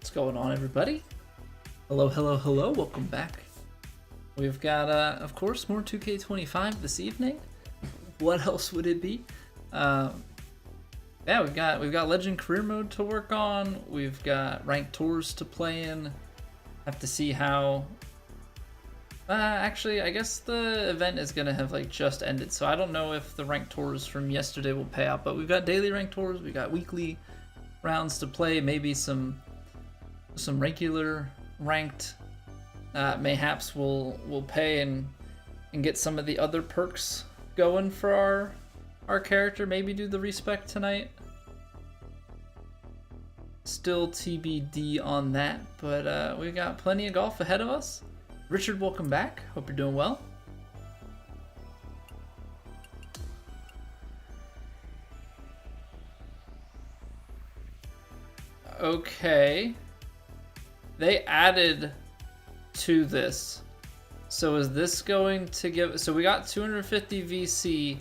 What's going on, everybody? Hello, hello, hello. Welcome back. We've got, of course, more 2K25 this evening. What else would it be? Yeah, we've got Legend Career Mode to work on. We've got ranked tours to play in. Have to see how. Actually, I guess the event is gonna have like just ended, so I don't know if the ranked tours from yesterday will pay out. But we've got daily ranked tours. We got weekly rounds to play. Maybe some regular ranked. Mayhaps we'll pay and get some of the other perks going for our character. Maybe do the respec tonight. Still TBD on that, but we've got plenty of golf ahead of us. Richard, welcome back. Hope you're doing well. Okay. They added to this. So is this going to give... So we got 250 VC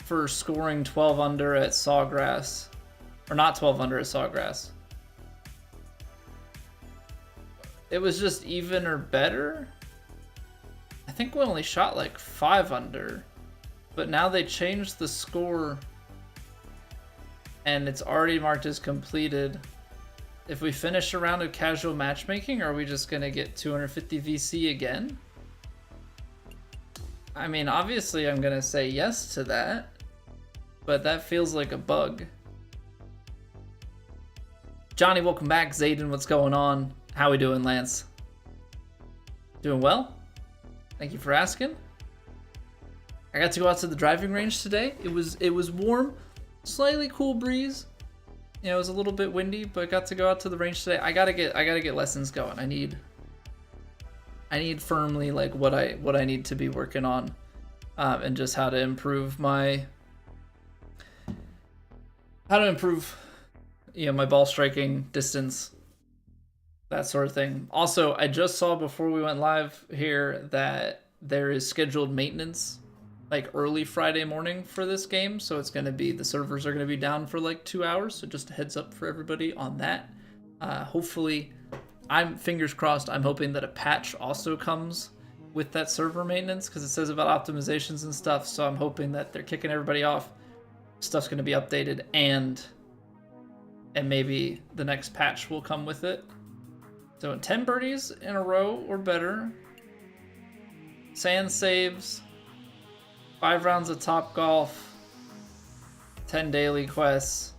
for scoring 12 under at Sawgrass. Or not 12 under at Sawgrass. It was just even or better? I think we only shot like 5 under. But now they changed the score. And it's already marked as completed. If we finish a round of casual matchmaking, are we just going to get 250 VC again? I mean, obviously I'm going to say yes to that. But that feels like a bug. Johnny, welcome back. Zayden, what's going on? How we doing, Lance? Doing well? Thank you for asking. I got to go out to the driving range today. It was warm, slightly cool breeze. You know, it was a little bit windy, but got to go out to the range today. I gotta get lessons going. I need firmly like what I need to be working on, and just how to improve my my ball striking distance, that sort of thing. Also, I just saw before we went live here that there is scheduled maintenance like early Friday morning for this game, so it's going to be, the servers are going to be down for like 2 hours, so just a heads up for everybody on that. Hopefully, I'm fingers crossed, I'm hoping that a patch also comes with that server maintenance, because it says about optimizations and stuff, so I'm hoping that they're kicking everybody off, stuff's going to be updated, and maybe the next patch will come with it. So 10 birdies in a row or better, sand saves, 5 rounds of Top Golf, 10 daily quests,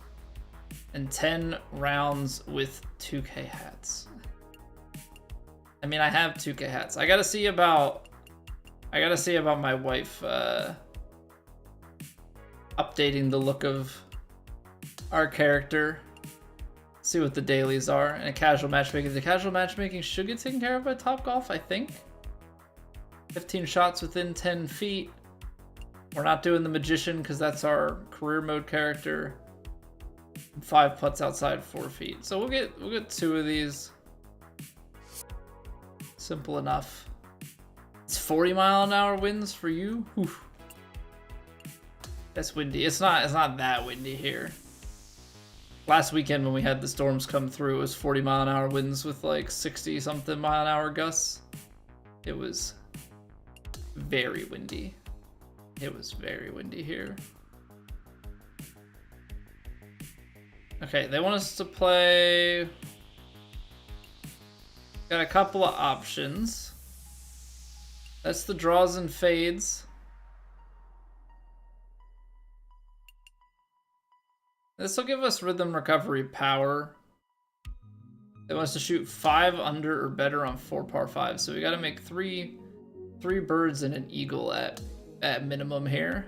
and 10 rounds with 2K hats. I mean, I have 2K hats. I gotta see about my wife updating the look of our character. See what the dailies are, and a casual matchmaking. The casual matchmaking should get taken care of by Top Golf, I think. 15 shots within 10 feet. We're not doing the Magician because that's our career mode character. 5 putts outside 4 feet. So we'll get 2 of these. Simple enough. It's 40-mile-an-hour winds for you. Oof. That's windy. It's not that windy here. Last weekend when we had the storms come through, it was 40-mile-an-hour winds with like 60-something mile-an-hour gusts. It was very windy. It was very windy here. Okay, they want us to play. Got a couple of options. That's the draws and fades. This will give us rhythm recovery power. They want us to shoot 5 under or better on 4 par 5. So we got to make three birds and an eagle at minimum here.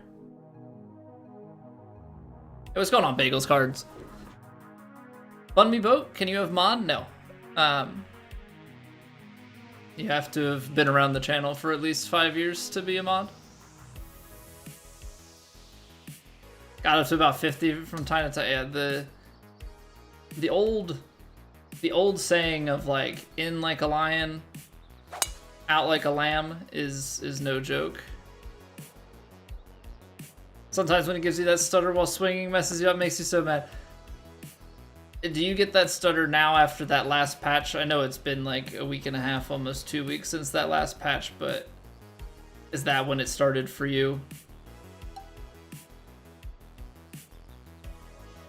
Hey, what's going on, Bagels Cards? Fun Me Boat, can you have mod? No. You have to have been around the channel for at least 5 years to be a mod. Got up to about 50 from time to time. Yeah, the old saying of like, in like a lion, out like a lamb is no joke. Sometimes when it gives you that stutter while swinging, messes you up, makes you so mad. Do you get that stutter now after that last patch? I know it's been like a week and a half, almost 2 weeks since that last patch, but is that when it started for you?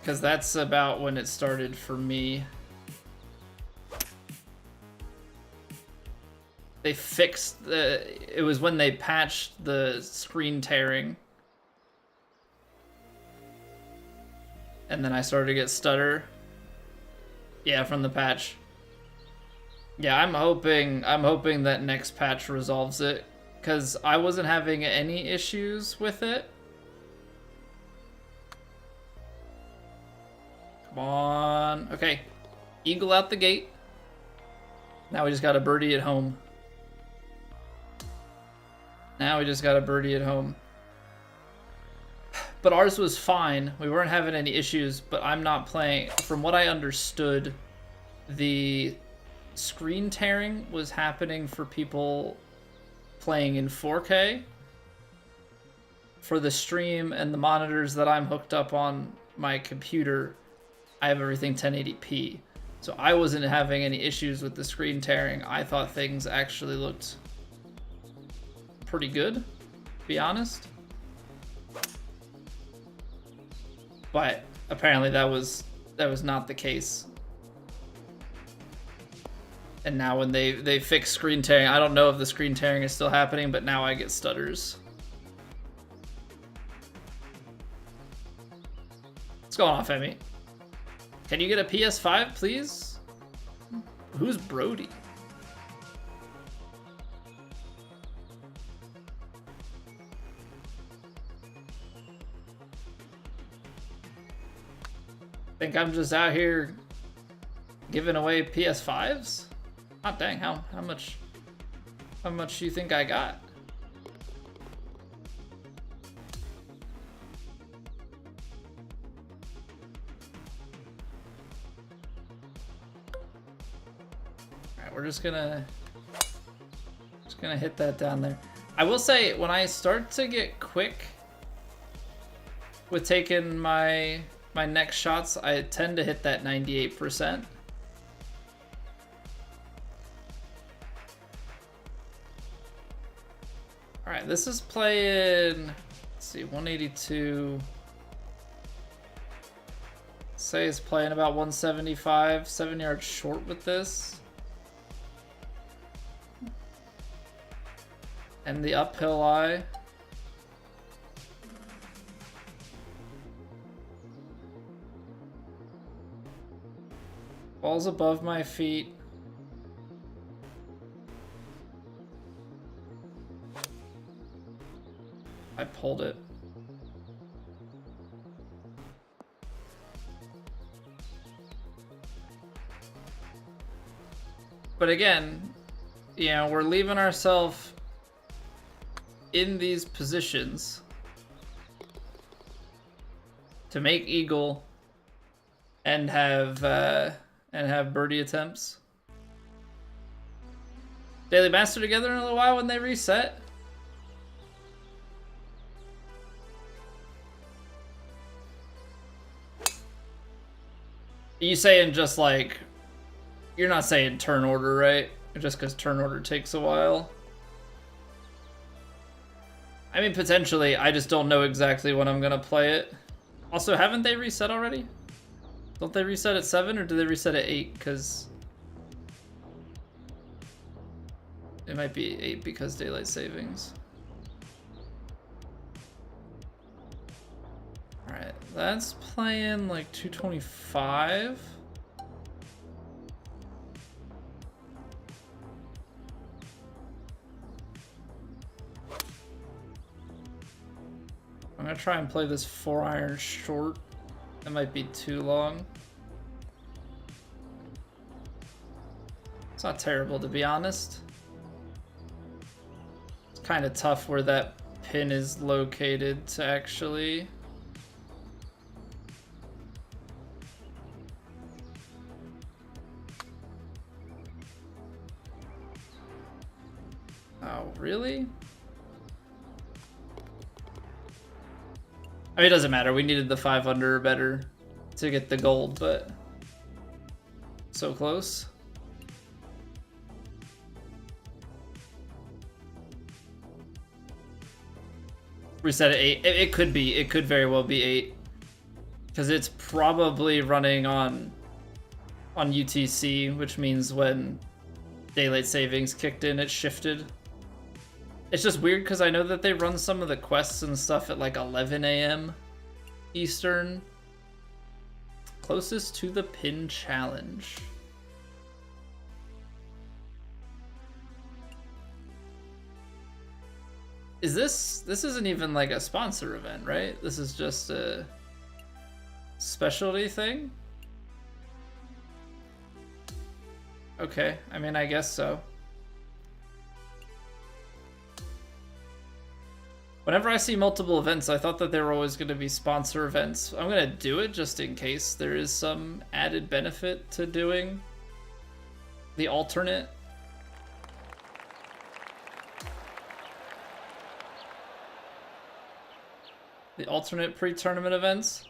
Because that's about when it started for me. They fixed it was when they patched the screen tearing. And then I started to get stutter. Yeah, from the patch. Yeah, I'm hoping that next patch resolves it, because I wasn't having any issues with it. Come on. Okay. Eagle out the gate. Now we just got a birdie at home. Now we just got a birdie at home. But ours was fine. We weren't having any issues, but I'm not playing. From what I understood, the screen tearing was happening for people playing in 4K. For the stream and the monitors that I'm hooked up on my computer, I have everything 1080p. So I wasn't having any issues with the screen tearing. I thought things actually looked pretty good, to be honest. But apparently that was not the case. And now when they fix screen tearing, I don't know if the screen tearing is still happening, but now I get stutters. What's going on, Femi? Can you get a PS5, please? Who's Brody? Think I'm just out here giving away PS5s? Oh dang, how much do you think I got? Alright, we're just gonna hit that down there. I will say, when I start to get quick with taking my next shots, I tend to hit that 98%. All right, this is playing, let's see, 182. Say it's playing about 175, 7 yards short with this. And the uphill lie. Ball's above my feet. I pulled it. But again, you know, we're leaving ourselves in these positions to make eagle and have birdie attempts. Daily Master together in a little while when they reset. You saying just like, you're not saying turn order, right? Just because turn order takes a while. I mean, potentially, I just don't know exactly when I'm gonna play it. Also, haven't they reset already? Don't they reset at 7 or do they reset at 8? Because it might be 8 because daylight savings. Alright, that's playing like 225. I'm gonna try and play this 4-iron short. That might be too long. It's not terrible, to be honest. It's kind of tough where that pin is located to actually... Oh, really? I mean, it doesn't matter. We needed the 5 under or better to get the gold, but So close. Reset at 8. It could be. It could very well be 8. Because it's probably running on UTC, which means when daylight savings kicked in, it shifted. It's just weird because I know that they run some of the quests and stuff at like 11 a.m. Eastern. Closest to the pin challenge. This isn't even like a sponsor event, right? This is just a specialty thing? Okay, I mean, I guess so. Whenever I see multiple events, I thought that they were always going to be sponsor events. I'm going to do it just in case there is some added benefit to doing the alternate. The alternate pre-tournament events.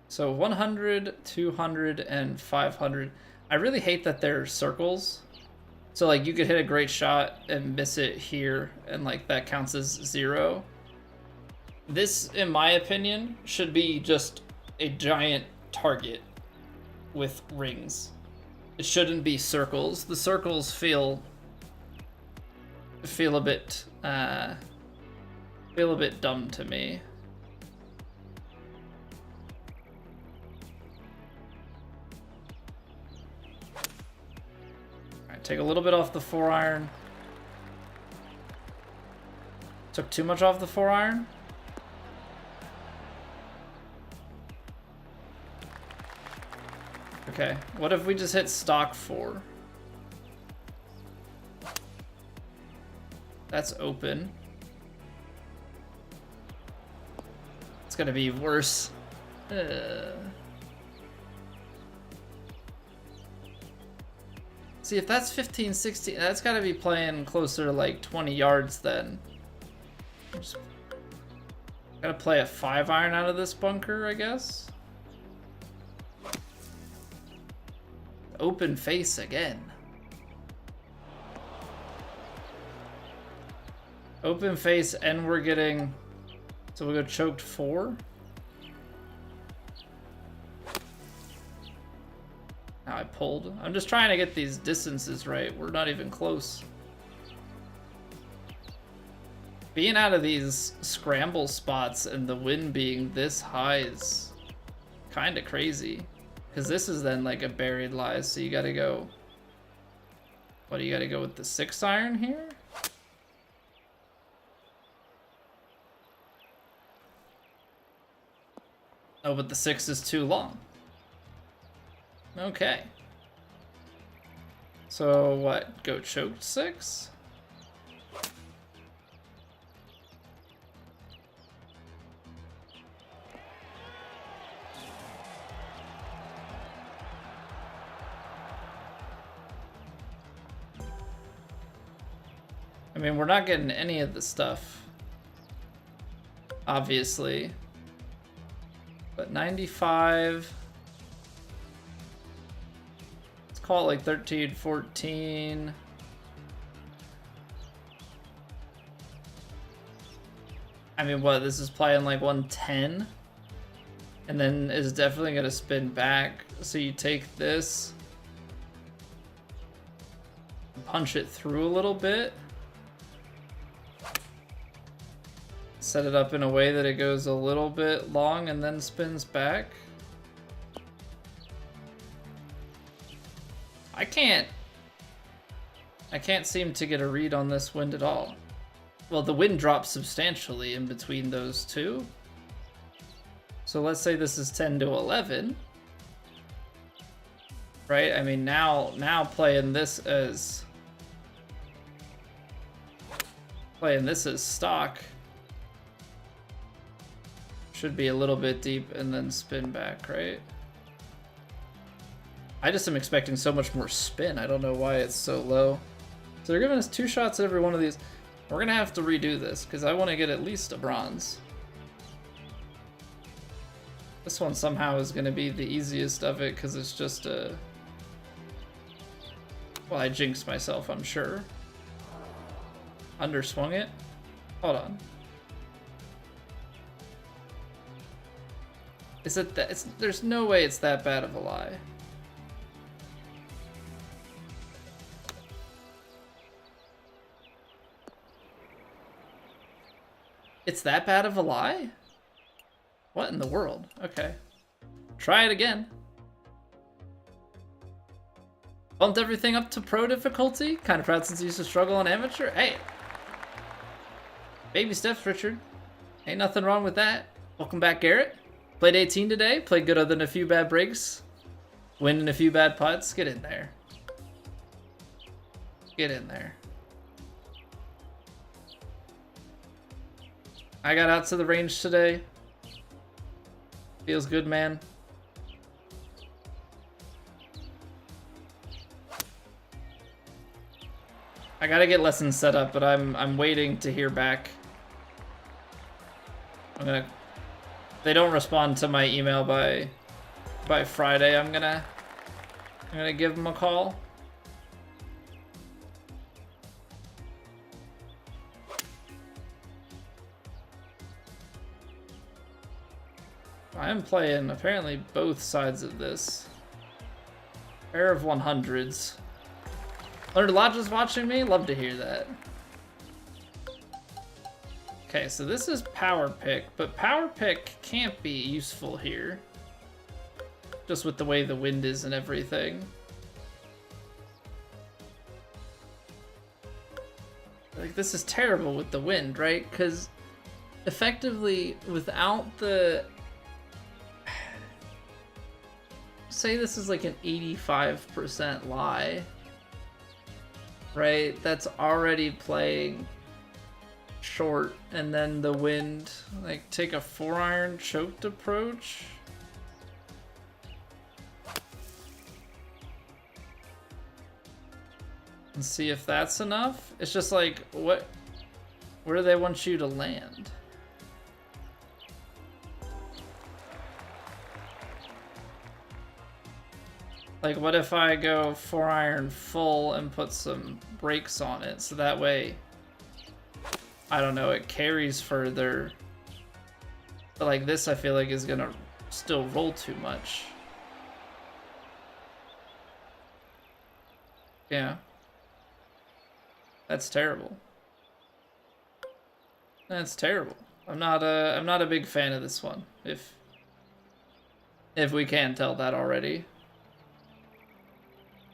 So 100, 200, and 500. I really hate that they're circles. So like you could hit a great shot and miss it here, and like that counts as 0. This, in my opinion, should be just a giant target with rings. It shouldn't be circles. The circles feel a bit dumb to me. Take a little bit off the 4-iron. Took too much off the 4-iron. Okay, what if we just hit stock 4? That's open. It's gonna be worse. See, if that's 15, 16, that's gotta be playing closer to like 20 yards then. Just gotta play a 5-iron out of this bunker, I guess. Open face again. Open face, and we're getting, so we'll go choked 4. Now I pulled. I'm just trying to get these distances right. We're not even close. Being out of these scramble spots and the wind being this high is kind of crazy. Because this is then like a buried lie, so you gotta go... What, you gotta go with the 6-iron here? Oh, but the 6 is too long. Okay. So what, go choked 6? I mean, we're not getting any of the stuff, obviously, but 95, let's call it like 13, 14. I mean, what, this is playing like 110, and then is definitely gonna spin back. So you take this, punch it through a little bit, set it up in a way that it goes a little bit long and then spins back. I can't seem to get a read on this wind at all. Well, the wind drops substantially in between those two. So let's say this is 10 to 11. Right? I mean, now playing this as stock should be a little bit deep and then spin back, right? I just am expecting so much more spin. I don't know why it's so low. So they're giving us 2 shots at every one of these. We're gonna have to redo this because I want to get at least a bronze. This one somehow is gonna be the easiest of it because it's just a Well, I jinxed myself, I'm sure. Underswung it? Hold on. Is it that? There's no way it's that bad of a lie. It's that bad of a lie? What in the world? Okay. Try it again. Bumped everything up to pro difficulty. Kind of proud since he used to struggle on amateur. Hey. Baby steps, Richard. Ain't nothing wrong with that. Welcome back, Garrett. Played 18 today. Played good other than a few bad breaks. Winning a few bad putts. Get in there. Get in there. I got out to the range today. Feels good, man. I gotta get lessons set up, but I'm waiting to hear back. If they don't respond to my email by Friday, I'm gonna give them a call. I am playing apparently both sides of this. Pair of 100s. Learned a lot just watching me? Love to hear that. Okay, so this is power pick, but power pick can't be useful here. Just with the way the wind is and everything. Like, this is terrible with the wind, right? Because effectively, without the... Say this is like an 85% lie. Right? That's already playing short, and then the wind, like, take a 4-iron choked approach. And see if that's enough. It's just like, where do they want you to land? Like, what if I go 4-iron full and put some brakes on it, so that way, I don't know, it carries further. But like this, I feel like is gonna still roll too much. Yeah. That's terrible. That's terrible. I'm not a big fan of this one, if we can tell that already.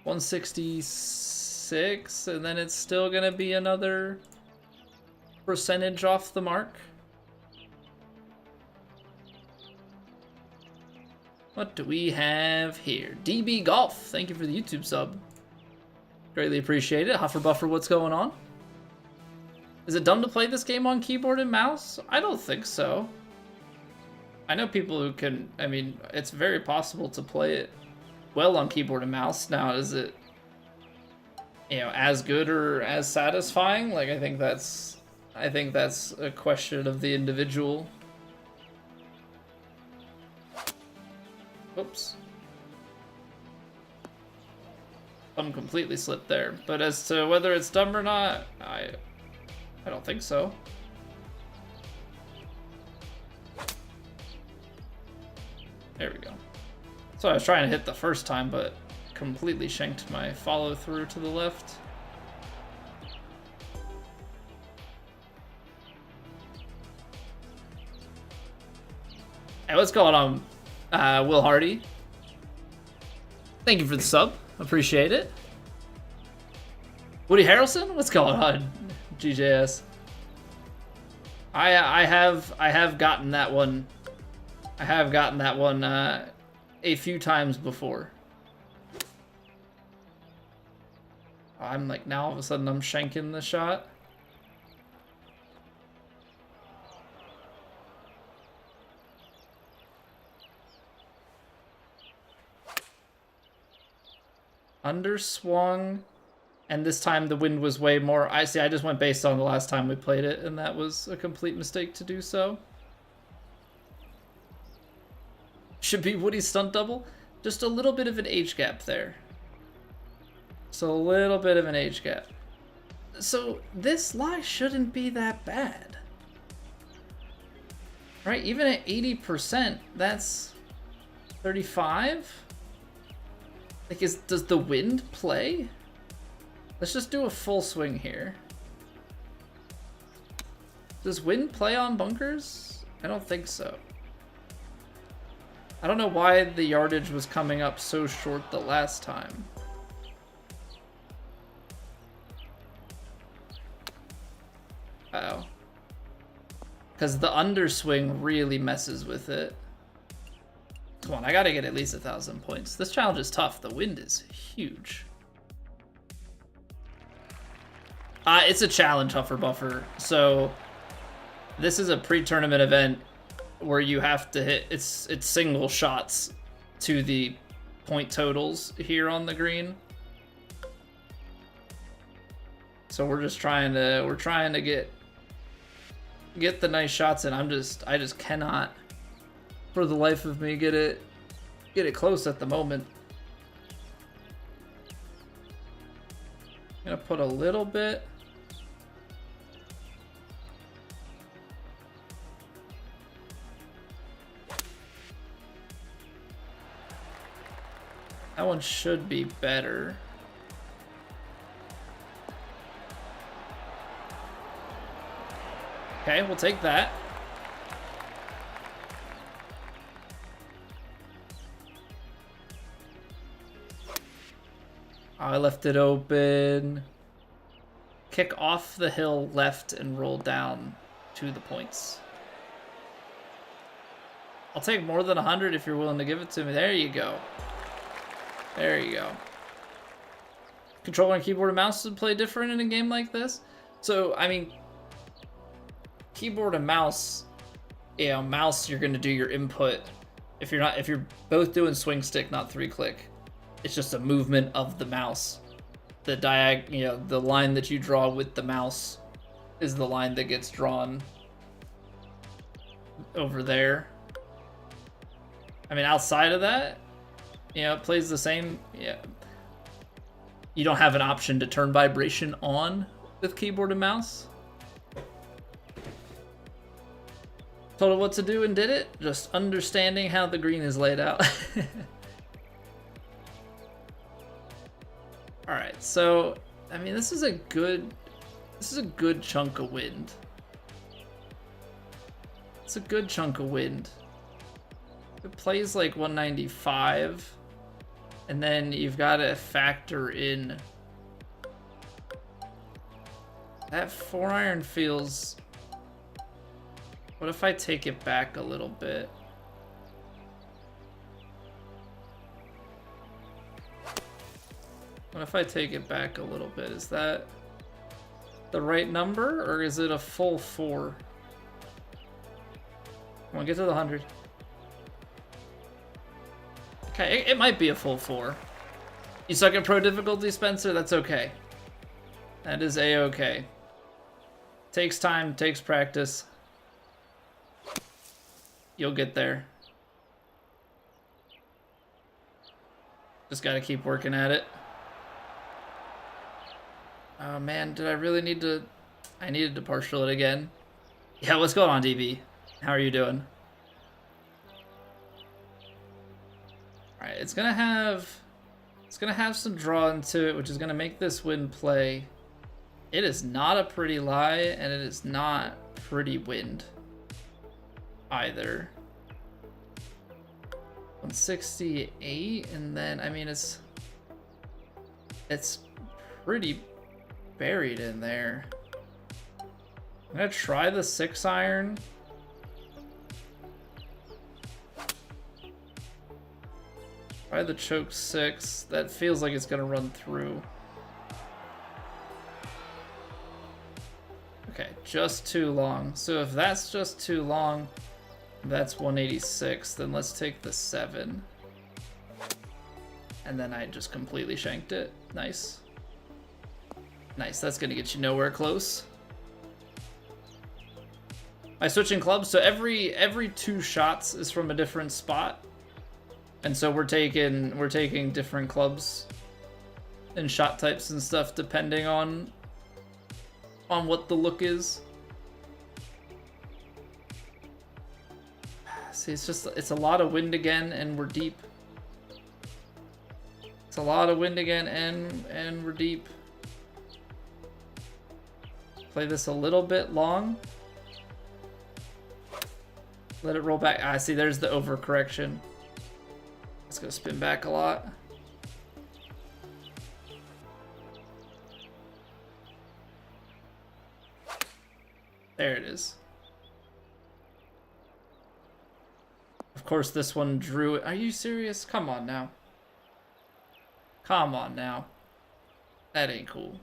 166, and then it's still gonna be another percentage off the mark. What do we have here? DB Golf, thank you for the YouTube sub. Greatly appreciate it. Huffer Buffer, what's going on? Is it dumb to play this game on keyboard and mouse? I don't think so. I know people who can, I mean, it's very possible to play it well on keyboard and mouse. Now, is it, you know, as good or as satisfying? Like, I think that's a question of the individual. Oops. I'm completely slipped there. But as to whether it's dumb or not, I don't think so. There we go. So I was trying to hit the first time, but completely shanked my follow through to the left. Hey, what's going on, Will Hardy? Thank you for the sub. Appreciate it. Woody Harrelson? What's going on, GJS? I have gotten that one. I have gotten that one a few times before. I'm like, now all of a sudden I'm shanking the shot. Underswung, and this time the wind was way more. I see, I just went based on the last time we played it, and that was a complete mistake to do so. Should be Woody's stunt double. Just a little bit of an age gap there. So a little bit of an age gap. So this lie shouldn't be that bad. Right? Even at 80%, that's 35? Like, does the wind play? Let's just do a full swing here. Does wind play on bunkers? I don't think so. I don't know why the yardage was coming up so short the last time. Uh-oh. Because the underswing really messes with it. Come on, I gotta get at least 1,000 points. This challenge is tough. The wind is huge. It's a challenge, Huffer Buffer. So this is a pre-tournament event where you have to hit, it's single shots to the point totals here on the green. So we're trying to get the nice shots in. I just cannot for the life of me get it close at the moment. I'm gonna put a little bit. That one should be better. Okay, we'll take that. I left it open. Kick off the hill left and roll down to the points. I'll take more than 100 if you're willing to give it to me. There you go. There you go. Controller and keyboard and mouse would play different in a game like this. So, I mean, keyboard and mouse, you know, mouse, you're going to do your input. If you're both doing swing stick, not 3-click, it's just a movement of the mouse. The the line that you draw with the mouse is the line that gets drawn over there. I mean, outside of that, it plays the same. Yeah. You don't have an option to turn vibration on with keyboard and mouse. Told it what to do and did it. Just understanding how the green is laid out. All right, so I mean, this is a good chunk of wind. It's a good chunk of wind. It plays like 195, and then you've got to factor in that 4-iron feels. What if I take it back a little bit? What if I take it back a little bit? Is that the right number, or is it a full 4? Come on, get to the 100. Okay, it might be a full 4. You suck at pro difficulty, Spencer? That's okay. That is a-okay. Takes time, takes practice. You'll get there. Just gotta keep working at it. Oh man, did I really need to... I needed to partial it again. Yeah, what's going on, DB? How are you doing? Alright, it's gonna have some draw into it, which is gonna make this wind play. It is not a pretty lie, and it is not pretty wind either. 168, and then, I mean, it's pretty buried in there. I'm gonna try the 6-iron. Try the choke 6. That feels like it's gonna run through. Okay, just too long. So if that's just too long, that's 186, then let's take the 7. And then I just completely shanked it. Nice. Nice, that's gonna get you nowhere close. By switching clubs, so every 2 shots is from a different spot. And so we're taking different clubs and shot types and stuff depending on what the look is. See, it's a lot of wind again, and we're deep. It's a lot of wind again, and we're deep. Play this a little bit long. Let it roll back. Ah, see, there's the overcorrection. Let's go spin back a lot. There it is. Of course, this one drew it. Are you serious? Come on now. Come on now. That ain't cool.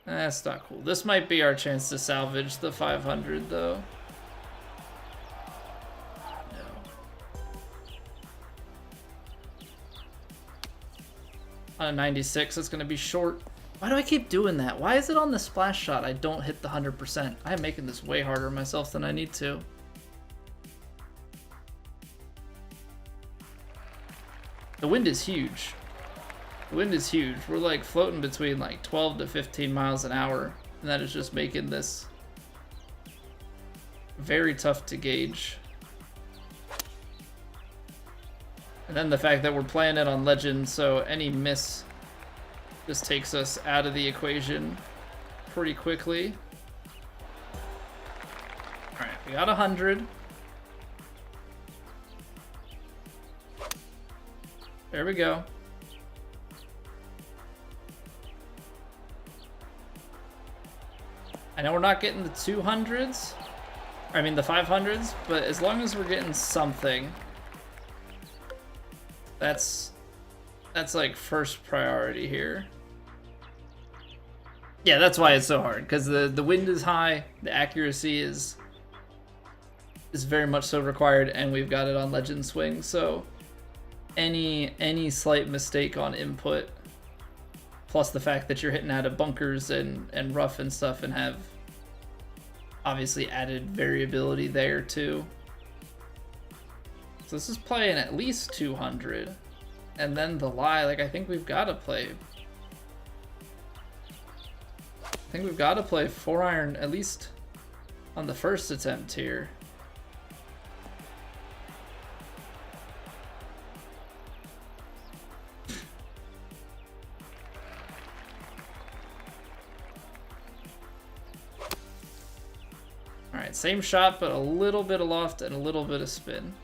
That's not cool. This might be our chance to salvage the 500, though. No. On a 96, it's going to be short. Why do I keep doing that? Why is it on the splash shot I don't hit the 100%? I'm making this way harder on myself than I need to. The wind is huge. The wind is huge. We're like floating between like 12 to 15 miles an hour, and that is just making this very tough to gauge. And then the fact that we're playing it on Legend, so any miss just takes us out of the equation pretty quickly. All right, we got 100. There we go. I know we're not getting the 200s, I mean the 500s, but as long as we're getting something, that's like first priority here. Yeah, that's why it's so hard, because the wind is high, the accuracy is very much so required, and we've got it on Legend Swing, so any slight mistake on input, plus the fact that you're hitting out of bunkers and rough and stuff, and have obviously added variability there too. So this is playing at least 200, and then the lie, like I think we've got to play. I think we've got to play 4-iron at least on the first attempt here. Alright, same shot, but a little bit of loft and a little bit of spin.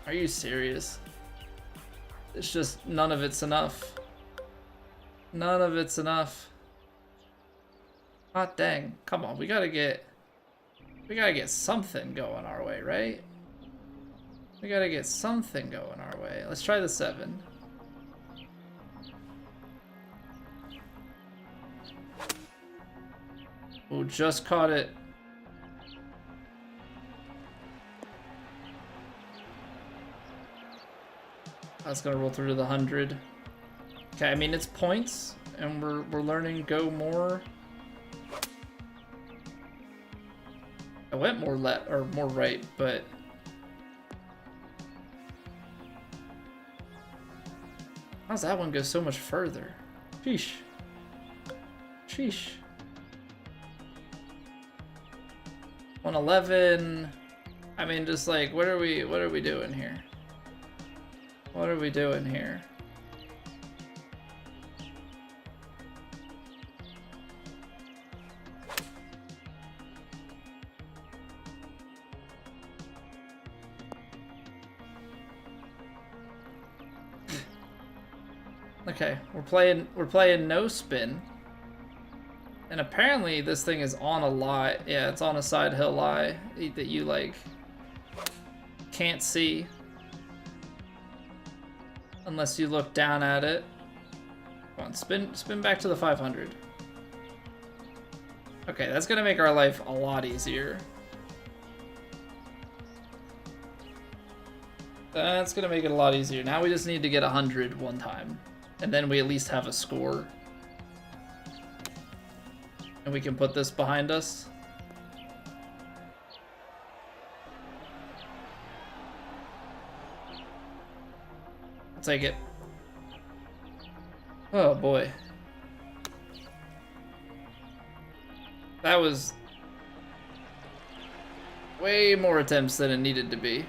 Are you serious? It's just none of it's enough. None of it's enough. Hot dang. Come on, we gotta get something going our way, right? We gotta get something going our way. Let's try the 7. Ooh, just caught it. That's gonna roll through to the 100. Okay, I mean it's points, and we're learning go more. I went more left or more right, but how's that one go so much further? Sheesh. Sheesh. 111. I mean, just like, what are we doing here? What are we doing here? Okay, we're playing no spin. And apparently this thing is on a lie. Yeah, it's on a side hill lie that you like can't see unless you look down at it. Come on, spin back to the 500. Okay, that's gonna make our life a lot easier. That's gonna make it a lot easier. Now we just need to get 100 one time, and then we at least have a score. And we can put this behind us. take it. Oh boy. That was way more attempts than it needed to be.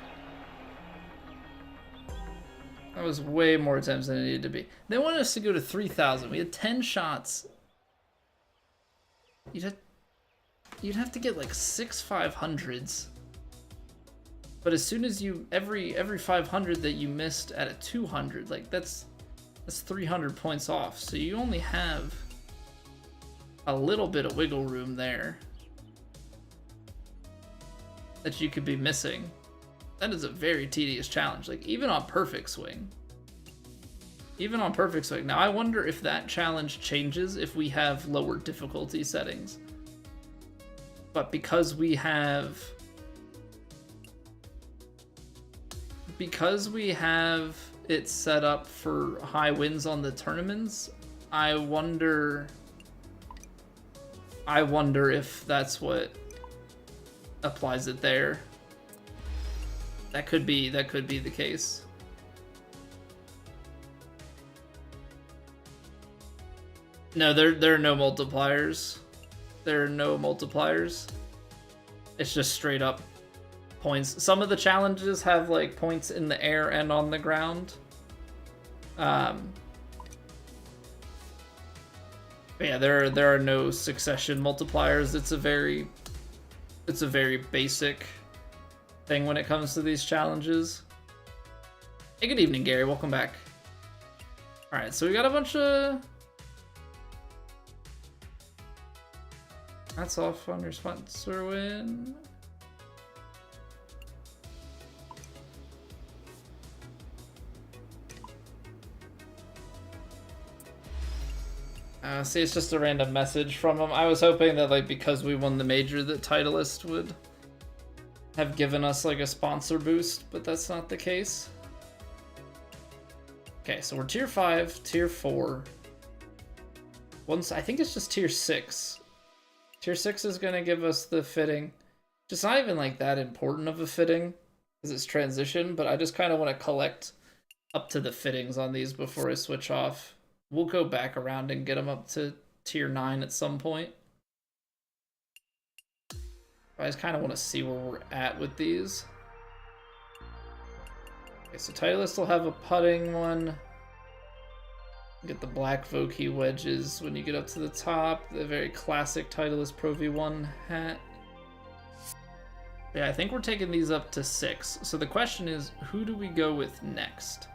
That was way more attempts than it needed to be. They wanted us to go to 3,000. We had 10 shots. You'd have to get like 6 500s. But as soon as you every 500 that you missed at a 200, like that's 300 points off. So you only have a little bit of wiggle room there that you could be missing. That is a very tedious challenge, like even on perfect swing. Even on perfect swing. Now I wonder if that challenge changes if we have lower difficulty settings. But because we have it set up for high wins on the tournaments, I wonder if that's what applies it there. That could be the case. No, there are no multipliers. There are no multipliers. It's just straight up points. Some of the challenges have like points in the air and on the ground. But yeah, there are no succession multipliers. It's a very basic thing when it comes to these challenges. Hey, good evening, Gary. Welcome back. All right, so we got a bunch of. That's off on your sponsor win. See, it's just a random message from him. I was hoping that, like, because we won the major, that Titleist would have given us, like, a sponsor boost, but that's not the case. Okay, so we're tier 5, tier 4. I think it's just tier 6. Tier 6 is going to give us the fitting. Just not even, like, that important of a fitting, because it's transition, but I just kind of want to collect up to the fittings on these before I switch off. We'll go back around and get them up to tier 9 at some point. I just kind of want to see where we're at with these. Okay, so Titleist will have a putting one. Get the black Vokey wedges when you get up to the top. The very classic Titleist Pro V1 hat. Yeah, I think we're taking these up to 6. So the question is, who do we go with next?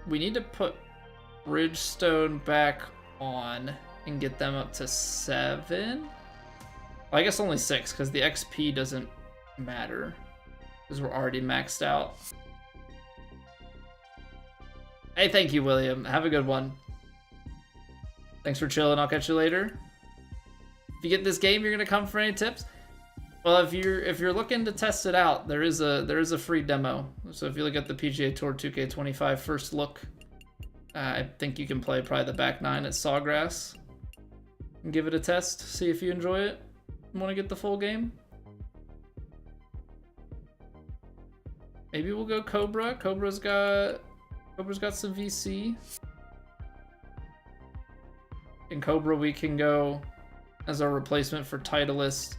We need to put Bridgestone back on and get them up to 7. Well, I guess only 6 because the XP doesn't matter because we're already maxed out. Hey, thank you, William. Have a good one. Thanks for chilling. I'll catch you later. If you get this game, you're gonna come for any tips. Well, if you're looking to test it out, there is a free demo. So if you look at the PGA Tour 2K25 first look, I think you can play probably the back 9 at Sawgrass and give it a test. See if you enjoy it. Want to get the full game? Maybe we'll go Cobra. Cobra's got some VC. In Cobra, we can go as our replacement for Titleist.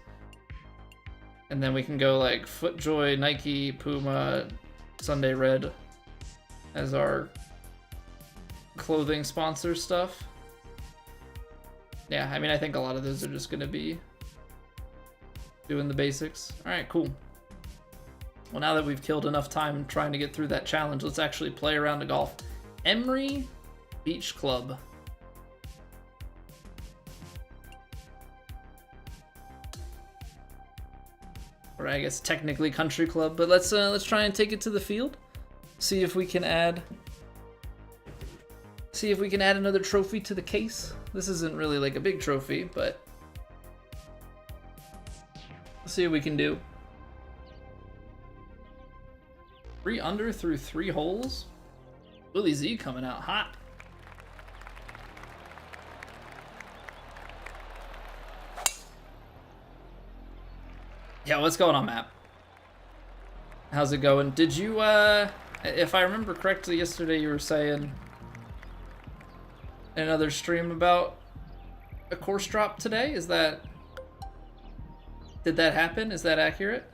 And then we can go like FootJoy, Nike, Puma, Sunday Red as our clothing sponsor stuff. Yeah, I mean, I think a lot of those are just going to be doing the basics. All right, cool. Well, now that we've killed enough time trying to get through that challenge, let's actually play a round of golf. Emery Beach Club. Or I guess technically country club, but let's try and take it to the field. See if we can add another trophy to the case. This isn't really like a big trophy, but let's see what we can do. 3 under through 3 holes. Willie Z coming out hot. Yeah, what's going on, Map? How's it going? Did you, if I remember correctly, yesterday you were saying in another stream about a course drop today? Is that... Did that happen? Is that accurate?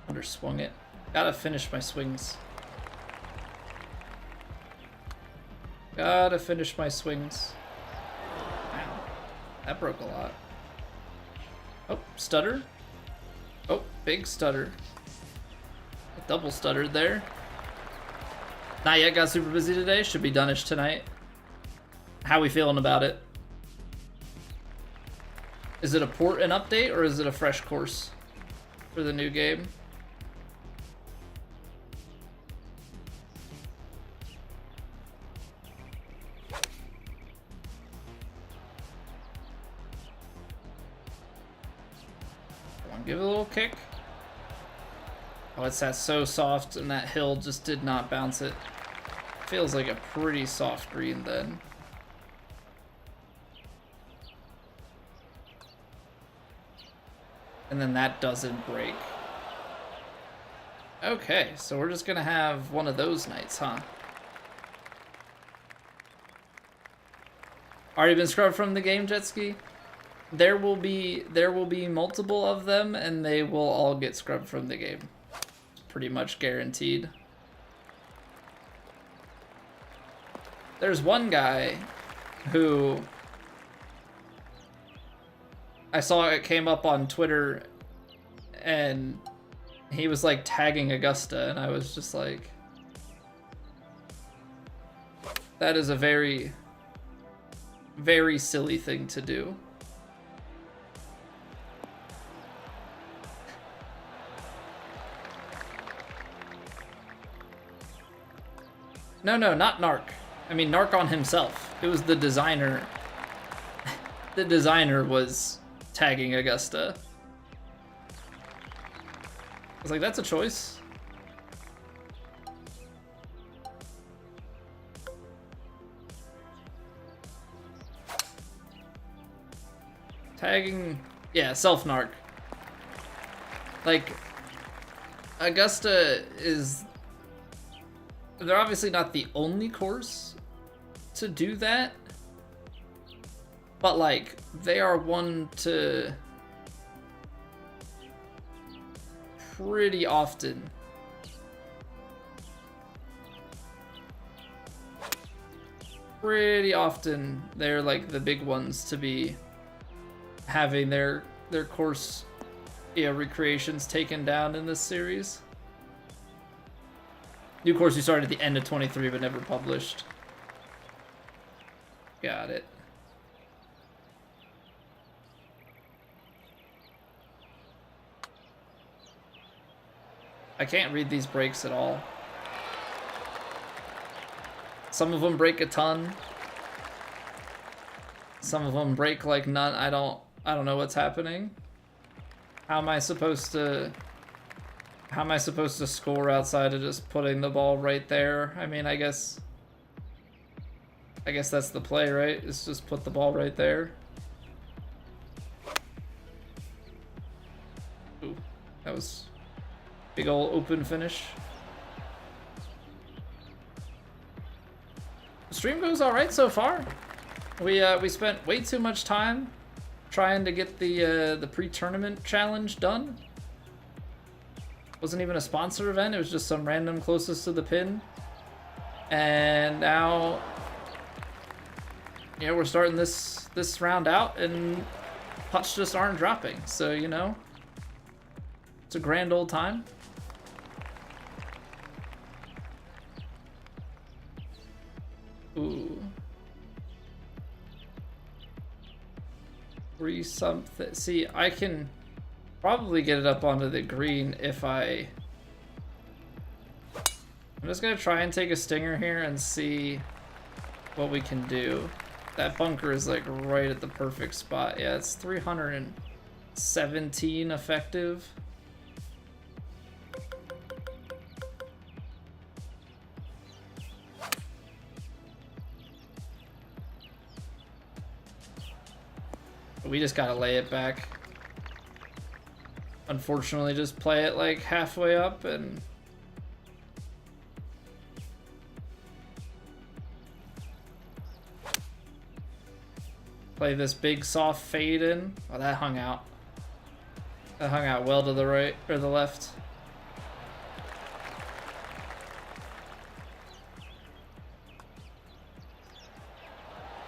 Underswung it. Gotta finish my swings. Gotta finish my swings. Wow. That broke a lot. Oh, stutter. Oh, big stutter. Double stuttered there. Not yet, got super busy today. Should be done-ish tonight. How we feeling about it? Is it a port and update, or is it a fresh course for the new game? Give it a little kick. Oh, it's that so soft, and that hill just did not bounce it. Feels like a pretty soft green then. And then that doesn't break. Okay, so we're just gonna have one of those nights, huh? Already been scrubbed from the game, jet ski? There will be multiple of them, and they will all get scrubbed from the game. Pretty much guaranteed. There's one guy who I saw it came up on Twitter, and he was like tagging Augusta, and I was just like, that is a very, very silly thing to do. No, not Narc. I mean, Narc on himself. It was the designer. The designer was tagging Augusta. I was like, that's a choice. Tagging... Yeah, self-Narc. Like, Augusta is... They're obviously not the only course to do that, but like they are one to pretty often they're like the big ones to be having their course, yeah, recreations taken down in this series. New course we started at the end of 23 but never published. Got it. I can't read these breaks at all. Some of them break a ton. Some of them break like none. I don't know what's happening. How am I supposed to score outside of just putting the ball right there? I mean, I guess that's the play, right? Is just put the ball right there. Ooh, that was big ol' open finish. The stream goes all right so far. We spent way too much time trying to get the pre-tournament challenge done. Wasn't even a sponsor event, it was just some random closest to the pin. And now, yeah, we're starting this round out, and putts just aren't dropping. So, you know, it's a grand old time. Ooh. Something. See, I can probably get it up onto the green if I'm just gonna try and take a stinger here and see what we can do. That bunker is like right at the perfect spot. Yeah, it's 317 effective. We just gotta lay it back. Unfortunately, just play it like halfway up and... play this big soft fade in. Oh, that hung out. That hung out well to the right, or the left.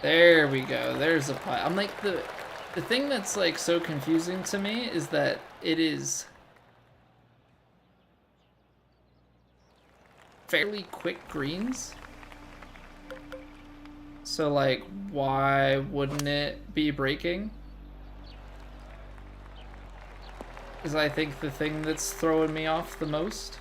There we go. There's the putt. I'm like, the thing that's like so confusing to me is that it is fairly quick greens. So like, why wouldn't it be breaking? Is I think the thing that's throwing me off the most.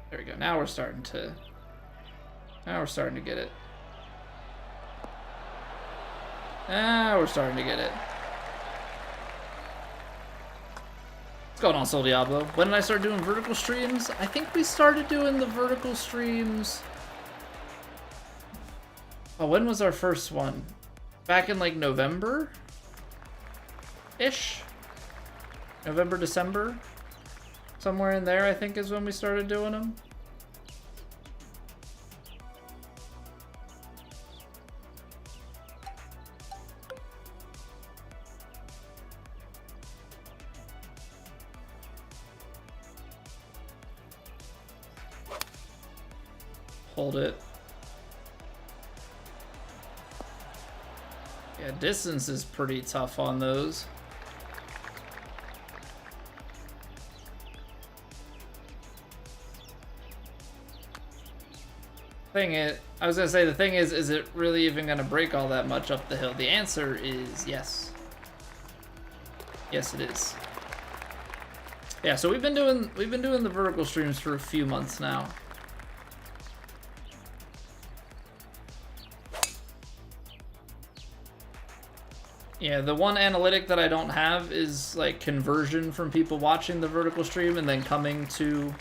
There we go. Now we're starting to get it. Now we're starting to get it. What's going on, Soul Diablo? When did I start doing vertical streams? I think we started doing the vertical streams. Oh, when was our first one? Back in like November-ish? November, December? Somewhere in there, I think, is when we started doing them. Hold it. Yeah, distance is pretty tough on those. I was gonna say, the thing is it really even gonna break all that much up the hill? The answer is yes. Yes, it is. Yeah, so we've been doing the vertical streams for a few months now. Yeah, the one analytic that I don't have is like conversion from people watching the vertical stream and then coming to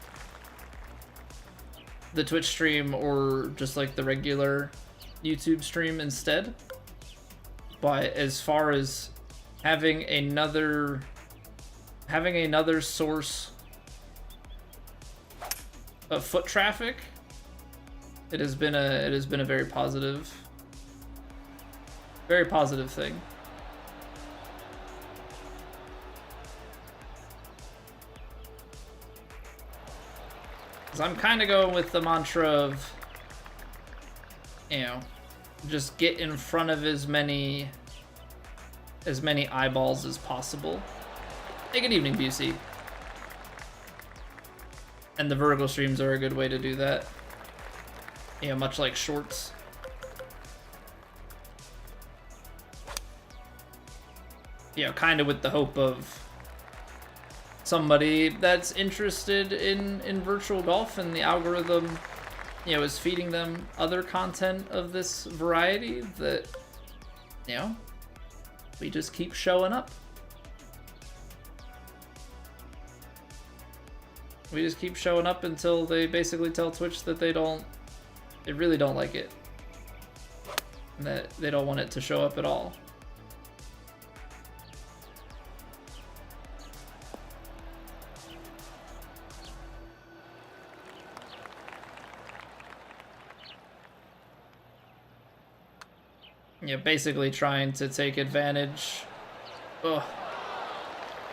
the Twitch stream or just like the regular YouTube stream instead. But as far as having another source of foot traffic, it has been a very positive thing. I'm kind of going with the mantra of, you know, just get in front of as many eyeballs as possible. Hey, good evening, Busey. And the vertical streams are a good way to do that. You know, much like shorts. You know, kind of with the hope of somebody that's interested in virtual golf and the algorithm, you know, is feeding them other content of this variety, that, you know, we just keep showing up. We just keep showing up until they basically tell Twitch that they really don't like it. And that they don't want it to show up at all. Yeah, basically trying to take advantage.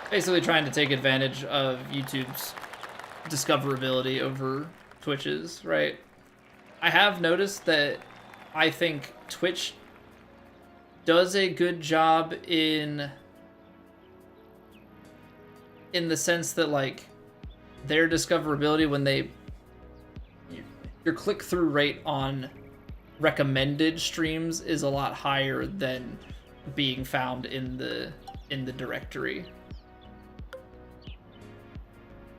Basically trying to take advantage of YouTube's discoverability over Twitch's, right? I have noticed that I think Twitch does a good job in the sense that, like, their discoverability, when your click-through rate on recommended streams is a lot higher than being found in the directory,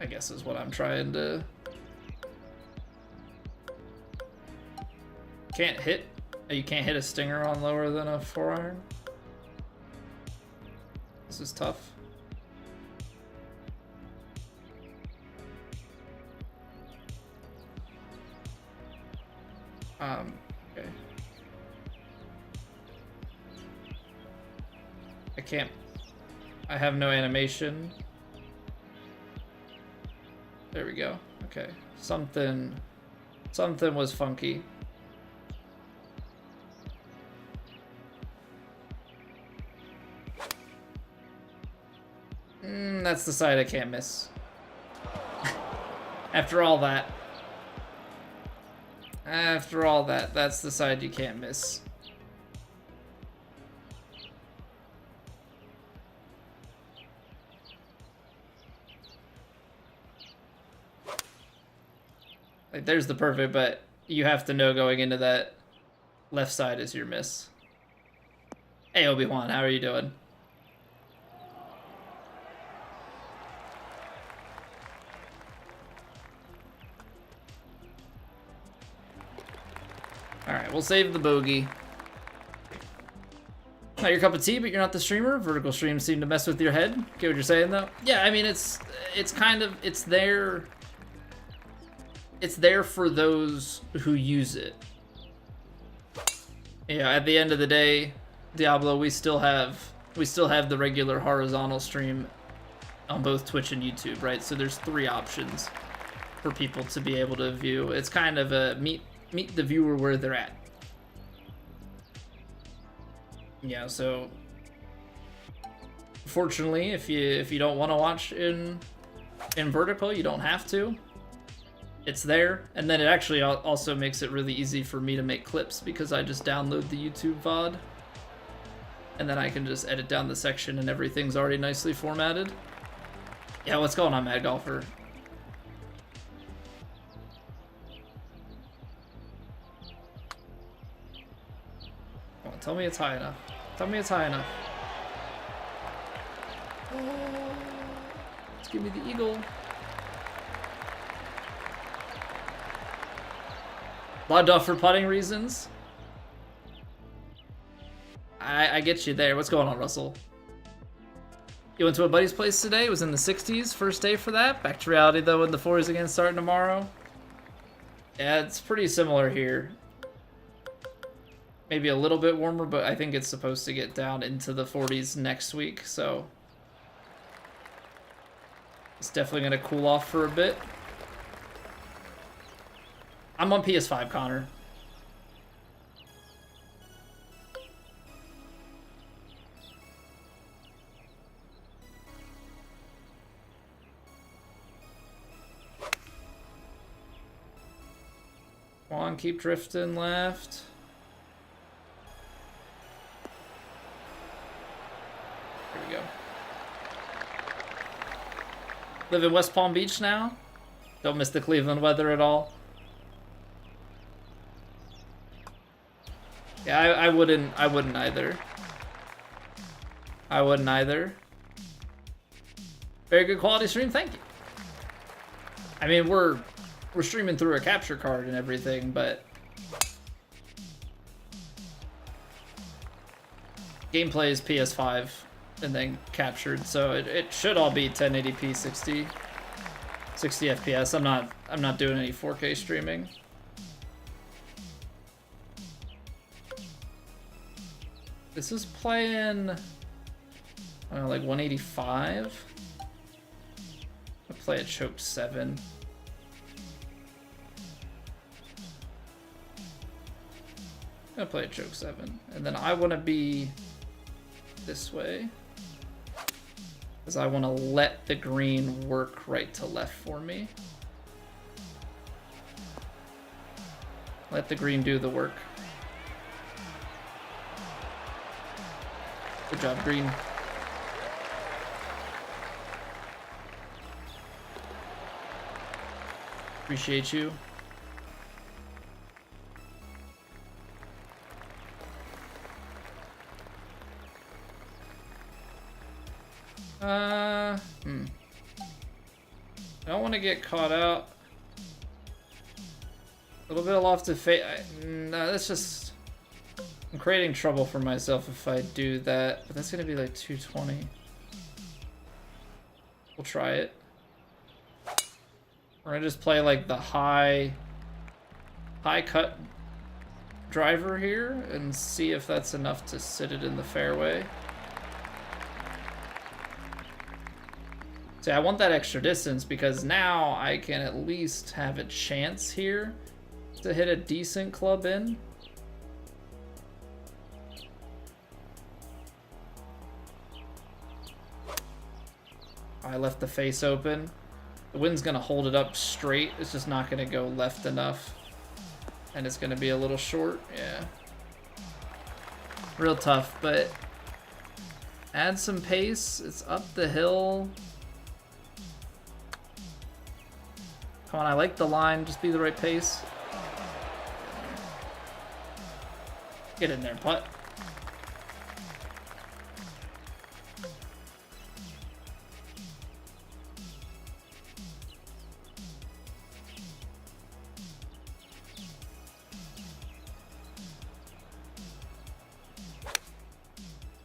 I guess, is what I'm trying to... Can't hit? You can't hit a stinger on lower than a 4-iron? This is tough. Okay. I can't. I have no animation. There we go. Okay. Something was funky. That's the side I can't miss. After all that. After all that, that's the side you can't miss. Like, there's the perfect, but you have to know going into that left side is your miss. Hey, Obi-Wan, how are you doing? Alright, we'll save the bogey. Not your cup of tea, but you're not the streamer. Vertical streams seem to mess with your head. Get what you're saying, though? Yeah, I mean, it's kind of, it's there for those who use it. Yeah, at the end of the day, Diablo, we still have the regular horizontal stream on both Twitch and YouTube, right? So there's 3 options for people to be able to view. It's kind of a meet the viewer where they're at. Yeah, so fortunately, if you don't want to watch in vertical, you don't have to. It's there, and then it actually also makes it really easy for me to make clips because I just download the YouTube VOD, and then I can just edit down the section and everything's already nicely formatted. Yeah, what's going on, Mad Golfer? Come on, tell me it's high enough. Tell me it's high enough. Oh, let's give me the eagle. Logged off for putting reasons. I get you there. What's going on, Russell? You went to a buddy's place today. It was in the 60s. First day for that. Back to reality, though, when the 40s again starting tomorrow. Yeah, it's pretty similar here. Maybe a little bit warmer, but I think it's supposed to get down into the 40s next week, so it's definitely going to cool off for a bit. I'm on PS5, Connor. Come on, keep drifting left. There we go. Live in West Palm Beach now. Don't miss the Cleveland weather at all. Yeah, I wouldn't either. I wouldn't either. Very good quality stream, thank you. I mean, we're streaming through a capture card and everything, but gameplay is PS5 and then captured, so it should all be 1080p 60 FPS. I'm not doing any 4K streaming. This is playing, I don't know, like 185. I'll play a choke 7. I'm gonna play a choke 7, and then I want to be this way because I want to let the green work right to left for me. Let the green do the work. Good job, green. Appreciate you. I don't want to get caught out. A little bit of loft of fate. No, that's just... I'm creating trouble for myself if I do that, but that's gonna be like 220. We'll try it. We're gonna just play like the high cut driver here and see if that's enough to sit it in the fairway. See, I want that extra distance because now I can at least have a chance here to hit a decent club in. I left the face open. The wind's gonna hold it up straight. It's just not gonna go left enough. And it's gonna be a little short, yeah. Real tough, but add some pace. It's up the hill. Come on, I like the line. Just be the right pace. Get in there, putt.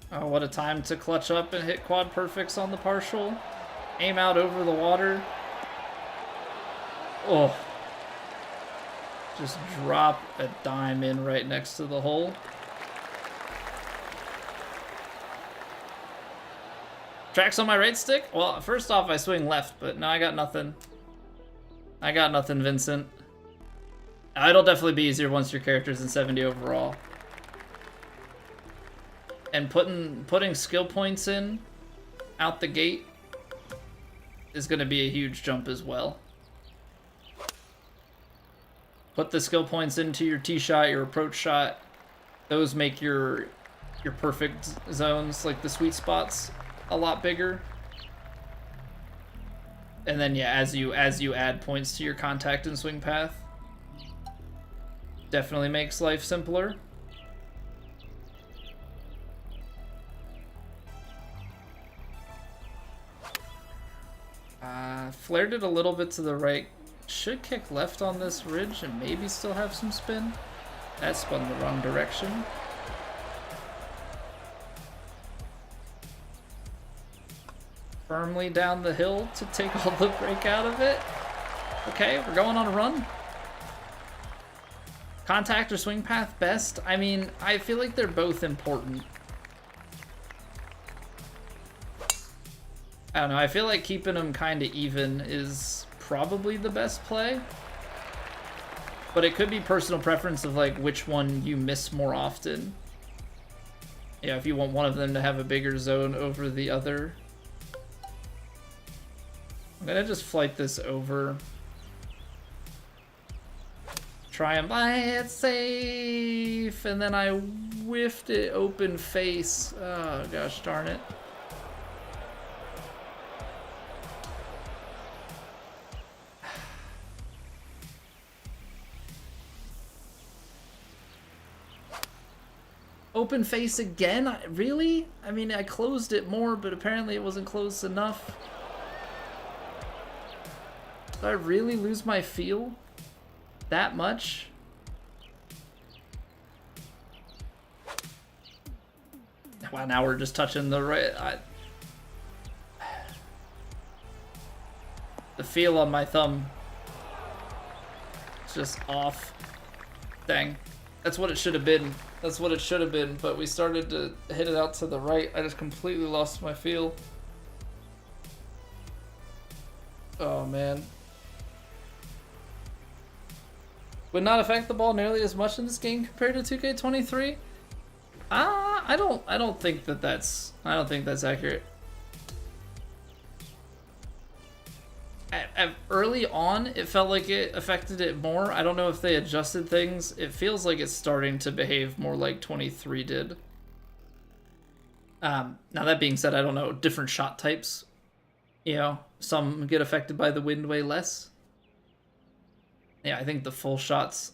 Oh, what a time to clutch up and hit quad perfects on the partial. Aim out over the water. Oh. Just drop a dime in right next to the hole. Tracks on my right stick? Well, first off, I swing left, but now I got nothing. I got nothing, Vincent. It'll definitely be easier once your character's in 70 overall. And putting skill points in out the gate is going to be a huge jump as well. Put the skill points into your tee shot, your approach shot. Those make your perfect zones, like the sweet spots, a lot bigger. And then yeah, as you add points to your contact and swing path, definitely makes life simpler. Flared it a little bit to the right. Should kick left on this ridge and maybe still have some spin. That spun the wrong direction. Firmly down the hill to take all the break out of it. Okay, we're going on a run. Contact or swing path best? I mean, I feel like they're both important. I don't know, I feel like keeping them kind of even is probably the best play. But it could be personal preference of like which one you miss more often. Yeah, if you want one of them to have a bigger zone over the other. I'm gonna just flight this over. Try and play it safe, and then I whiffed it open face. Oh gosh darn it. Open face again? Really? I mean, I closed it more, but apparently it wasn't close enough. Did I really lose my feel that much? Wow, now we're just touching the right. The feel on my thumb is just off. Dang. That's what it should have been. That's what it should have been, but we started to hit it out to the right. I just completely lost my feel. Oh, man. Would not affect the ball nearly as much in this game compared to 2K23? I don't think that's accurate. Early on, it felt like it affected it more. I don't know if they adjusted things. It feels like it's starting to behave more like 23 did. Now that being said, I don't know, different shot types. You know, some get affected by the wind way less. Yeah, I think the full shots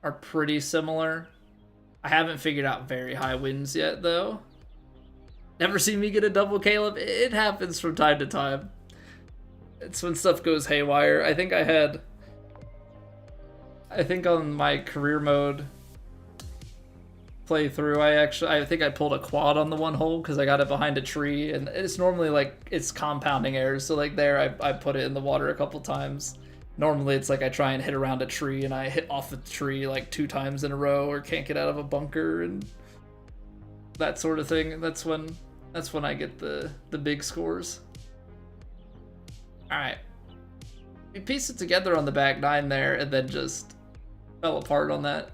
are pretty similar. I haven't figured out very high winds yet, though. Never seen me get a double Caleb. It happens from time to time. It's when stuff goes haywire. I think on my career mode playthrough, I think I pulled a quad on the one hole because I got it behind a tree, and it's normally like it's compounding errors. So like there, I put it in the water a couple times, Normally it's like I try and hit around a tree and I hit off the tree like 2 times in a row or can't get out of a bunker and that sort of thing. That's when I get the big scores. All right. We pieced it together on the back 9 there and then just fell apart on that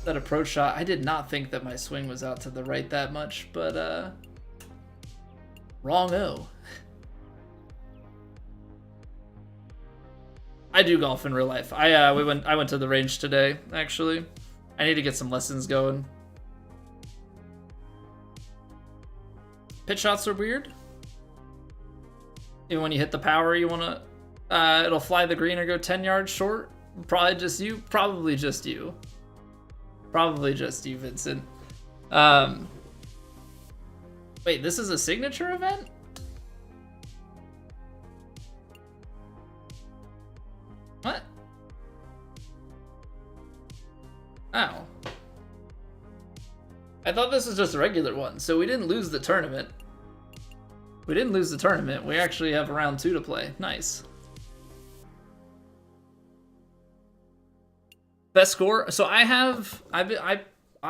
approach shot. I did not think that my swing was out to the right that much, but wrong-o. I do golf in real life. I went to the range today, actually. I need to get some lessons going. Pitch shots are weird. Even when you hit the power, you want to it'll fly the green or go 10 yards short. Probably just you, Vincent. Wait, this is a signature event? What? Oh. I thought this was just a regular one, so we didn't lose the tournament. We actually have round 2 to play. Nice. Best score? So I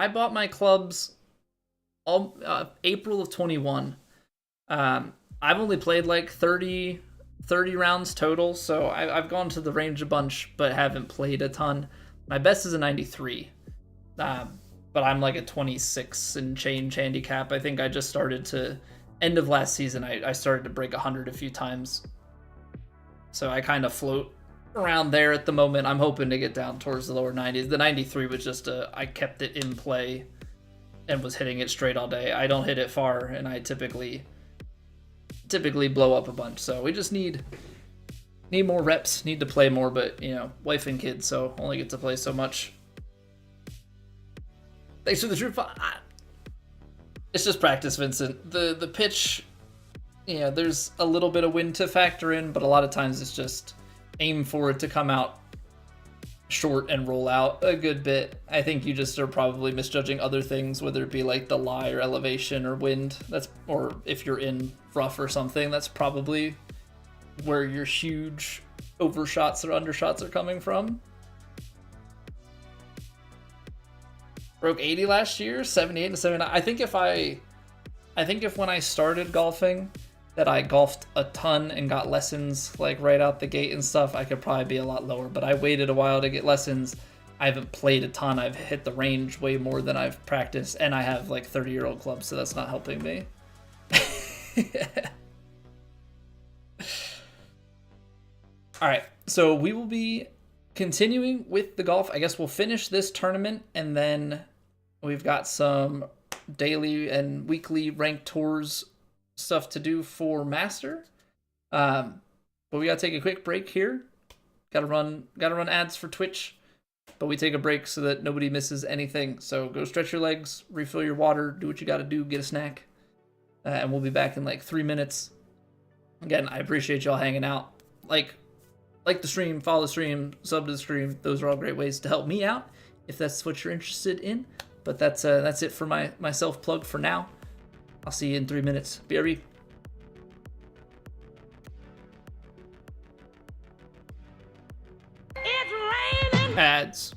bought my clubs all April of 21. I've only played like 30 rounds total, so I've gone to the range a bunch, but haven't played a ton. My best is a 93, but I'm like a 26 and change handicap. I think I just started to, end of last season, I started to break 100 a few times. So I kind of float around there at the moment. I'm hoping to get down towards the lower 90s. The 93 was just I kept it in play and was hitting it straight all day. I don't hit it far, and I typically blow up a bunch. So we just need more reps, need to play more, but you know, wife and kids, so only get to play so much. Thanks for the true fun. It's just practice, Vincent. The pitch, you know, there's a little bit of wind to factor in, but a lot of times it's just aim for it to come out short and roll out a good bit. I think you just are probably misjudging other things, whether it be like the lie or elevation or wind. Or if you're in rough or something, that's probably where your huge overshots or undershots are coming from. Broke 80 last year, 78 and 79. I think if when I started golfing that I golfed a ton and got lessons like right out the gate and stuff, I could probably be a lot lower, but I waited a while to get lessons. I haven't played a ton. I've hit the range way more than I've practiced, and I have like 30-year-old clubs, so that's not helping me. All right, so we will be continuing with the golf. I guess we'll finish this tournament, and then we've got some daily and weekly ranked tours stuff to do for Master. But we gotta take a quick break here. Gotta run ads for Twitch, but we take a break so that nobody misses anything. So go stretch your legs, refill your water, do what you gotta do, get a snack, and we'll be back in like 3 minutes. Again, I appreciate y'all hanging out. Like the stream, follow the stream, sub to the stream. Those are all great ways to help me out if that's what you're interested in. But that's it for my self plug for now. I'll see you in 3 minutes. BRB. It's raining. Ads.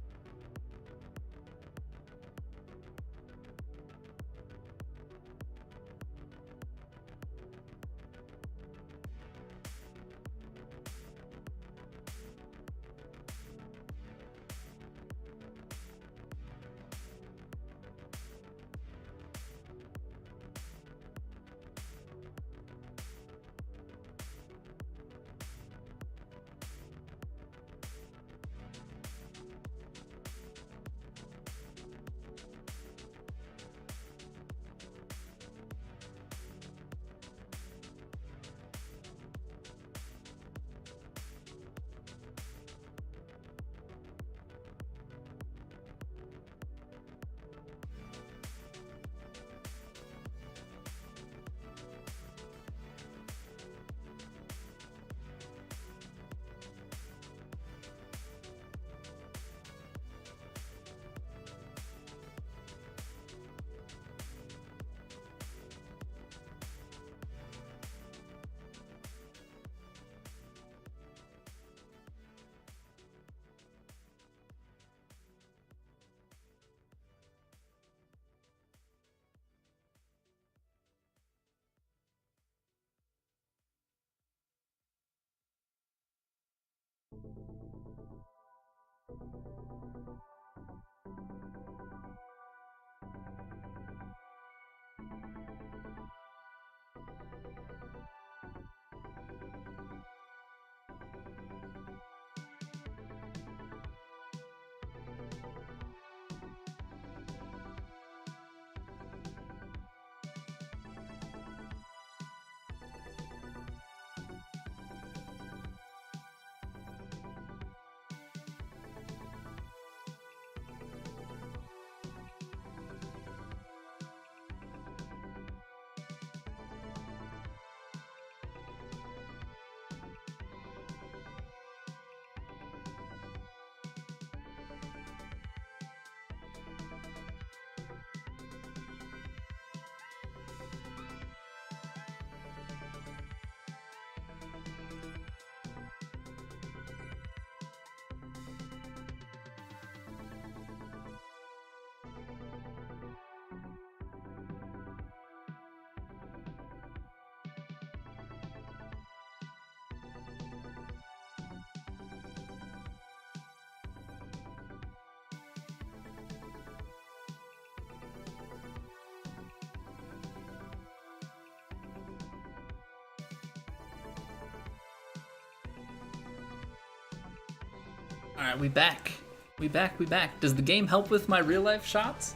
Alright, we back. We back. Does the game help with my real life shots?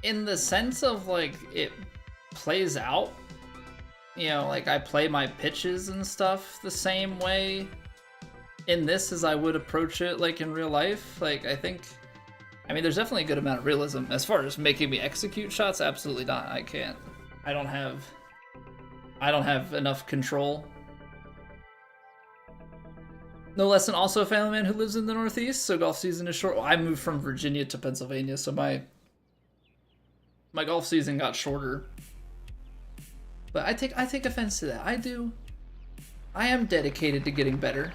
In the sense of like it plays out, you know, like I play my pitches and stuff the same way in this as I would approach it like in real life. Like I mean there's definitely a good amount of realism. As far as making me execute shots, absolutely not. I don't have enough control. No less than also a family man who lives in the Northeast, so golf season is short. Well, I moved from Virginia to Pennsylvania, so my golf season got shorter. But I take offense to that. I am dedicated to getting better.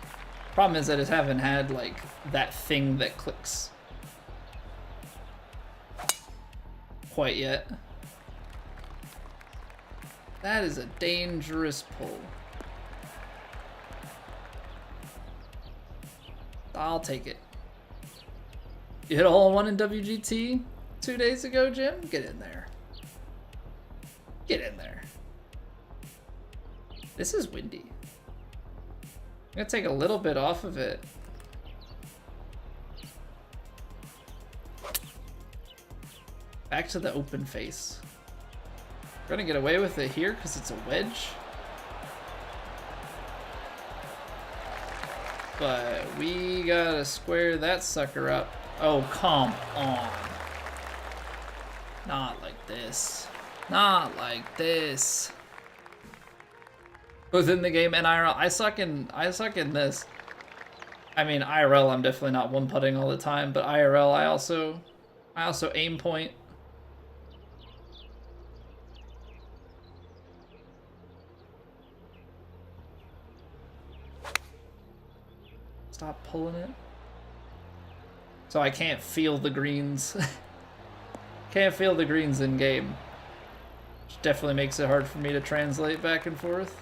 Problem is I just haven't had like that thing that clicks quite yet. That is a dangerous pull. I'll take it. You hit a hole-in-one in WGT 2 days ago, Jim? Get in there. Get in there. This is windy. I'm gonna take a little bit off of it. Back to the open face. We're gonna get away with it here because it's a wedge. But we gotta square that sucker up. Oh, come on. Not like this. Not like this. Within the game and IRL, I suck in this. I mean, IRL, I'm definitely not one putting all the time, but IRL, I also aim point. Stop pulling it. So I can't feel the greens. Can't feel the greens in game. Which definitely makes it hard for me to translate back and forth.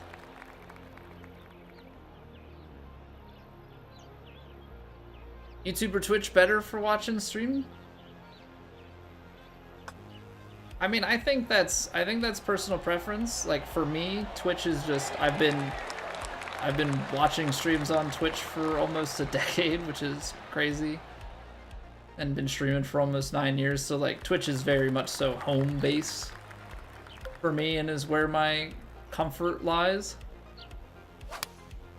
YouTube or Twitch better for watching stream? I mean, I think that's personal preference. Like for me, Twitch is just I've been watching streams on Twitch for almost a decade, which is crazy. And been streaming for almost 9 years, so like Twitch is very much so home base for me and is where my comfort lies.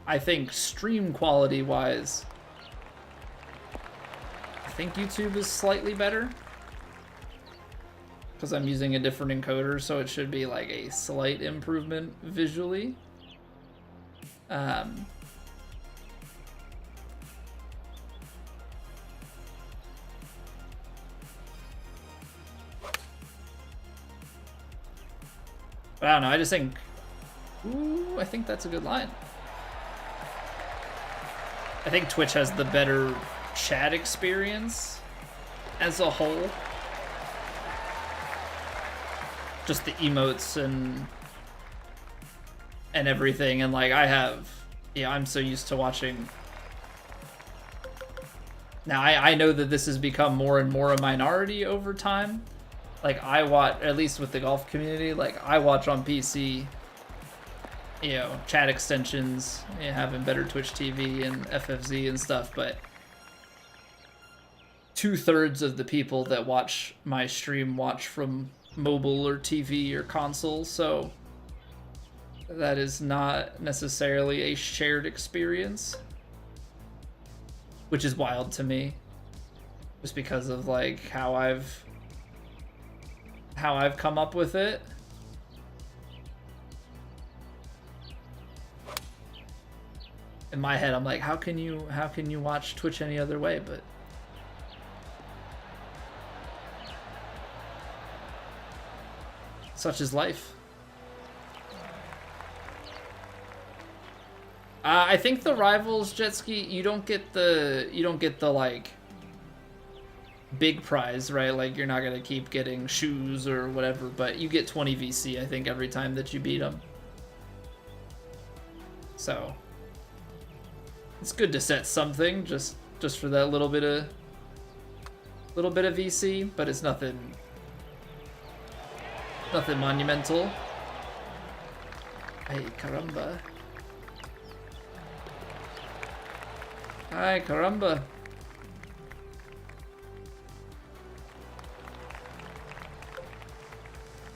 I think stream quality wise, I think YouTube is slightly better because I'm using a different encoder, so it should be like a slight improvement visually. But I don't know, I just think, ooh, I think that's a good line. I think Twitch has the better chat experience as a whole. Just the emotes and everything, and like I'm so used to watching Now, I know that this has become more and more a minority over time. Like, I watch, at least with the golf community, like, I watch on PC, you know, chat extensions, you know, having better Twitch TV and FFZ and stuff, but 2/3 of the people that watch my stream watch from mobile or TV or console, so that is not necessarily a shared experience, which is wild to me, just because of like how I've come up with it. In my head, I'm like, how can you watch Twitch any other way? But such is life. I think the Rivals jet ski, you don't get the like big prize, right? Like, you're not gonna keep getting shoes or whatever, but you get 20 VC, I think, every time that you beat them. So it's good to set something just for that little bit of VC, but it's nothing monumental. Ay caramba. Ay caramba.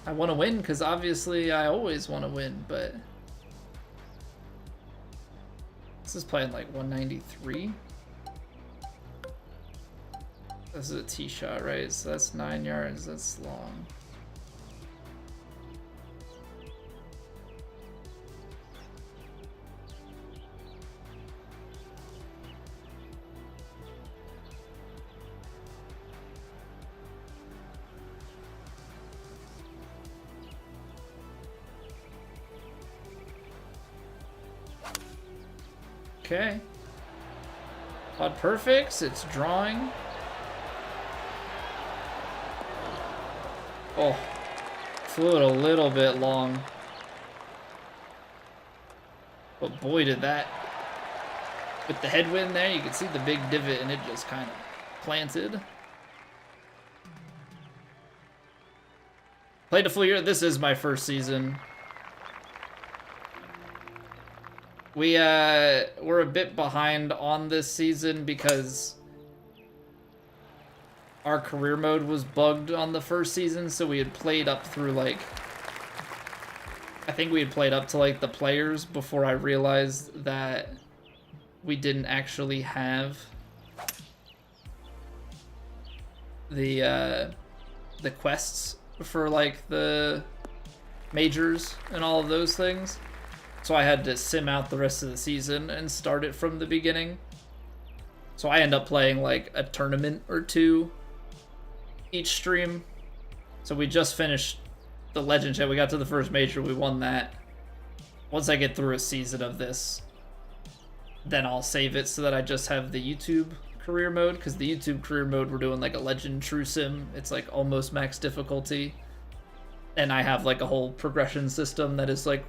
I want to win because obviously I always want to win, but this is playing like 193. This is a tee shot, right? So that's 9 yards. That's long. Okay. Quad perfects, it's drawing. Oh, flew it a little bit long. But boy, did that. With the headwind there, you can see the big divot and it just kind of planted. Played a full year. This is my first season. We're a bit behind on this season because our career mode was bugged on the first season, so we had played up through like, I think we had played up to like the players before I realized that we didn't actually have the quests for like the majors and all of those things. So I had to sim out the rest of the season and start it from the beginning. So I end up playing like a tournament or two each stream. So we just finished the Legend Chat. We got to the first major. We won that. Once I get through a season of this, then I'll save it so that I just have the YouTube career mode. Because the YouTube career mode, we're doing like a Legend True Sim. It's like almost max difficulty. And I have like a whole progression system that is like,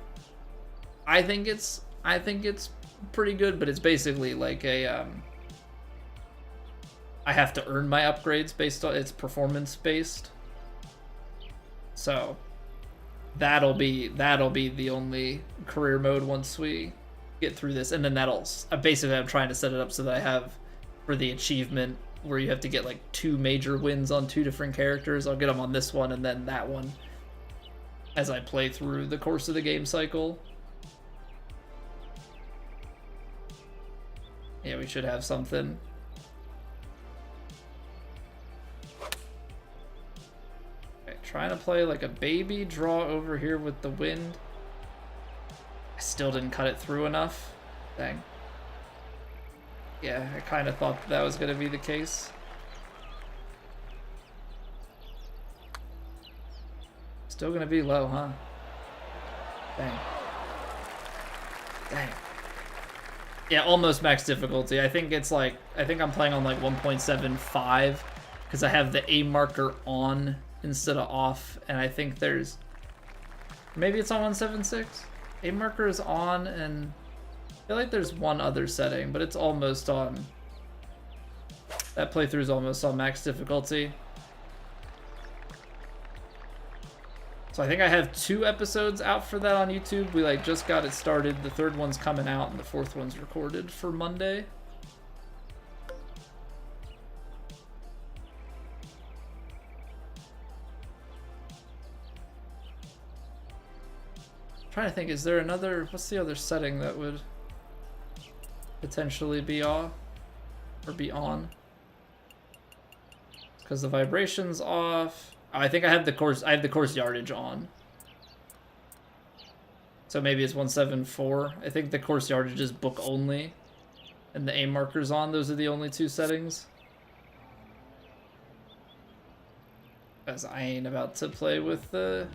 I think it's pretty good, but it's basically like a I have to earn my upgrades based on it's performance based. So that'll be the only career mode once we get through this, and then basically I'm trying to set it up so that I have for the achievement where you have to get like 2 major wins on 2 different characters. I'll get them on this one and then that one as I play through the course of the game cycle. Yeah, we should have something. Okay, trying to play like a baby draw over here with the wind. I still didn't cut it through enough. Dang. Yeah, I kind of thought that was going to be the case. Still going to be low, huh? Dang. Dang. Yeah, almost max difficulty. I think it's like, I think I'm playing on like 1.75 because I have the A marker on instead of off, and I think there's, maybe it's on 1.76? A marker is on, and I feel like there's one other setting, but it's almost on That playthrough is almost on max difficulty. So I think I have 2 episodes out for that on YouTube. We like just got it started. The 3rd one's coming out and the 4th one's recorded for Monday. I'm trying to think, is there another, what's the other setting that would potentially be off or be on? Because the vibration's off. Oh, I think I have the course yardage on. So maybe it's 174. I think the course yardage is book only. And the aim marker's on. Those are the only 2 settings. Because I ain't about to play with the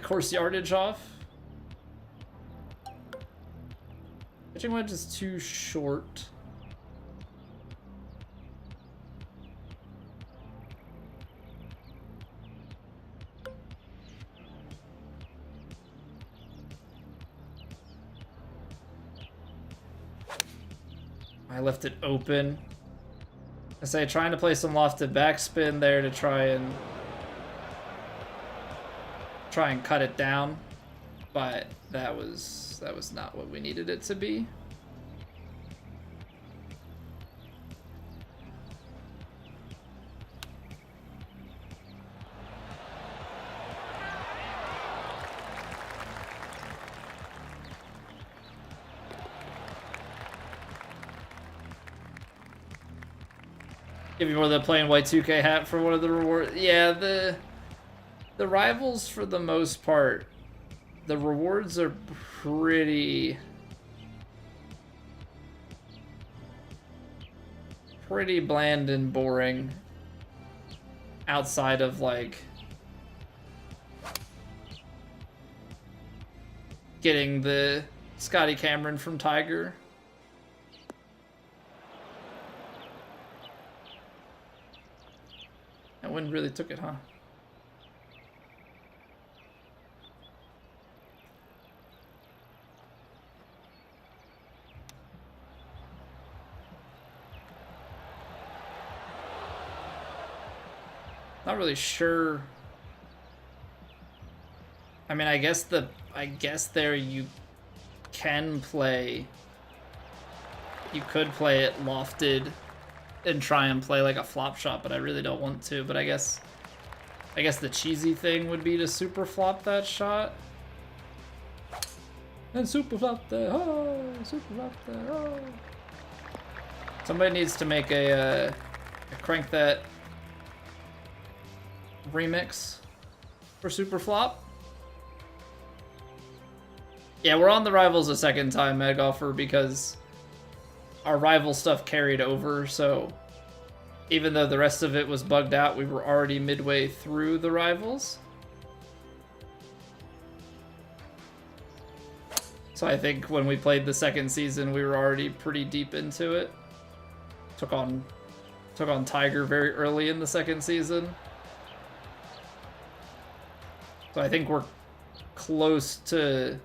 course yardage off. Pitching wedge is too short. I left it open. I say trying to play some lofted backspin there to try and cut it down, but that was not what we needed it to be. Give you more than plain white 2K hat for one of the rewards. Yeah, the rivals for the most part, the rewards are pretty bland and boring outside of like getting the Scotty Cameron from Tiger. That wind really took it, huh? Not really sure. I mean, I guess there you can play. You could play it lofted and try and play like a flop shot, but I really don't want to. But I guess the cheesy thing would be to super flop that shot. And super flop the super flop the Somebody needs to make a crank that remix for super flop. Yeah, we're on the rivals a 2nd time, Mad Golfer, because our rival stuff carried over, so even though the rest of it was bugged out, we were already midway through the rivals. So I think when we played the 2nd season, we were already pretty deep into it. Took on Tiger very early in the 2nd season. So I think we're close to...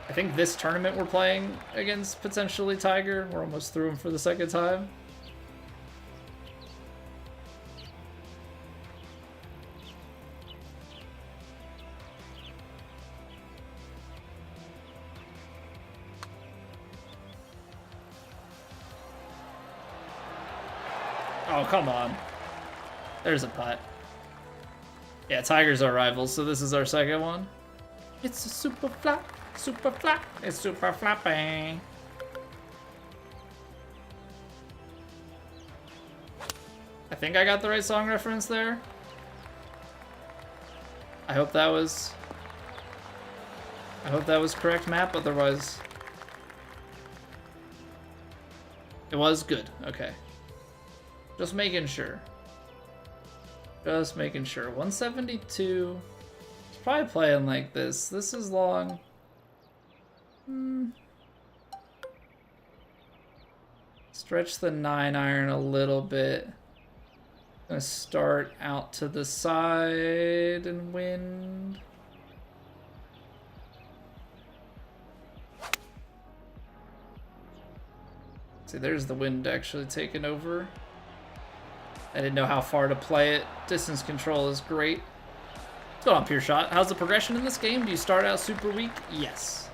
I think this tournament we're playing against potentially Tiger. We're almost through him for the 2nd time. Oh, come on. There's a putt. Yeah, Tiger's our rival, so this is our 2nd one. It's a super flop. Super flop. It's super flopping. I think I got the right song reference there. I hope that was correct, map. Otherwise, it was good. Okay. Just making sure. Just making sure. 172. It's probably playing like this. This is long. Stretch the 9-iron a little bit. Gonna start out to the side and wind. See, there's the wind actually taking over. I didn't know how far to play it. Distance control is great. What's going on, Pure Shot? How's the progression in this game? Do you start out super weak? Yes.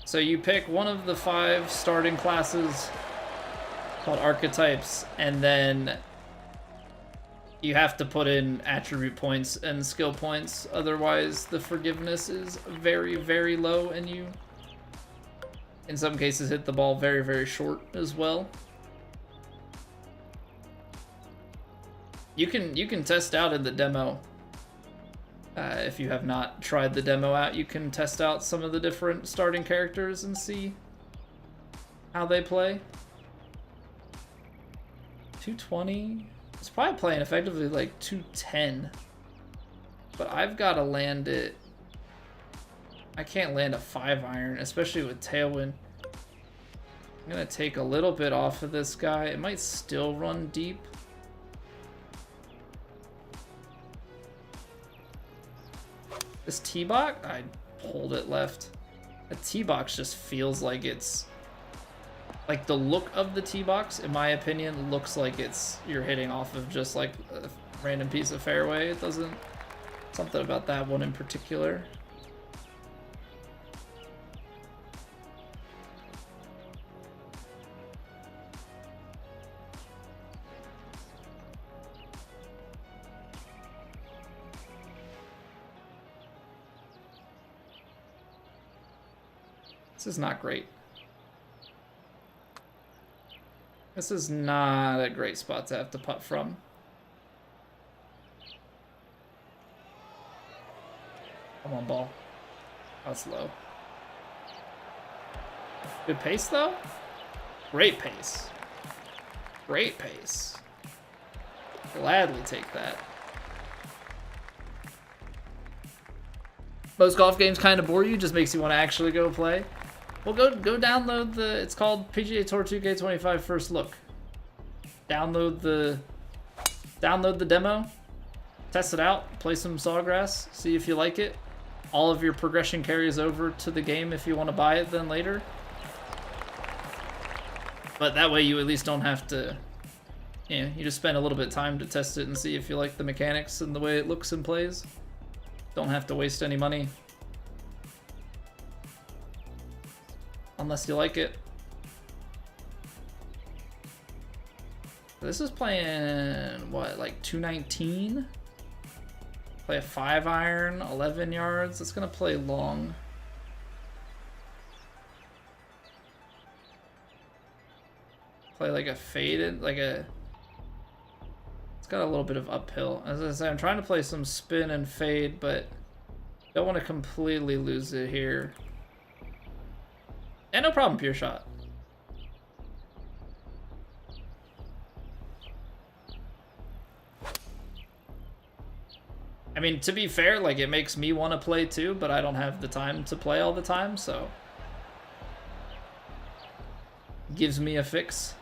So you pick one of the 5 starting classes called archetypes, and then you have to put in attribute points and skill points. Otherwise, the forgiveness is very, very low, and you, in some cases, hit the ball very, very short as well. You can test out in the demo. If you have not tried the demo out, you can test out some of the different starting characters and see how they play. 220. It's probably playing effectively like 210. But I've got to land it. I can't land a 5-iron, especially with tailwind. I'm going to take a little bit off of this guy. It might still run deep. This T-box, I hold it left. A T-box just feels like it's... Like, the look of the T-box, in my opinion, looks like you're hitting off of just, like, a random piece of fairway. It doesn't... Something about that one in particular. This is not great. This is not a great spot to have to putt from. Come on, ball. That's low. Good pace, though? Great pace. Great pace. Gladly take that. Most golf games kind of bore you, just makes you want to actually go play. Well, go download the, it's called PGA Tour 2K25 First Look. Download the demo, test it out, play some Sawgrass, see if you like it. All of your progression carries over to the game if you want to buy it then later. But that way you at least don't have to, you just spend a little bit of time to test it and see if you like the mechanics and the way it looks and plays. Don't have to waste any money. Unless you like it. This is playing, what, like 219? Play a 5-iron, 11 yards. It's gonna play long. Play like a faded, like a... It's got a little bit of uphill. As I say, I'm trying to play some spin and fade, but don't want to completely lose it here. And no problem, Pure Shot. I mean, to be fair, like, it makes me want to play too, but I don't have the time to play all the time, so... Gives me a fix.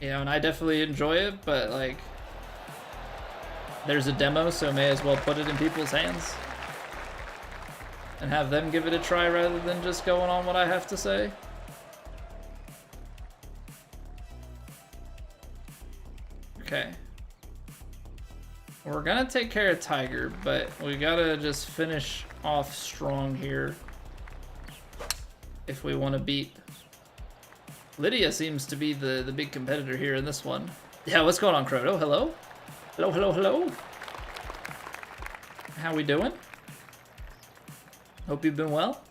You know, and I definitely enjoy it, but, like... There's a demo, so may as well put it in people's hands. And have them give it a try rather than just going on what I have to say. Okay. We're gonna take care of Tiger, but we gotta just finish off strong here. If we want to beat... Lydia seems to be the big competitor here in this one. Yeah, what's going on, Croto? Hello? Hello, hello, hello. How we doing? Hope you've been well.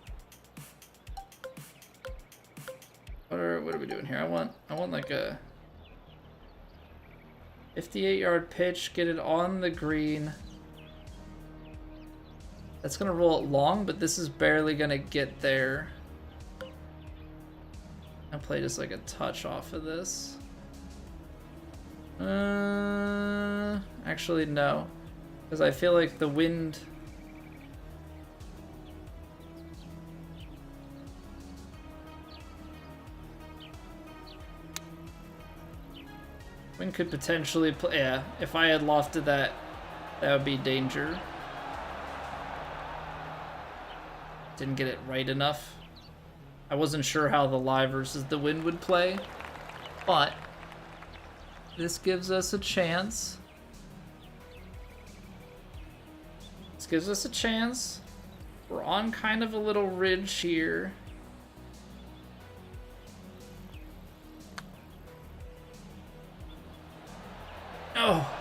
What are we doing here? I want like a 58-yard pitch, get it on the green. That's gonna roll it long, but this is barely gonna get there. I'll play just like a touch off of this. Actually, no. Because I feel like the wind... Wind could potentially play... Yeah, if I had lofted that, that would be danger. Didn't get it right enough. I wasn't sure how the lie versus the wind would play, but this gives us a chance. This gives us a chance. We're on kind of a little ridge here. Oh.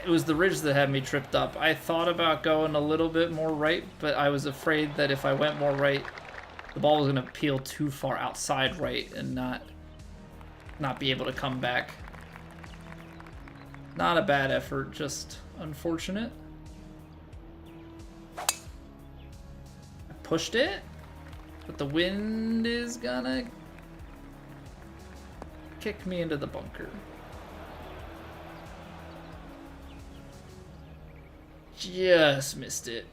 It was the ridge that had me tripped up. I thought about going a little bit more right, but I was afraid that if I went more right, the ball was going to peel too far outside right and not be able to come back. Not a bad effort, just unfortunate. I pushed it, but the wind is gonna kick me into the bunker. Just missed it.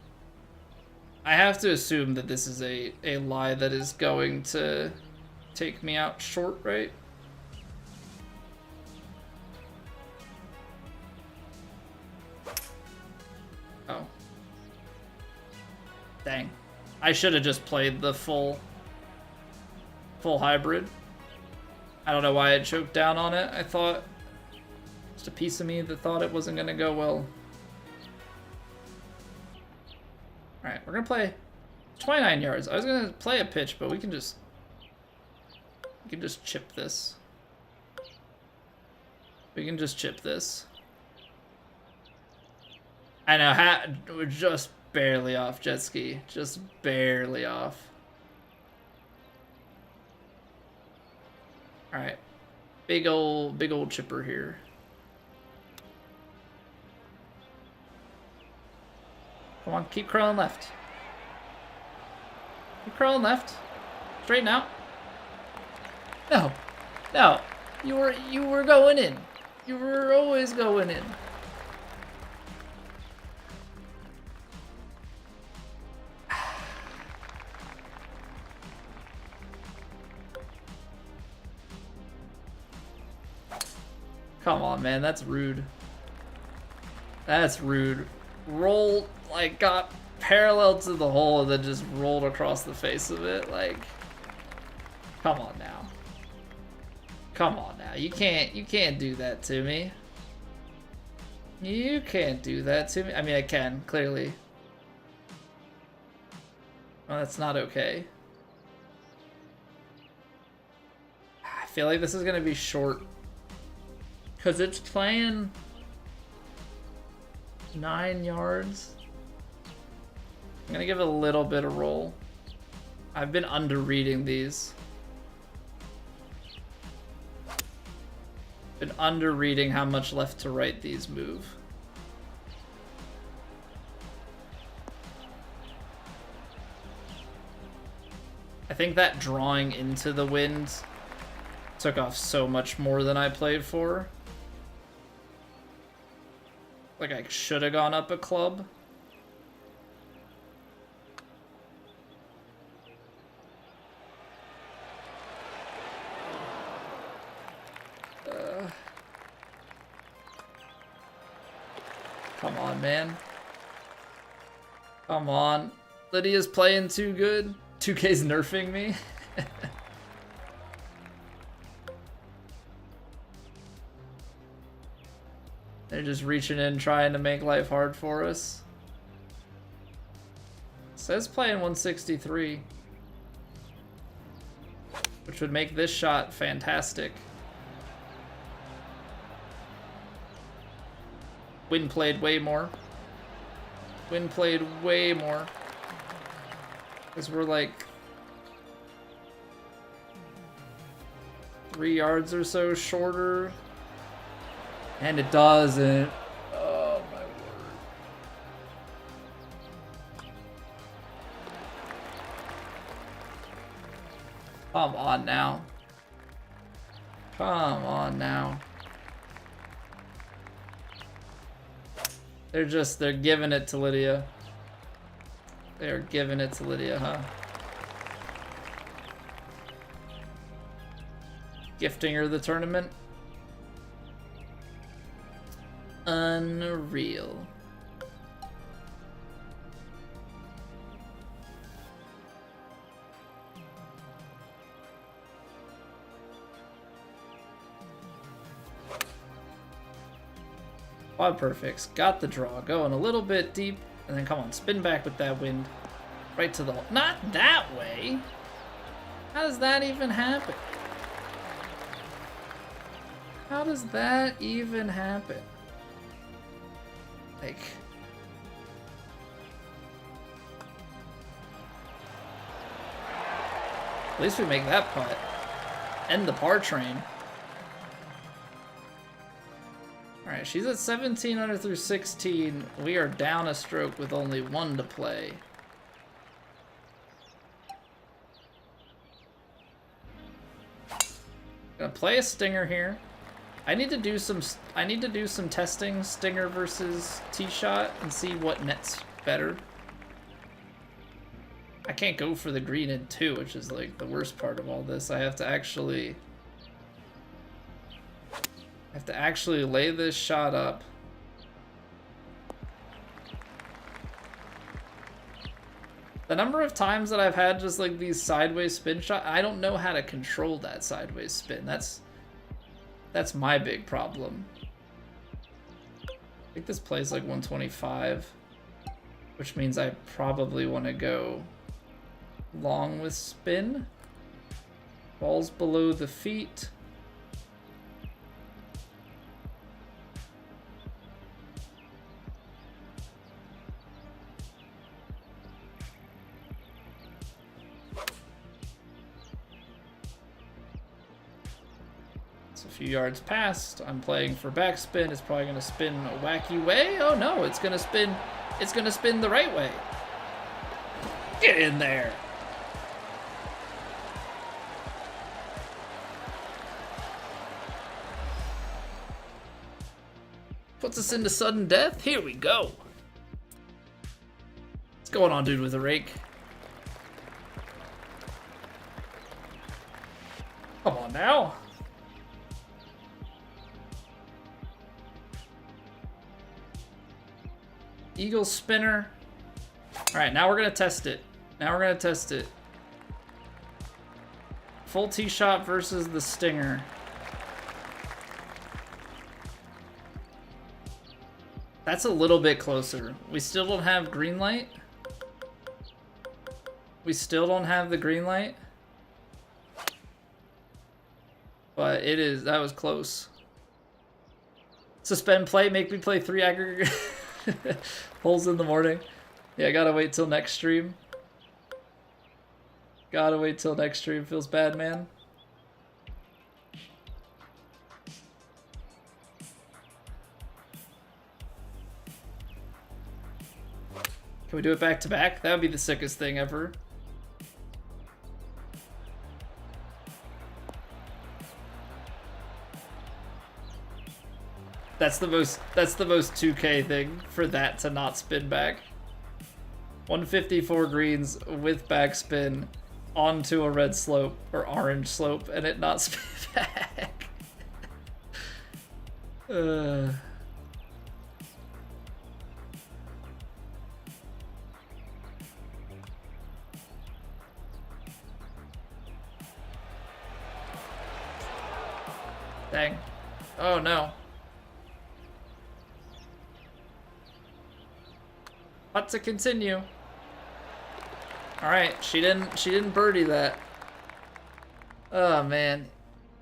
I have to assume that this is a lie that is going to take me out short, right? Oh. Dang. I should have just played the full hybrid. I don't know why I choked down on it. I thought, just a piece of me that thought it wasn't gonna go well. Alright, we're gonna play 29 yards. I was gonna play a pitch, but we can just chip this. We can just chip this. I know, we're just barely off, jet ski. Just barely off. Alright. Big old chipper here. Come on, keep curling left. Keep curling left. Straighten out. No. No. You were going in. You were always going in. Come on, man. That's rude. That's rude. Rolled, like, got parallel to the hole and then just rolled across the face of it. Like, come on now. Come on now. You can't do that to me. You can't do that to me. I mean, I can, clearly. Well, that's not okay. I feel like this is gonna be short. Because it's playing 9 yards. I'm gonna give it a little bit of roll. I've been under-reading these. Been under-reading how much left to right these move. I think that drawing into the wind took off so much more than I played for. Like, I should have gone up a club. Come on, man. Come on. Lydia's playing too good. 2K's nerfing me. They're just reaching in, trying to make life hard for us. Says playing 163. Which would make this shot fantastic. Wind played way more. Wind played way more. Because we're like 3 yards or so shorter. And it doesn't. Oh my word. Come on now. Come on now. They're giving it to Lydia. They're giving it to Lydia, huh? Gifting her the tournament. Unreal. Quad perfects. Got the draw. Going a little bit deep. And then come on, spin back with that wind. Right to the hole. Not that way! How does that even happen? How does that even happen? Like... At least we make that putt. End the par train. Alright, she's at 17 under through 16. We are down a stroke with only one to play. Gonna play a stinger here. I need to do some testing, stinger versus tee shot, and see what nets better. I can't go for the green in 2, which is like the worst part of all this. I have to actually lay this shot up. The number of times that I've had just like these sideways spin shots, I don't know how to control that sideways spin. That's my big problem. I think this plays like 125, which means I probably want to go long with spin. Ball's below the feet. It's a few yards past. I'm playing for backspin. It's probably going to spin a wacky way. Oh no, it's going to spin. It's going to spin the right way. Get in there. Puts us into sudden death. Here we go. What's going on, dude, with a rake? Come on now. Eagle spinner. All right, now we're gonna test it. Full tee shot versus the stinger. That's a little bit closer. We still don't have green light. We still don't have the green light. But it is, that was close. Suspend play, make me play 3 aggregate holes in the morning. Yeah, I gotta wait till next stream. Feels bad, man. Can we do it back to back? That would be the sickest thing ever. That's the most 2K thing for that to not spin back. 154 greens with backspin onto a red slope or orange slope and it not spin back. Dang. Oh no. But to continue. All right, she didn't birdie that. Oh man,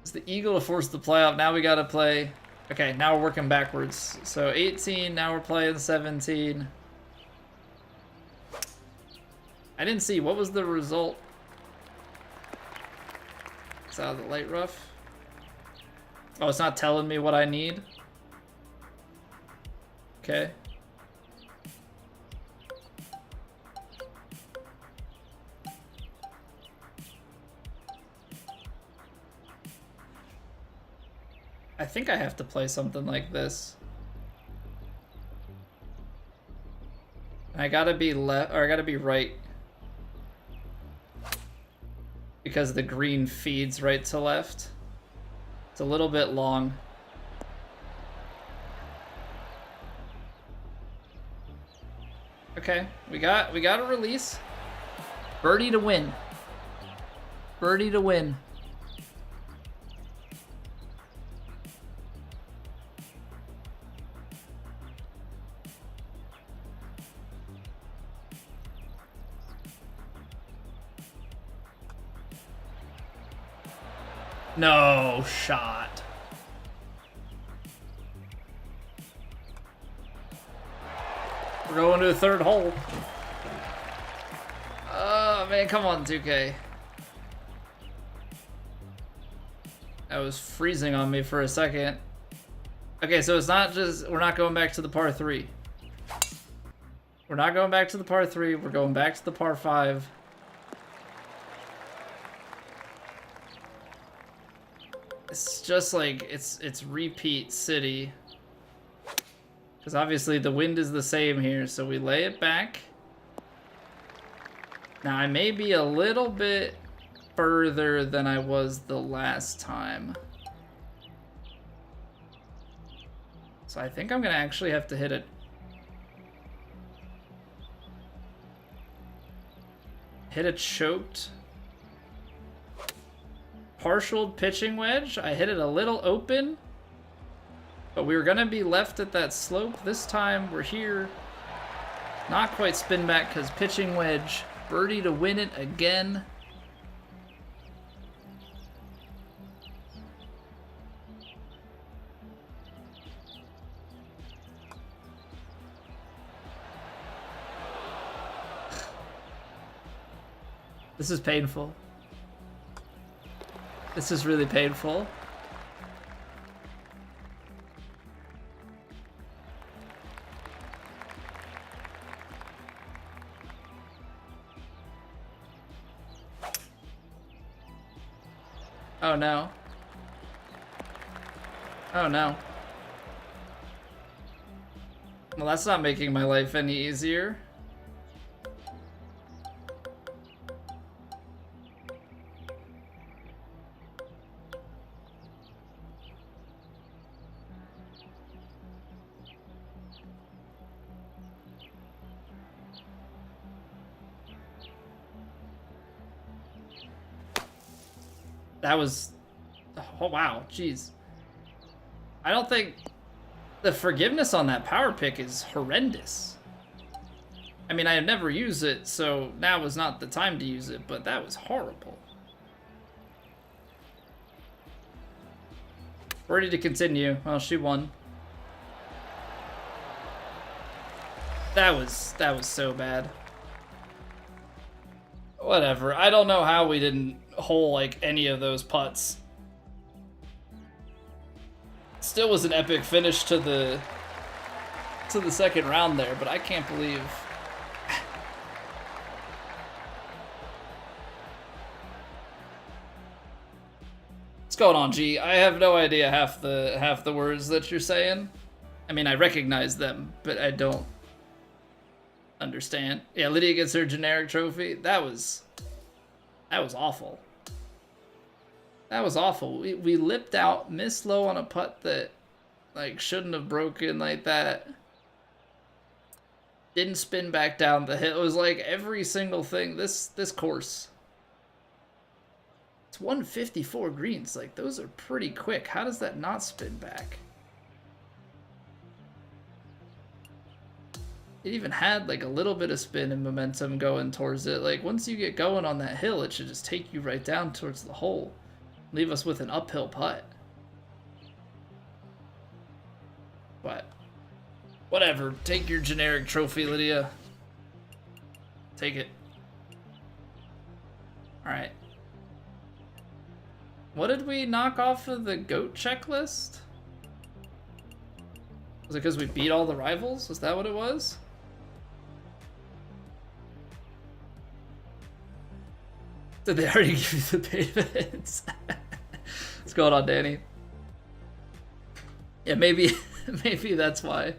it's the eagle to force the playoff. Now we gotta play. Okay, now we're working backwards. So 18. Now we're playing 17. I didn't see what was the result. It's out of the light rough. Oh, it's not telling me what I need. Okay. I think I have to play something like this. I gotta be left, or I gotta be right. Because the green feeds right to left. It's a little bit long. Okay, we got a release. Birdie to win. Birdie to win. No shot. We're going to the third hole. Oh, man, come on, 2K. That was freezing on me for a second. Okay, so it's not just, we're not going back to the par 3. We're not going back to the par 3, we're going back to the par 5. It's just like, it's repeat city. Because obviously the wind is the same here, so we lay it back. Now I may be a little bit further than I was the last time. So I think I'm gonna actually have to hit it. Hit a choked. Partial pitching wedge. I hit it a little open. But we were gonna be left at that slope. This time we're here. Not quite spin back because pitching wedge. Birdie to win it again. This is painful. This is really painful. Oh no. Oh no. Well, that's not making my life any easier. That was, oh wow, jeez. I don't think the forgiveness on that power pick is horrendous. I mean, I have never used it, so now is not the time to use it, but that was horrible. Ready to continue. Well, she won. That was so bad. Whatever. I don't know how we didn't hole like any of those putts. Still was an epic finish to the second round there, but I can't believe what's going on, G. I have no idea half the words that you're saying. I mean, I recognize them, but I don't understand. Yeah, Lydia gets her generic trophy. That was awful. That was awful. We lipped out, missed low on a putt that like shouldn't have broken like that. Didn't spin back down the hill. It was like every single thing. This course. It's 154 greens. Like those are pretty quick. How does that not spin back? It even had like a little bit of spin and momentum going towards it. Like once you get going on that hill, it should just take you right down towards the hole. Leave us with an uphill putt. But whatever. Take your generic trophy, Lydia. Take it. Alright. What did we knock off of the GOAT checklist? Was it because we beat all the rivals? Was that what it was? Did they already give you the payments? What's going on, Danny? Yeah, maybe that's why.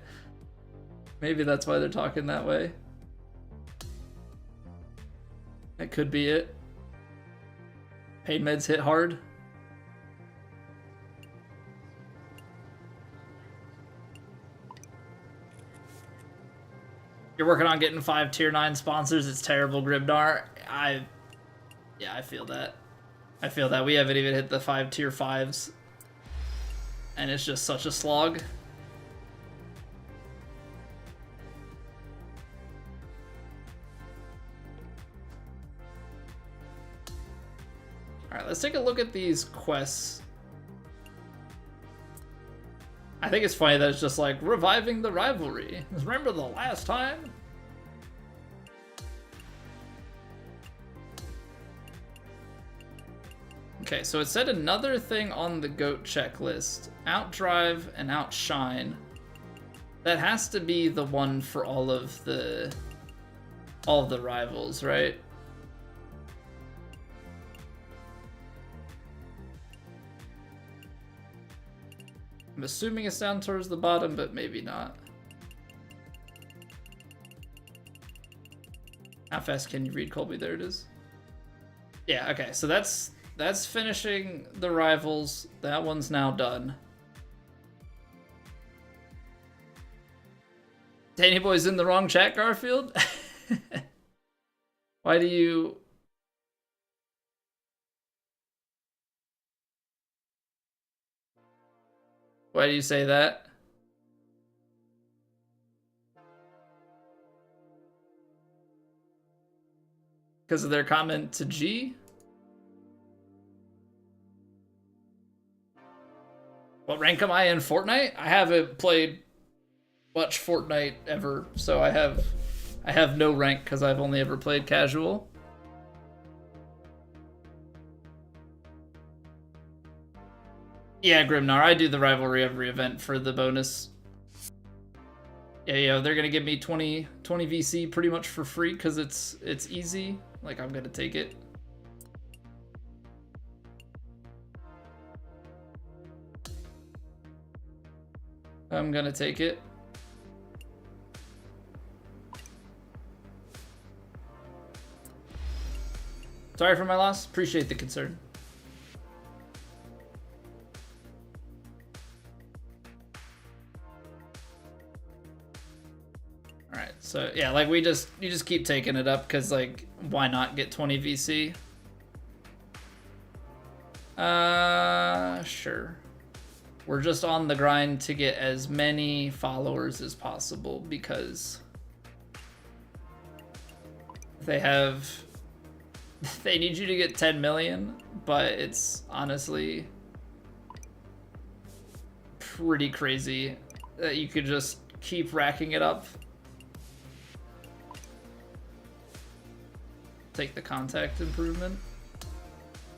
Maybe that's why they're talking that way. That could be it. Pain meds hit hard. You're working on getting 5 tier 9 sponsors. It's terrible, Grimdar. Yeah, I feel that. I feel that. We haven't even hit the 5 tier 5s. And it's just such a slog. Alright, let's take a look at these quests. I think it's funny that it's just like, reviving the rivalry. Remember the last time? Okay, so it said another thing on the GOAT checklist. Outdrive and outshine. That has to be the one for all of the rivals, right? I'm assuming it's down towards the bottom, but maybe not. How fast can you read, Colby? There it is. Yeah, okay, so that's finishing the rivals. That one's now done. Danny Boy's in the wrong chat, Garfield? Why do you... Why do you say that? Because of their comment to G? What rank am I in Fortnite? I haven't played much Fortnite ever, so I have no rank because I've only ever played casual. Yeah, Grimnar, I do the rivalry every event for the bonus. Yeah, they're gonna give me 20 VC pretty much for free because it's easy. Like, I'm gonna take it. I'm gonna take it. Sorry for my loss. Appreciate the concern. Alright, so yeah, like you just keep taking it up because, like, why not get 20 VC? Sure. We're just on the grind to get as many followers as possible because they need you to get 10 million, but it's honestly pretty crazy that you could just keep racking it up. Take the contact improvement.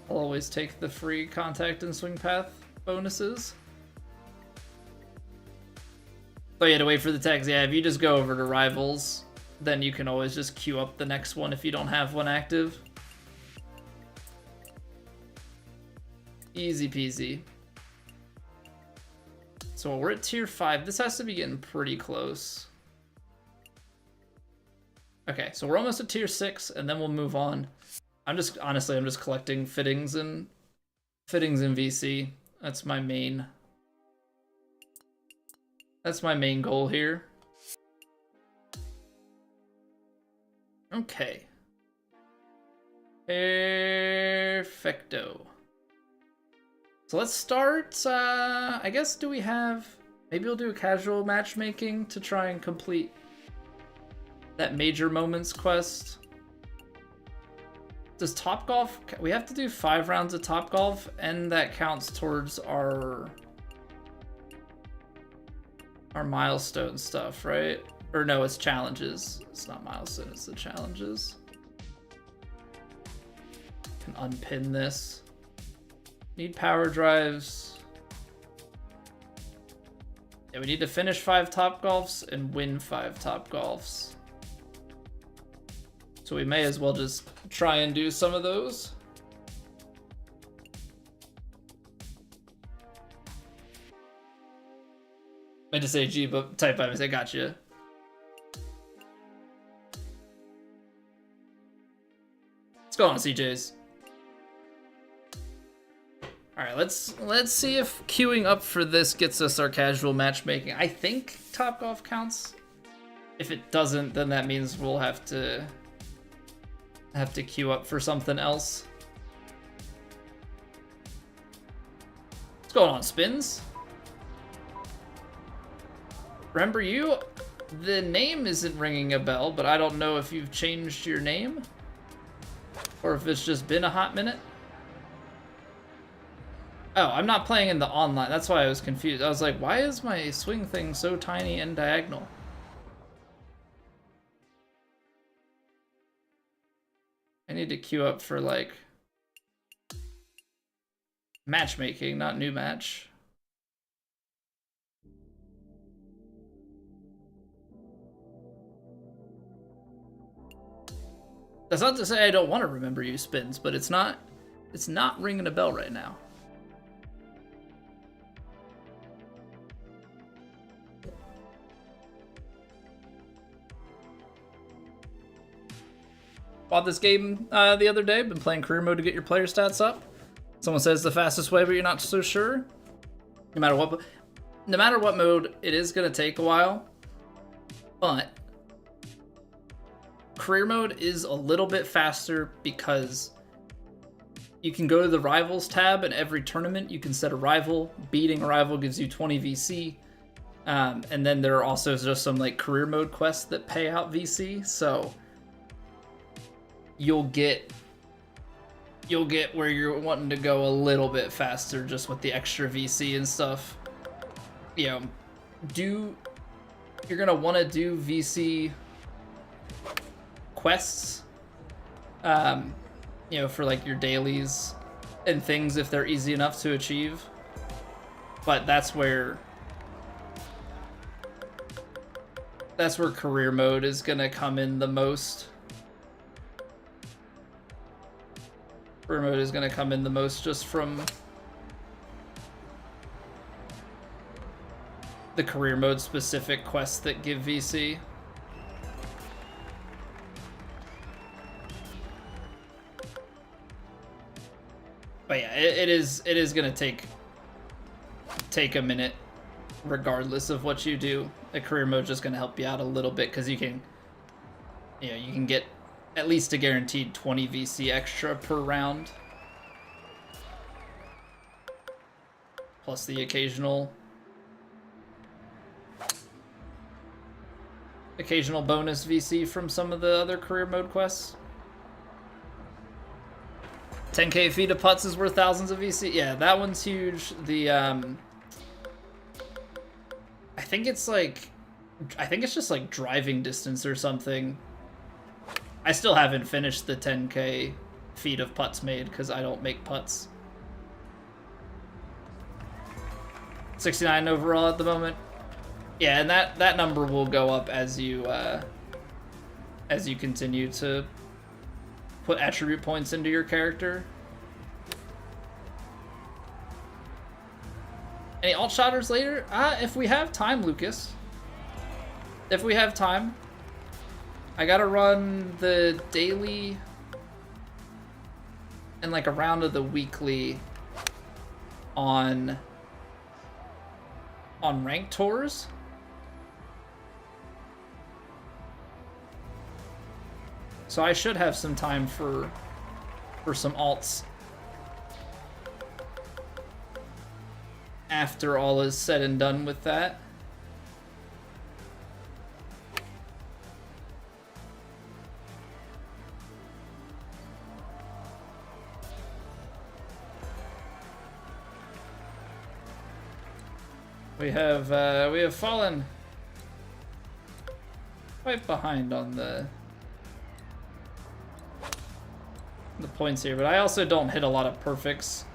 I'll always take the free contact and swing path bonuses. But you had to wait for the tags. Yeah, if you just go over to rivals, then you can always just queue up the next one if you don't have one active. Easy peasy. So we're at tier 5. This has to be getting pretty close. Okay, so we're almost at tier 6, and then we'll move on. I'm just collecting fittings and VC. That's my main goal here. Okay. Perfecto. So let's start, I guess, maybe we'll do a casual matchmaking to try and complete that major moments quest. Does Topgolf, we have to do 5 rounds of Topgolf, and that counts towards our milestone stuff, right? Or no, it's challenges. It's not milestone, it's the challenges. Can unpin this. Need power drives. Yeah, we need to finish 5 Topgolfs and win 5 Topgolfs. So we may as well just try and do some of those. Meant to say G, but type by mistake. Gotcha. What's going on, CJs? All right, let's see if queuing up for this gets us our casual matchmaking. I think Topgolf counts. If it doesn't, then that means we'll have to queue up for something else. What's going on, Spins? Remember you? The name isn't ringing a bell, but I don't know if you've changed your name or if it's just been a hot minute. Oh, I'm not playing in the online. That's why I was confused. I was like, why is my swing thing so tiny and diagonal? I need to queue up for, like, matchmaking, not new match. That's not to say I don't want to remember you spins, but it's not ringing a bell right now. Bought this game the other day. Been playing career mode to get your player stats up. Someone says the fastest way, but you're not so sure. No matter what mode, it is gonna take a while. But career mode is a little bit faster because you can go to the rivals tab, and every tournament you can set a rival. Beating a rival gives you 20 VC. And then there are also just some like career mode quests that pay out VC. So you'll get where you're wanting to go a little bit faster just with the extra VC and stuff. You know, you're gonna want to do VC quests, you know, for like your dailies and things if they're easy enough to achieve. But that's where career mode is gonna come in the most. Career mode is gonna come in the most just from the career mode specific quests that give VC. But yeah, it is gonna take a minute regardless of what you do. The career mode is just gonna help you out a little bit because you can get at least a guaranteed 20 VC extra per round. Plus the occasional bonus VC from some of the other career mode quests. 10k feet of putts is worth thousands of VC. Yeah, that one's huge. The I think it's just like driving distance or something. I still haven't finished the 10k feet of putts made because I don't make putts. 69 overall at the moment. Yeah, and that number will go up as you continue to put attribute points into your character. Any alt shotters later? If we have time, Lucas. If we have time. I gotta run the daily and like a round of the weekly on ranked tours. So I should have some time for some alts after all is said and done with that. We have fallen quite behind on the points here, but I also don't hit a lot of perfects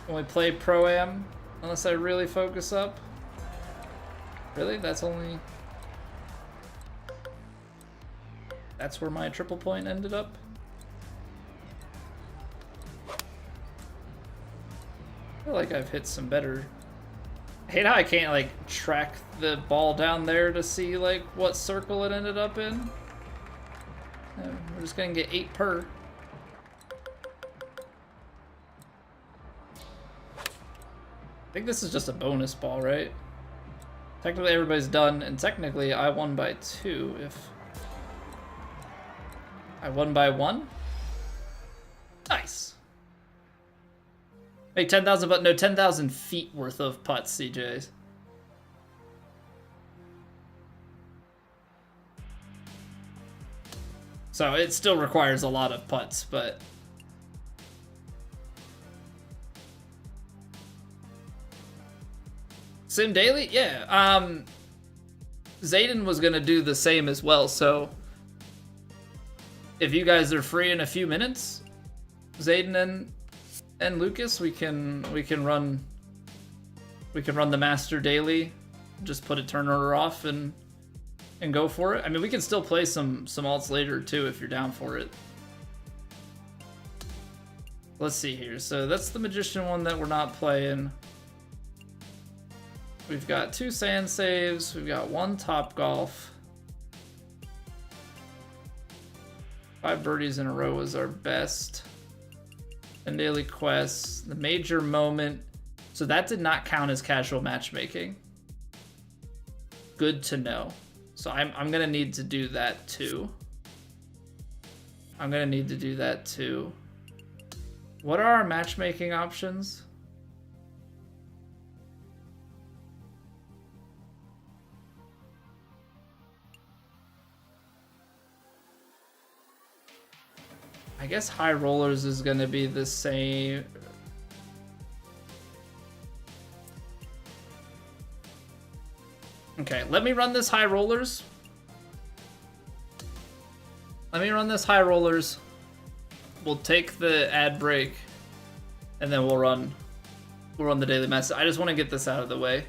when we play Pro-Am unless I really focus up. Really? That's where my triple point ended up? I feel like I've hit some better. I hate how I can't like track the ball down there to see like what circle it ended up in. We're just gonna get 8 per. I think this is just a bonus ball, right? Technically everybody's done, and technically I won by 2 if I won by 1. Nice. Make 10,000, but no, 10,000 feet worth of putts, CJs. So it still requires a lot of putts, but Sim daily? Yeah. Zayden was gonna do the same as well, so if you guys are free in a few minutes, Zayden and Lucas, we can run the master daily. Just put a turn order off and go for it. I mean, we can still play some alts later too if you're down for it. Let's see here. So that's the Magician one that we're not playing. We've got 2 sand saves. We've got 1 Top Golf. 5 birdies in a row was our best. And daily quests. The major moment. So that did not count as casual matchmaking. Good to know. So I'm gonna need to do that too. What are our matchmaking options? I guess high rollers is gonna be the same. Okay, let me run this high rollers. We'll take the ad break, and then we'll run the daily match. I just want to get this out of the way.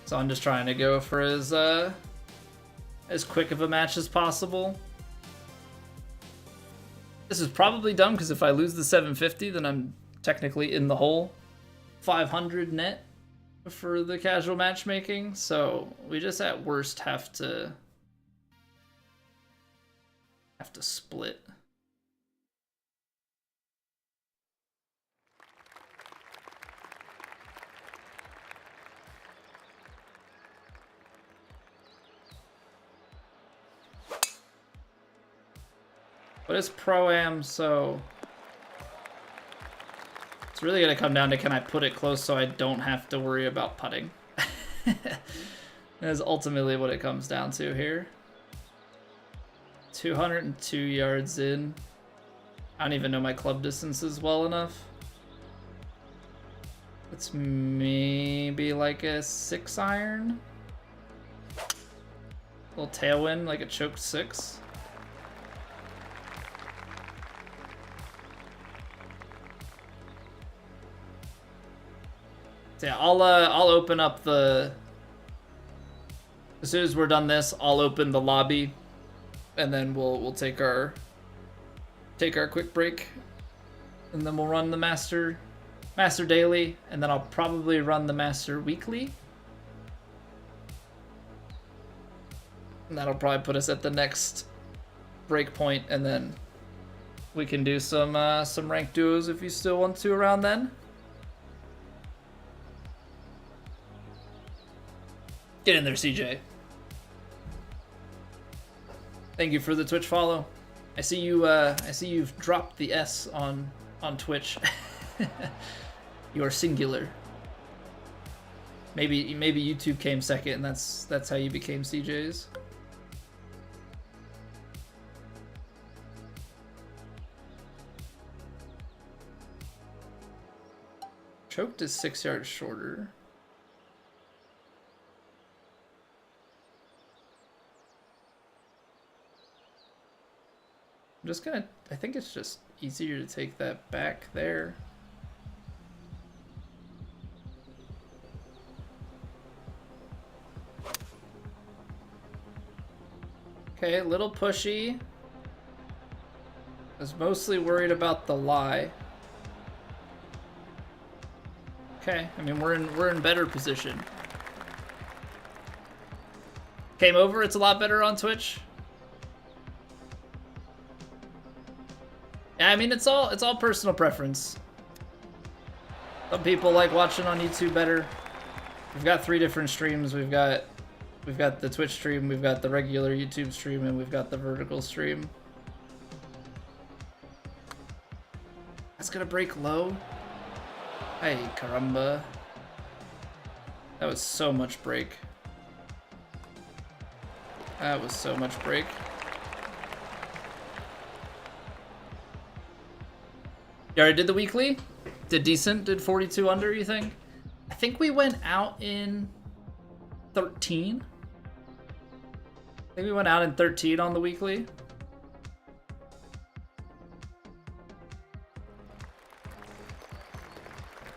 So I'm just trying to go for as quick of a match as possible. This is probably dumb because if I lose the 750, then I'm technically in the hole. 500 net for the casual matchmaking, so we just at worst have to split. But it's Pro-Am, so it's really gonna come down to can I put it close so I don't have to worry about putting. That's ultimately what it comes down to here. 202 yards in. I don't even know my club distances well enough. It's maybe like a 6 iron. Little tailwind, like a choked 6. So yeah, I'll open up the. As soon as we're done this, I'll open the lobby, and then we'll take our quick break, and then we'll run the master daily, and then I'll probably run the master weekly. And that'll probably put us at the next break point, and then we can do some ranked duos if you still want to around then. Get in there, CJ. Thank you for the Twitch follow. I see you. I see you've dropped the S on Twitch. You are singular. Maybe YouTube came second, and that's how you became CJ's. Choked is 6 yards shorter. I'm just gonna, I think it's just easier to take that back there. Okay, a little pushy. I was mostly worried about the lie. Okay, I mean we're in better position. Came over, it's a lot better on Twitch. Yeah, I mean it's all personal preference. Some people like watching on YouTube better. We've got 3 different streams. We've got the Twitch stream, we've got the regular YouTube stream, and we've got the vertical stream. That's gonna break low. Hey, caramba. That was so much break. That was so much break. You already did the weekly? Did decent? Did 42 under, you think? think we went out in 13. I think we went out in 13 on the weekly.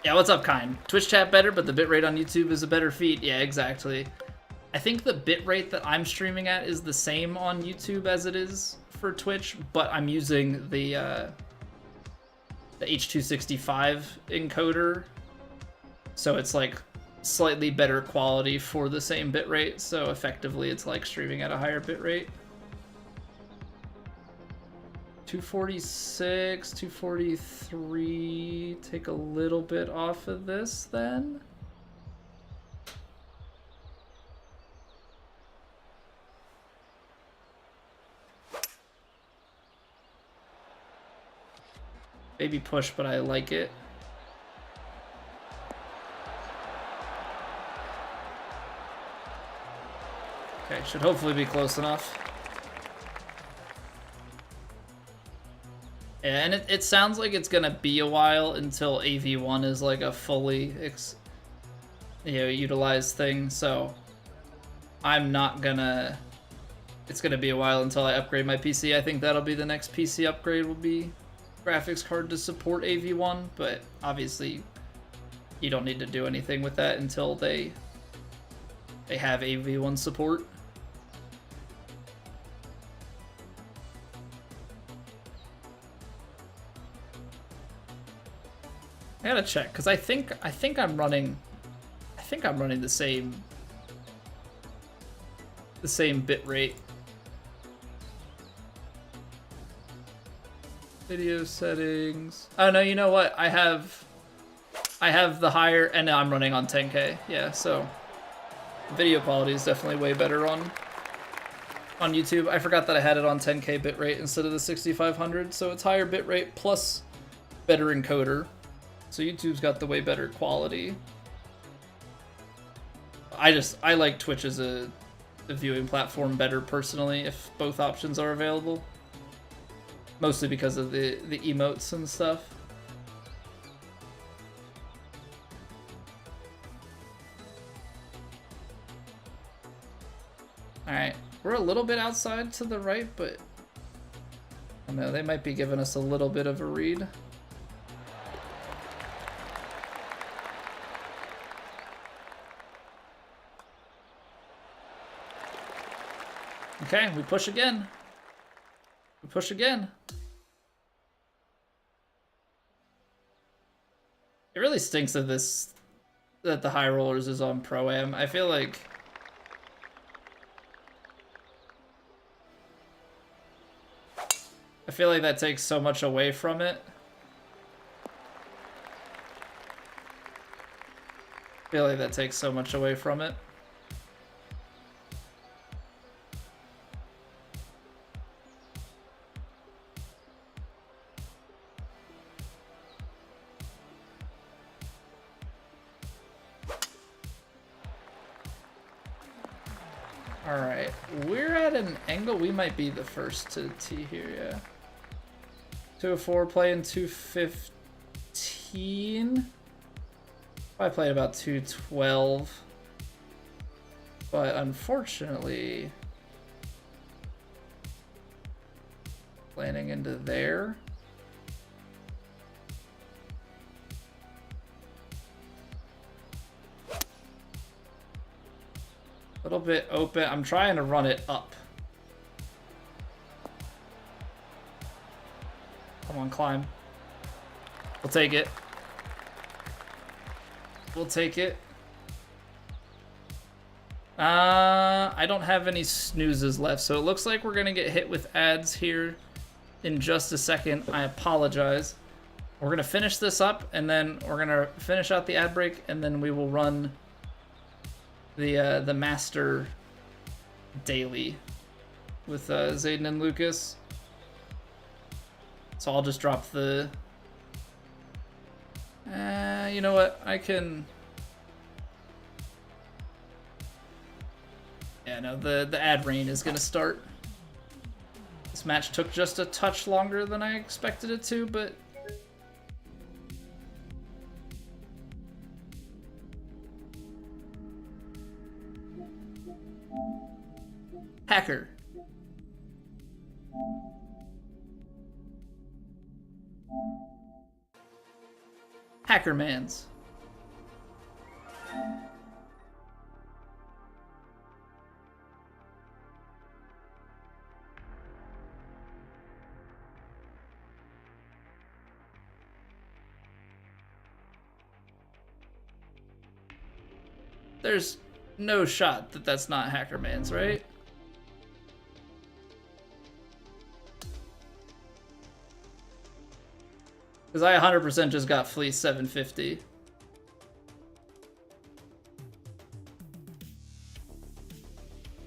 Yeah, what's up, Kind? Twitch chat better, but the bitrate on YouTube is a better feed. Yeah, exactly. I think the bitrate that I'm streaming at is the same on YouTube as it is for Twitch, but I'm using the H.265 encoder, so it's like slightly better quality for the same bitrate, so effectively it's like streaming at a higher bitrate. 246, 243, take a little bit off of this then. Maybe push, but I like it. Okay, should hopefully be close enough. Yeah, and it sounds like it's gonna be a while until AV1 is like a fully utilized thing, so I'm not gonna... It's gonna be a while until I upgrade my PC. I think that'll be the next PC upgrade, will be graphics card to support AV1, but obviously you don't need to do anything with that until they have AV1 support. I gotta check, because I think I'm running the same bit rate. Video settings. Oh no, you know what? I have the higher, and now I'm running on 10K. Yeah, so video quality is definitely way better on YouTube. I forgot that I had it on 10K bitrate instead of the 6500, so it's higher bitrate plus better encoder. So YouTube's got the way better quality. I like Twitch as a viewing platform better personally if both options are available. Mostly because of the emotes and stuff. Alright, we're a little bit outside to the right, but I don't know, they might be giving us a little bit of a read. Okay, we push again. We push again. It really stinks that the High Rollers is on Pro-Am. I feel like that takes so much away from it. I feel like that takes so much away from it. Alright, we're at an angle. We might be the first to tee here, yeah. 204 playing 215. I played about 212. But unfortunately, landing into there. A little bit open. I'm trying to run it up. Come on, climb. We'll take it. We'll take it. I don't have any snoozes left, so it looks like we're gonna get hit with ads here in just a second. I apologize. We're gonna finish this up, and then we're gonna finish out the ad break, and then we will run the Master Daily with Zayden and Lucas. So I'll just drop the... you know what? I can... Yeah, no, the ad rain is going to start. This match took just a touch longer than I expected it to, but... Hacker. Hackermans. There's no shot that that's not Hackermans, right? Because I 100% just got Fleece 750.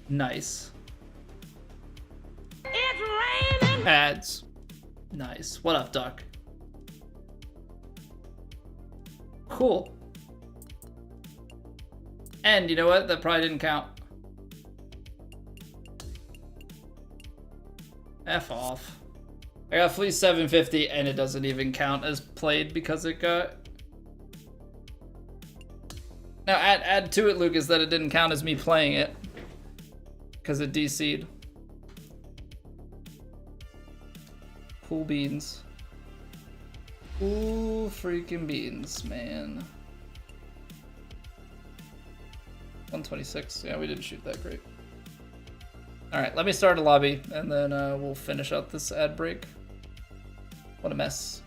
Nice. It's raining! Ads. Nice. What up, Duck? Cool. And you know what? That probably didn't count. F off. I got Fleece 750 and it doesn't even count as played because it got... Now add to it, Lucas, that it didn't count as me playing it. Because it DC'd. Cool beans. Cool freaking beans, man. 126. Yeah, we didn't shoot that great. Alright, let me start a lobby, and then we'll finish out this ad break. What a mess.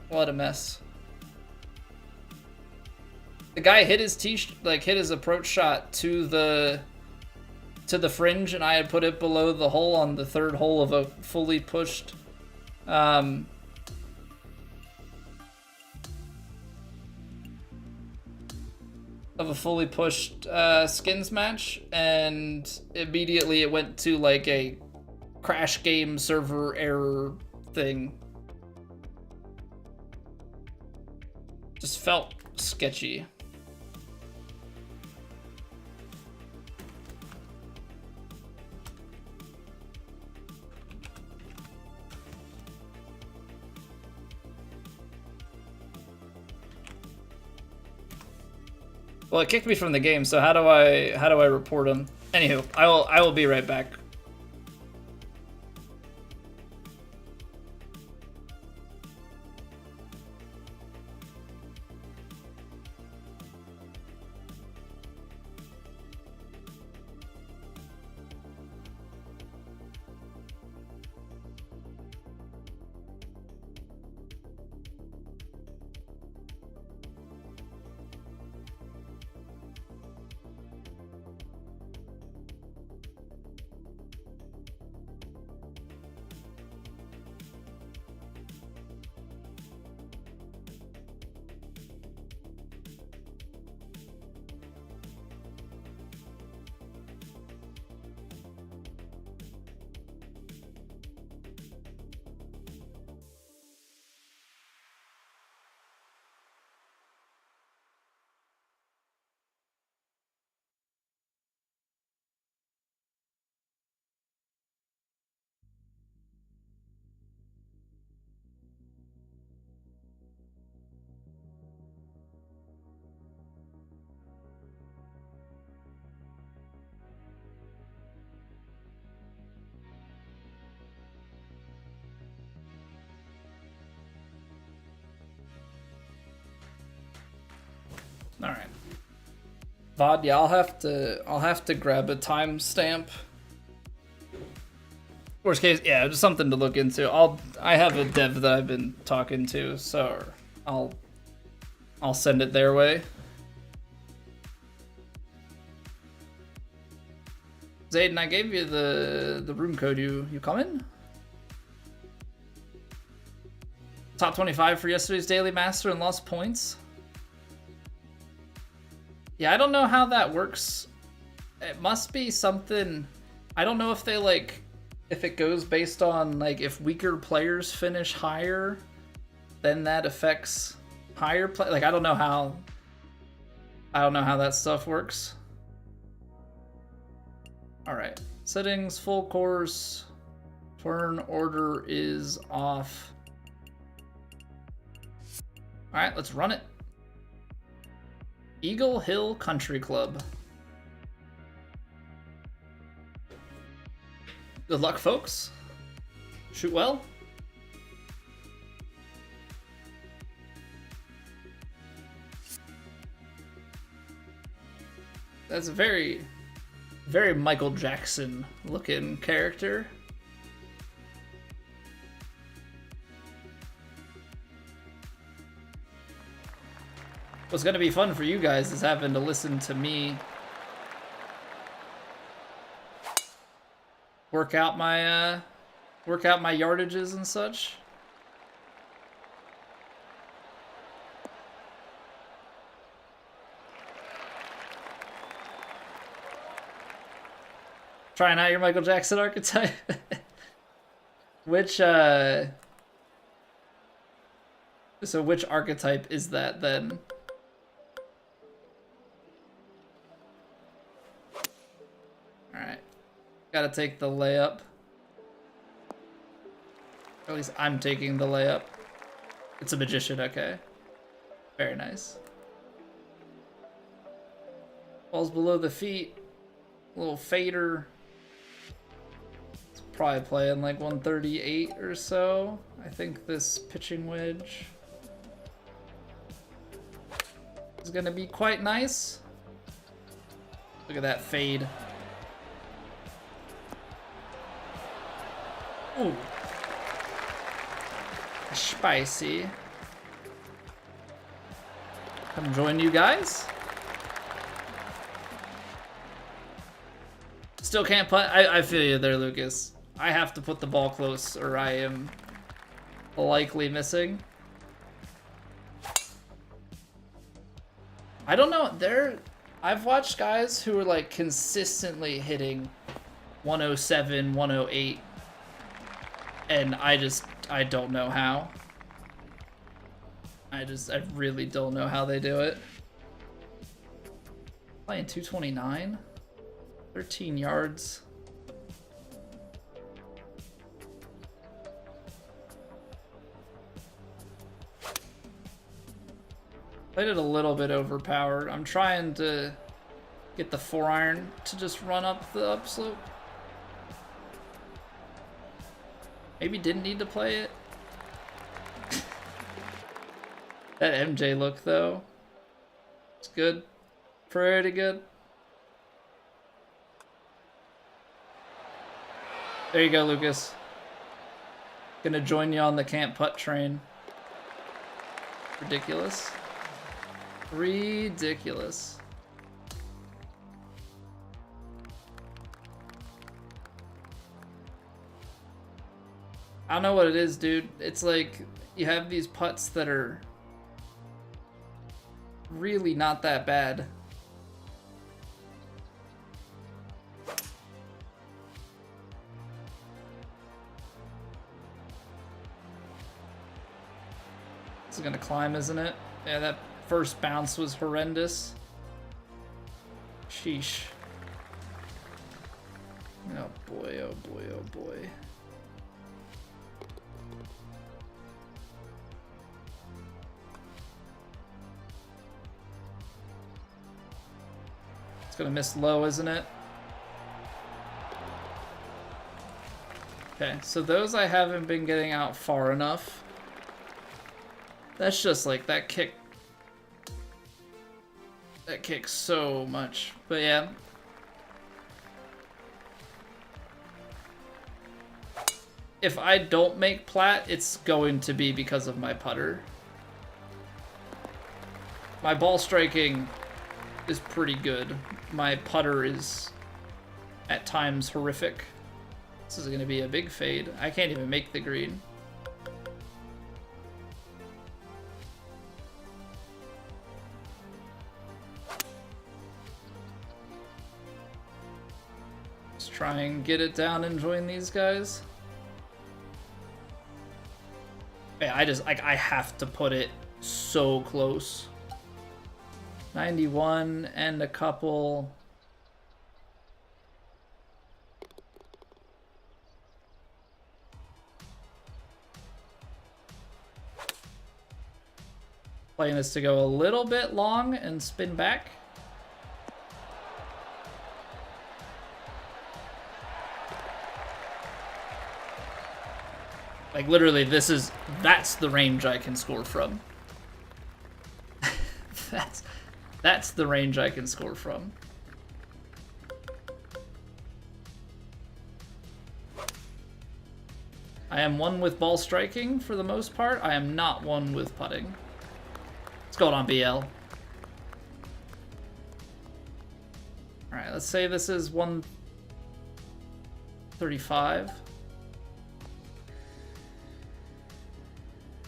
What a mess. The guy hit his hit his approach shot to the fringe, and I had put it below the hole on the third hole of a fully pushed skins match, and immediately it went to like a crash game server error thing. Just felt sketchy. Well, it kicked me from the game, so how do I report him? Anywho, I will be right back. All right, VOD. Yeah, I'll have to grab a timestamp. Worst case, yeah, just something to look into. I have a dev that I've been talking to, so I'll send it their way. Zayden, I gave you the room code. You coming? Top 25 for yesterday's daily master and lost points. Yeah, I don't know how that works. It must be something. I don't know if they if it goes based on if weaker players finish higher, then that affects higher play. I don't know how that stuff works. All right, settings, full course, turn order is off. All right, let's run it. Eagle Hill Country Club. Good luck, folks. Shoot well. That's a very, very Michael Jackson looking character. What's gonna be fun for you guys is having to listen to me work out my yardages and such. Trying out your Michael Jackson archetype. Which so which archetype is that then? Alright. Gotta take the layup. Or at least I'm taking the layup. It's a magician, okay. Very nice. Ball's below the feet. A little fader. It's probably playing like 138 or so. I think this pitching wedge is gonna be quite nice. Look at that fade. Ooh. Spicy. Come join you guys. Still can't putt. I feel you there, Lucas. I have to put the ball close or I am likely missing. I don't know. I've watched guys who are like consistently hitting 107, 108. And I don't know how. I really don't know how they do it. Playing 229? 13 yards. Played it a little bit overpowered. I'm trying to get the 4-iron to just run up the upslope. Maybe didn't need to play it. That MJ look though. It's good. Pretty good. There you go, Lucas. Gonna join you on the can't putt train. Ridiculous. Ridiculous. I don't know what it is, dude. It's like you have these putts that are really not that bad. This is gonna climb, isn't it? Yeah, that first bounce was horrendous. Sheesh. Oh boy, oh boy, oh boy. It's gonna miss low, isn't it? Okay, so those I haven't been getting out far enough. That's just like that kick. That kicks so much. But yeah. If I don't make plat, it's going to be because of my putter. My ball striking is pretty good. My putter is at times horrific. This is gonna be a big fade. I can't even make the green. Let's try and get it down and join these guys. Yeah, I have to put it so close. 91 and a couple. Playing this to go a little bit long and spin back. Like, literally, that's the range I can score from. That's the range I can score from. I am one with ball striking for the most part. I am not one with putting. What's going on, BL? Alright, let's say this is 135.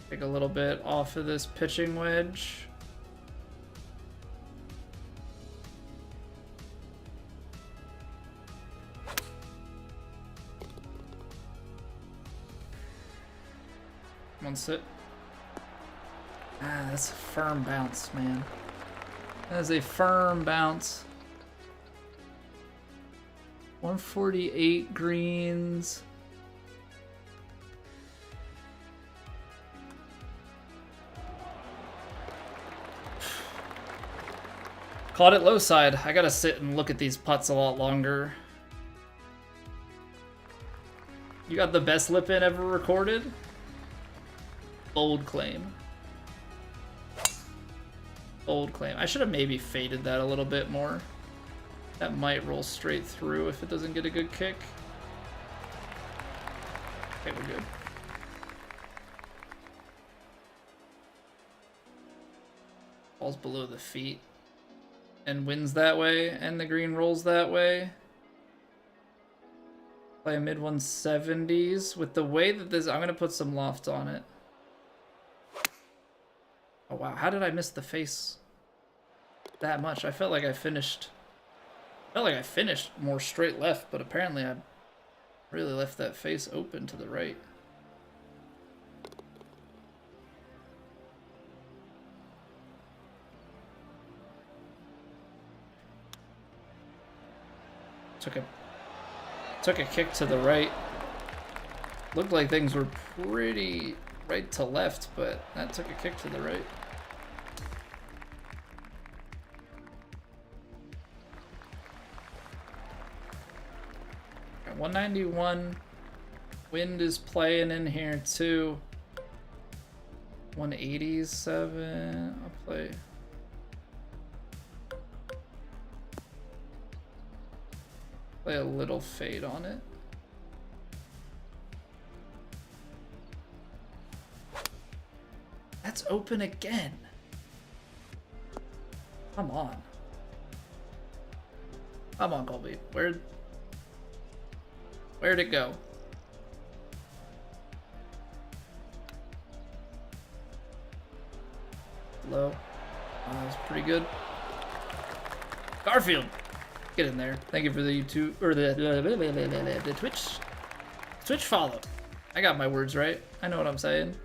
Take a little bit off of this pitching wedge. One sit. Ah, that's a firm bounce, man. That is a firm bounce. 148 greens. Caught it low side. I gotta sit and look at these putts a lot longer. You got the best lip in ever recorded? Bold claim. Bold claim. I should have maybe faded that a little bit more. That might roll straight through if it doesn't get a good kick. Okay, we're good. Ball's below the feet. And wins that way, and the green rolls that way. Play a mid 170s. With the way that this, I'm gonna put some loft on it. Oh wow, how did I miss the face that much? I felt like I finished more straight left, but apparently I really left that face open to the right. Took a kick to the right. Looked like things were pretty right to left, but that took a kick to the right. Got 191. Wind is playing in here too. 187. I'll play. Play a little fade on it. That's open again. Come on. Come on, Colby. Where'd it go? Low. That was pretty good. Garfield. Get in there. Thank you for the YouTube or the Twitch follow. I got my words right. I know what I'm saying.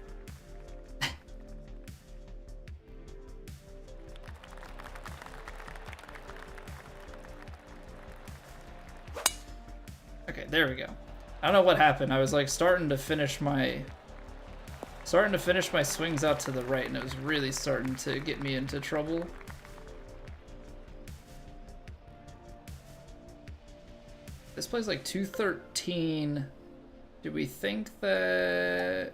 Okay, there we go. I don't know what happened. I was like starting to finish my swings out to the right, and it was really starting to get me into trouble. This plays like 213. Do we think that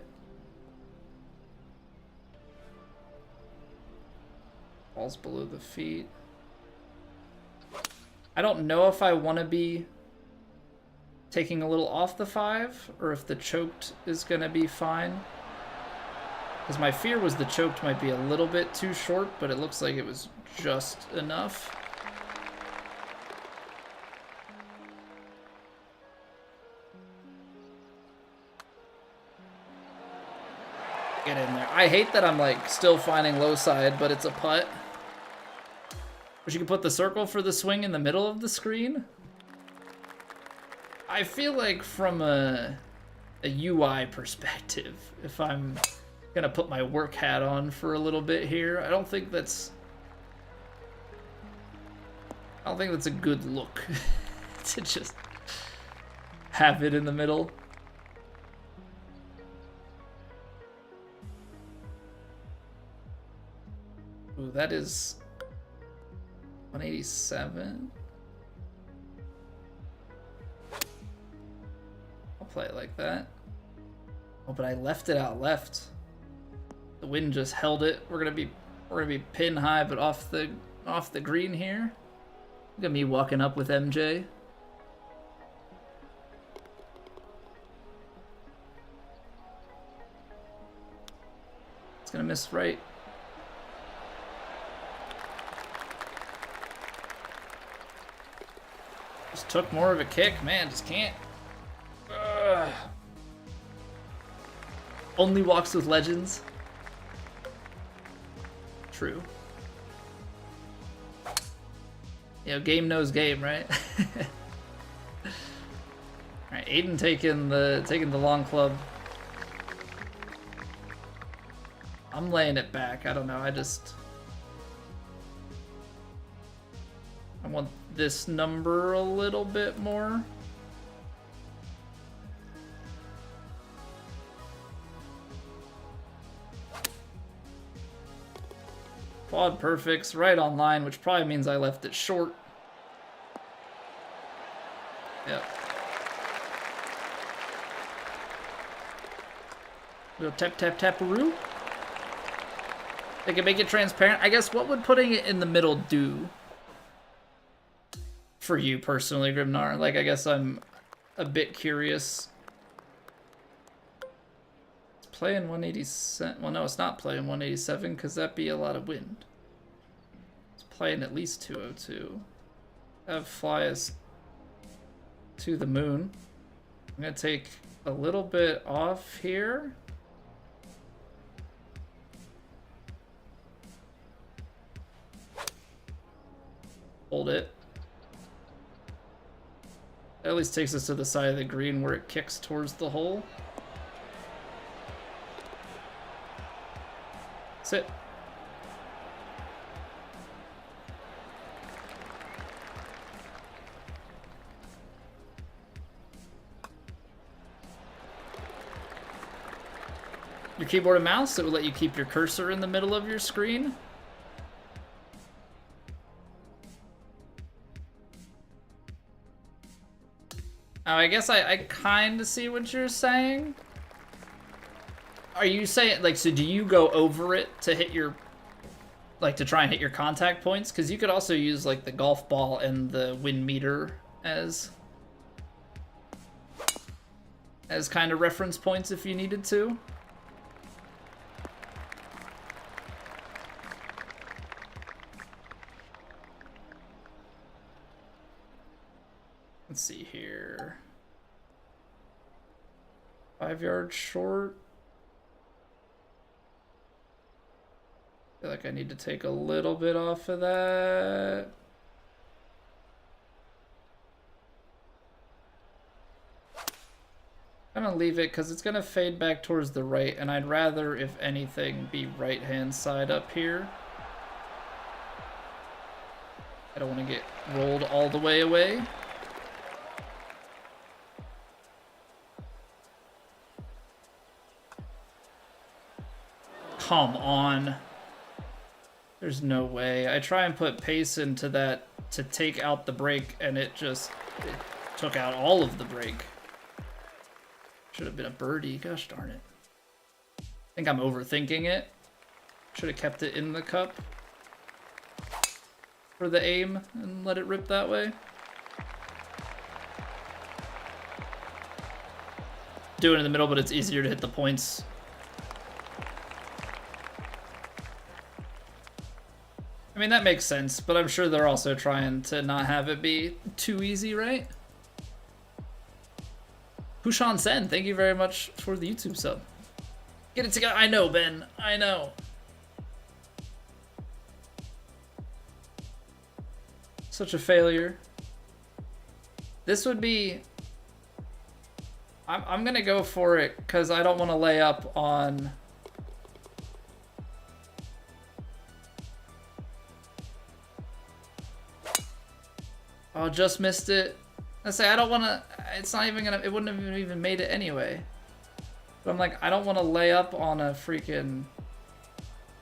ball's below the feet? I don't know if I want to be taking a little off the 5 or if the choked is going to be fine. Because my fear was the choked might be a little bit too short, but it looks like it was just enough. Get in there. I hate that I'm like still finding low side, but it's a putt. Wish you could put the circle for the swing in the middle of the screen. I feel like from a UI perspective, if I'm gonna put my work hat on for a little bit here, I don't think that's a good look to just have it in the middle. Ooh, that is 187. I'll play it like that. Oh, but I left it out left. The wind just held it. We're gonna be pin high, but off the green here. Look at me walking up with MJ. It's gonna miss right. Just took more of a kick, man. Just can't. Ugh. Only walks with legends. True. You know, game knows game, right? All right, Aiden taking the long club. I'm laying it back. I don't know. I want this number a little bit more. Quad perfects right on line, which probably means I left it short. Yep. Little tap tap taparoo. They can make it transparent. I guess what would putting it in the middle do for you personally, Grimnar? Like, I guess I'm a bit curious. It's playing 187. Well, no, it's not playing 187 because that'd be a lot of wind. It's playing at least 202. Have fly us to the moon. I'm gonna take a little bit off here. Hold it. That at least takes us to the side of the green where it kicks towards the hole. Sit. Your keyboard and mouse, it will let you keep your cursor in the middle of your screen. Oh, I guess I kind of see what you're saying. Are you saying, like, so do you go over it to hit your, like, to try and hit your contact points? Because you could also use, like, the golf ball and the wind meter as kind of reference points if you needed to. Let's see here. 5 yards short. I feel like I need to take a little bit off of that. I'm gonna leave it because it's gonna fade back towards the right, and I'd rather, if anything, be right-hand side up here. I don't want to get rolled all the way away. Come on. There's no way. I try and put pace into that to take out the break, and it took out all of the break. Should have been a birdie. Gosh darn it. I think I'm overthinking it. Should have kept it in the cup for the aim and let it rip that way. Do it in the middle, but it's easier to hit the points. I mean, that makes sense, but I'm sure they're also trying to not have it be too easy, right? Hushan Sen, thank you very much for the YouTube sub. Get it together. I know, Ben. I know. Such a failure. This would be... I'm going to go for it because I don't want to lay up on... Oh, just missed it. I say I don't want to. It's not even gonna. It wouldn't have even made it anyway. But I'm like, I don't want to lay up on a freaking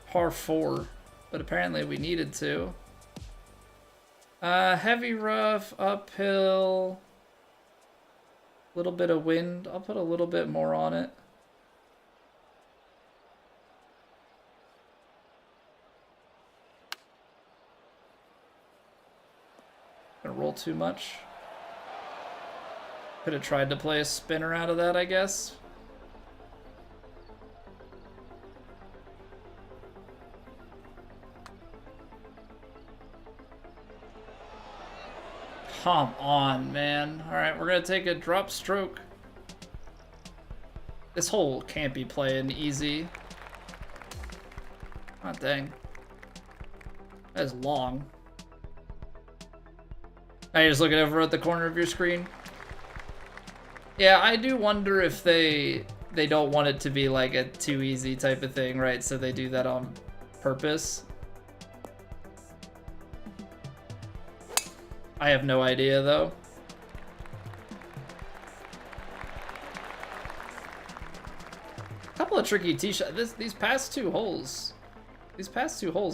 par 4, but apparently we needed to. Heavy rough, uphill, little bit of wind. I'll put a little bit more on it. roll too much. Could have tried to play a spinner out of that, I guess. Come on, man. Alright, we're gonna take a drop stroke. This hole can't be playing easy. Oh, dang. That is long. Now you're just looking over at the corner of your screen? Yeah, I do wonder if they don't want it to be like a too easy type of thing, right? So they do that on purpose. I have no idea, though. A couple of tricky tee shots. These past two holes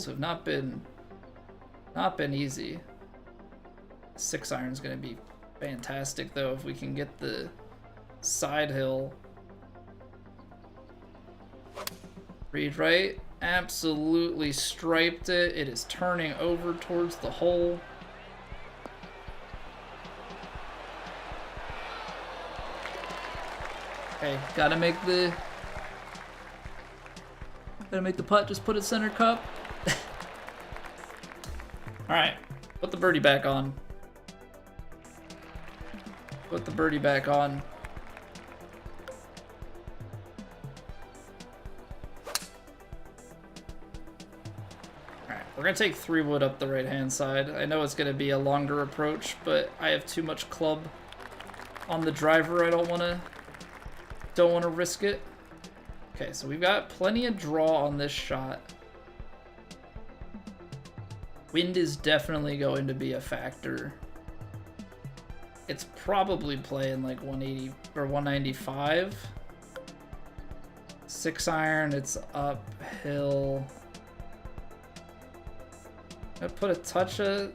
have not been easy. 6-iron's gonna be fantastic, though, if we can get the side hill. Read right. Absolutely striped it. It is turning over towards the hole. Okay, gotta make the putt, just put it center cup. Alright, put the birdie back on. Put the birdie back on. Alright, we're gonna take 3-wood up the right hand side. I know it's gonna be a longer approach, but I have too much club on the driver. I don't wanna risk it. Okay, so we've got plenty of draw on this shot. Wind is definitely going to be a factor. It's probably playing like 180 or 195. 6-iron, it's uphill. I put a touch of...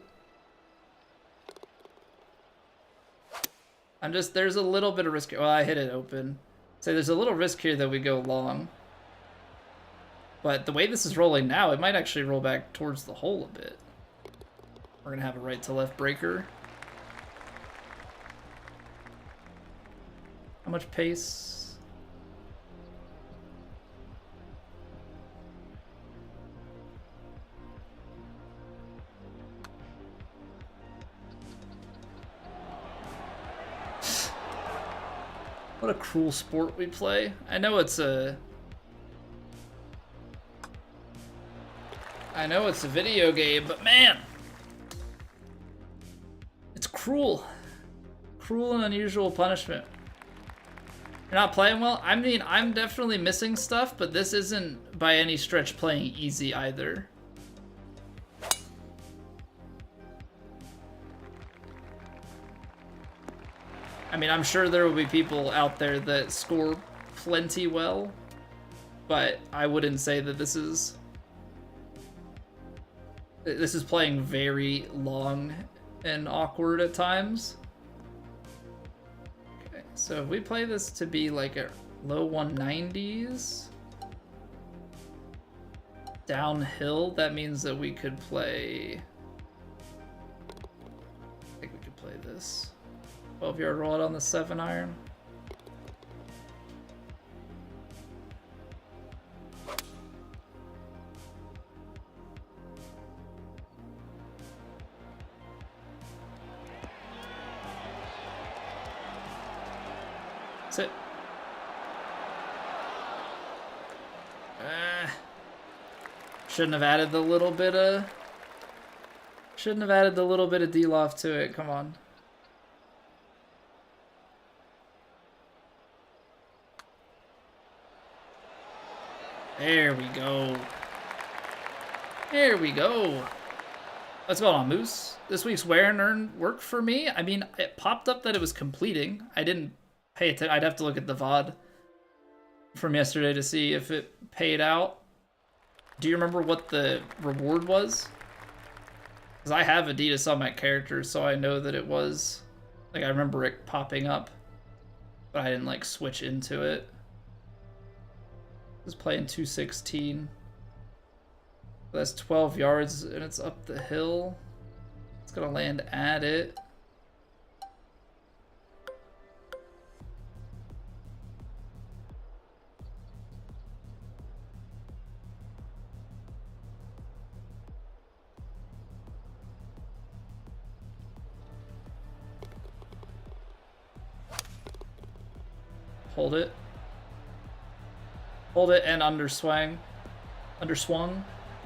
there's a little bit of risk. Well, I hit it open. So there's a little risk here that we go long. But the way this is rolling now, it might actually roll back towards the hole a bit. We're gonna have a right to left breaker. How much pace? What a cruel sport we play. I know it's a video game, but man, it's cruel. Cruel and unusual punishment. You're not playing well? I mean, I'm definitely missing stuff, but this isn't by any stretch playing easy either. I mean, I'm sure there will be people out there that score plenty well, but I wouldn't say that this is playing very long and awkward at times. Okay, so if we play this to be like a low 190s downhill, that means that we could play, I think we could play this 12-yard roll out on the 7-iron. Sit. Shouldn't have added the little bit of D-loft to it. Come on. There we go. There we go. What's going on, Moose? This week's wear and earn worked for me. I mean, it popped up that it was completing. I didn't pay attention. I'd have to look at the VOD from yesterday to see if it paid out. Do you remember what the reward was? Because I have Adidas on my character, so I know that it was... Like, I remember it popping up, but I didn't, like, switch into it. Is playing 216. That's 12 yards and it's up the hill. It's gonna land at it. Hold it. Hold it and underswing. Underswung.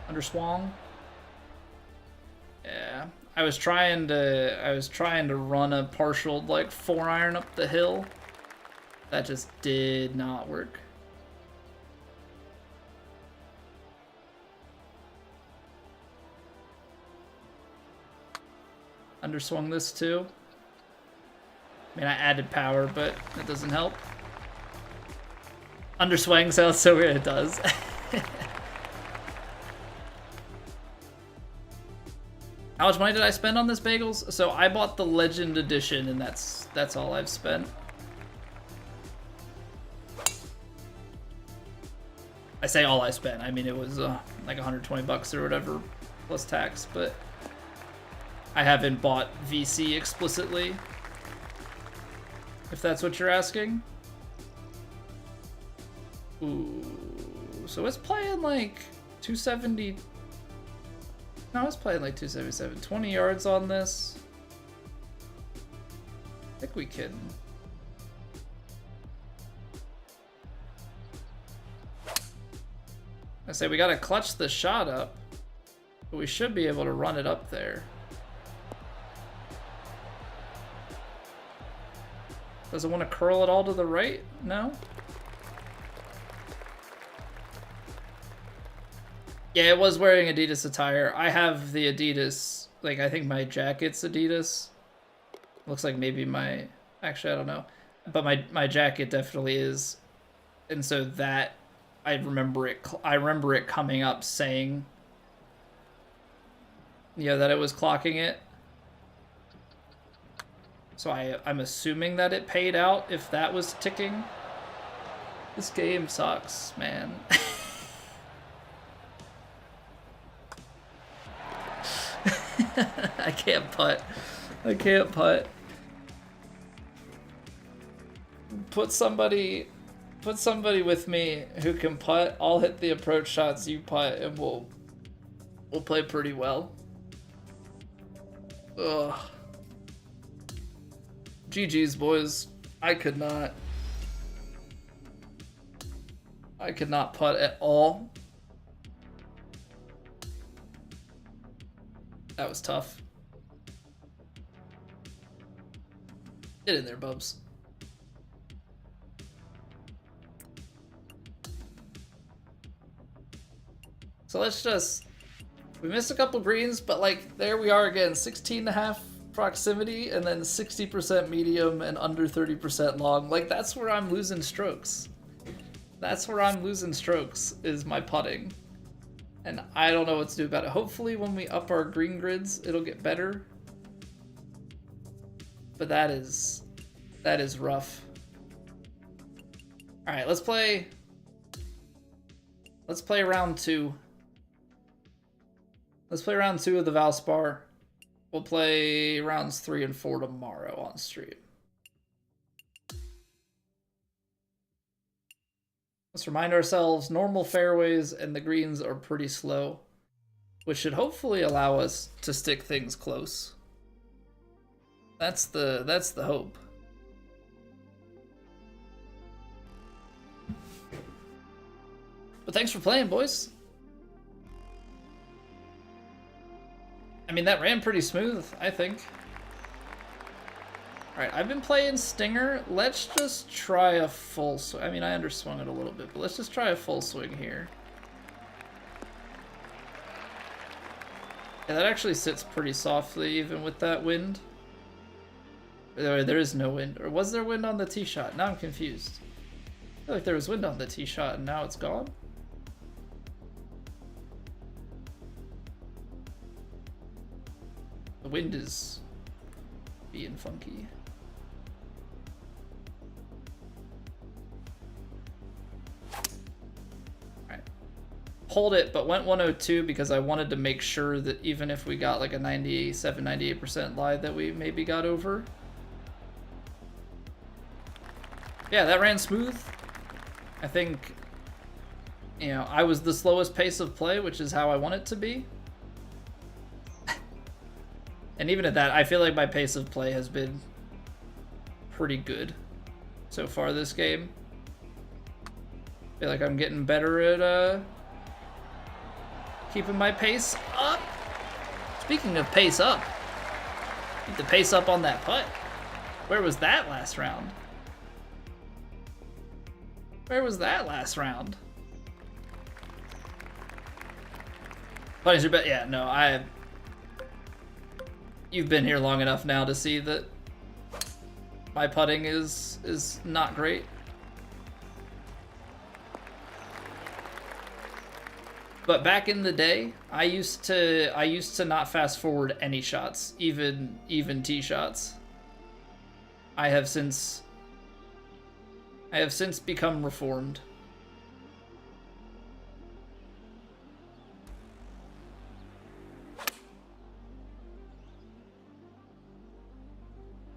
Underswung. Yeah. I was trying to run a partial like 4-iron up the hill. That just did not work. Underswung this too. I mean, I added power, but it doesn't help. Underswing sounds so weird, it does. How much money did I spend on this bagels? So I bought the Legend Edition, and that's all I've spent. I say all I spent. I mean, it was like 120 bucks or whatever plus tax, but I haven't bought VC explicitly, if that's what you're asking. Ooh, so it's playing like 270. No, it's playing like 277. 20 yards on this. I think we can. I say we gotta clutch the shot up, but we should be able to run it up there. Does it want to curl it all to the right? No? Yeah, it was wearing Adidas attire. I have the Adidas, like, I think my jacket's Adidas. Looks like maybe my, actually, I don't know. But my jacket definitely is. And so that, I remember it coming up saying, yeah, that it was clocking it. So I'm assuming that it paid out if that was ticking. This game sucks, man. I can't putt. I can't putt. Put somebody with me who can putt. I'll hit the approach shots, you putt, and we'll play pretty well. Ugh. GG's, boys. I could not putt at all. That was tough. Get in there, Bubs. So let's just... We missed a couple greens, but like, there we are again. 16.5 proximity, and then 60% medium and under 30% long. Like, that's where I'm losing strokes. That's where I'm losing strokes, is my putting. And I don't know what to do about it. Hopefully when we up our green grids, it'll get better. But that is rough. All right, let's play round 2. Let's play round 2 of the Valspar. We'll play rounds 3 and 4 tomorrow on stream. Let's remind ourselves, normal fairways and the greens are pretty slow, which should hopefully allow us to stick things close. That's the hope. But thanks for playing, boys. I mean, that ran pretty smooth, I think. Alright, I've been playing Stinger. Let's just try a full swing. I mean, I underswung it a little bit, but let's just try a full swing here. Yeah, that actually sits pretty softly, even with that wind. There is no wind. Or was there wind on the tee shot? Now I'm confused. I feel like there was wind on the tee shot, and now it's gone. The wind is being funky. hold it, but went 102 because I wanted to make sure that even if we got like a 97, 98% lie that we maybe got over. Yeah, that ran smooth. I think, you know, I was the slowest pace of play, which is how I want it to be. And even at that, I feel like my pace of play has been pretty good so far this game. I feel like I'm getting better at keeping my pace up. Speaking of pace up, keep the pace up on that putt. Where was that last round? Where was that last round? Putting's your bet? Yeah, no, you've been here long enough now to see that my putting is not great. But back in the day, I used to not fast forward any shots, even tee shots. I have since become reformed.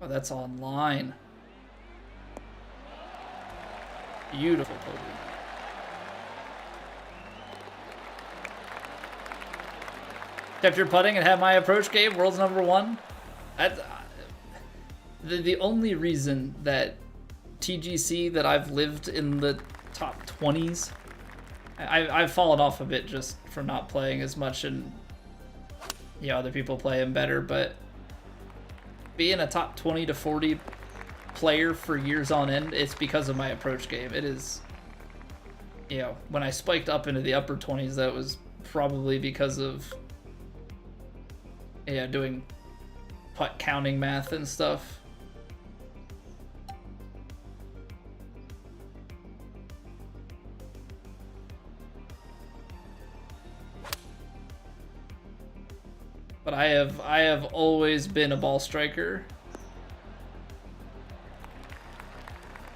Oh, that's online. Beautiful bogey. Kept your putting and had my approach game, world's #1. That's the only reason that TGC that I've lived in the top 20s. I've fallen off a bit just from not playing as much, and you know, other people playing better, but being a top 20 to 40 player for years on end, it's because of my approach game. It is, you know, when I spiked up into the upper 20s, that was probably because of, yeah, doing putt counting math and stuff. But I have always been a ball striker.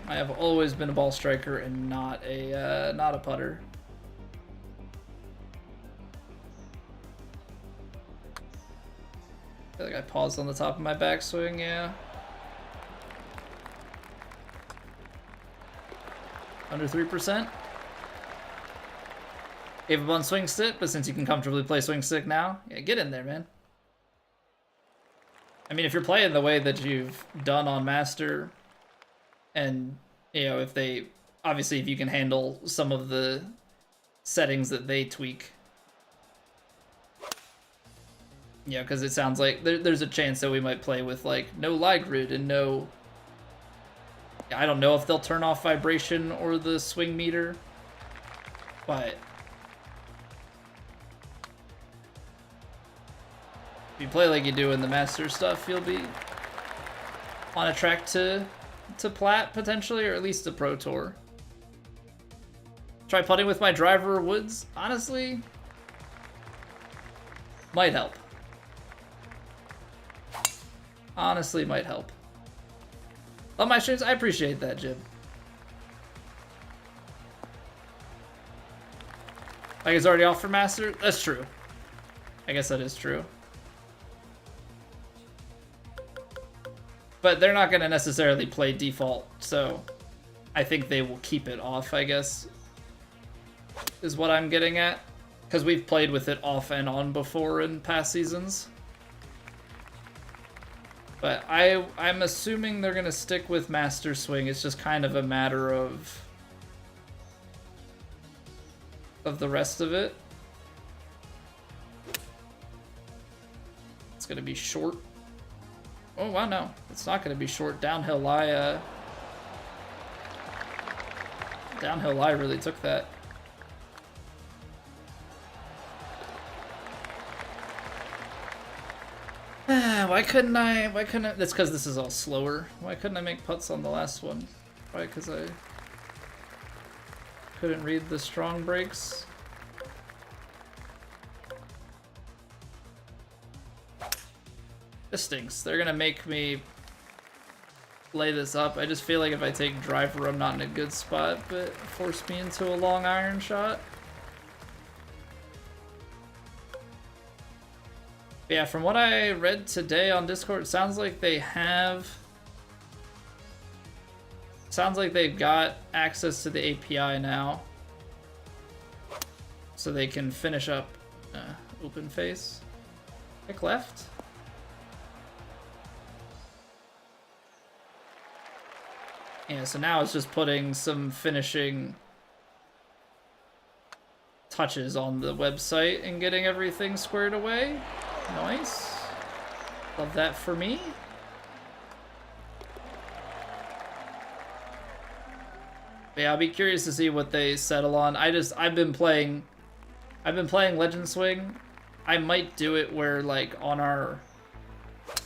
I have always been a ball striker and not a putter. I feel like I paused on the top of my backswing, yeah. Under 3%. Gave up on swing stick, but since you can comfortably play swing stick now, yeah, get in there, man. I mean, if you're playing the way that you've done on Master, and, you know, if they, obviously if you can handle some of the settings that they tweak. Yeah, because it sounds like there's a chance that we might play with, like, no lie grid and no... I don't know if they'll turn off vibration or the swing meter, but... if you play like you do in the Master stuff, you'll be on a track to Plat, potentially, or at least the Pro Tour. Try putting with my driver or woods? Honestly, might help. Honestly, might help. Love my streams? I appreciate that, Jim. Like it's already off for Master? That's true. I guess that is true. But they're not going to necessarily play default, so I think they will keep it off, I guess, is what I'm getting at. Because we've played with it off and on before in past seasons. But I'm assuming they're going to stick with Master Swing. It's just kind of a matter of the rest of it. It's going to be short. Oh, wow, no. It's not going to be short. Downhill lie, Downhill lie really took that. Why couldn't I, that's because this is all slower. Why couldn't I make putts on the last one? Why, because I couldn't read the strong breaks? This stinks. They're gonna make me lay this up. I just feel like if I take driver, I'm not in a good spot, but force me into a long iron shot. Yeah, from what I read today on Discord, it sounds like they have... Sounds like they've got access to the API now. So they can finish up open face. Pick left. Yeah, so now it's just putting some finishing touches on the website and getting everything squared away. Nice. Love that for me. But yeah, I'll be curious to see what they settle on. I've been playing Legend Swing. I might do it where, like, on our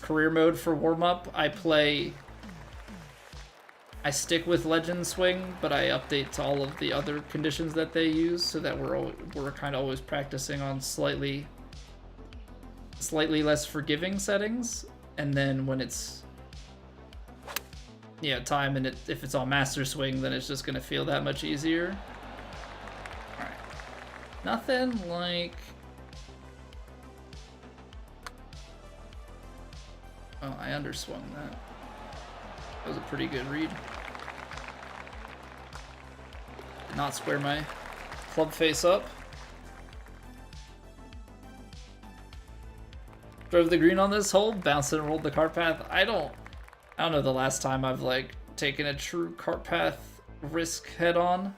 career mode for warm-up, I stick with Legend Swing, but I update to all of the other conditions that they use, so that we're kind of always practicing on slightly less forgiving settings. And then when it's time, and if it's on Master Swing, then it's just gonna feel that much easier. All right, nothing like. Oh, I underswung that. That was a pretty good read. Did not square my club face up. Drove the green on this hole, bounced and rolled the cart path. I don't know the last time I've like taken a true cart path risk head on.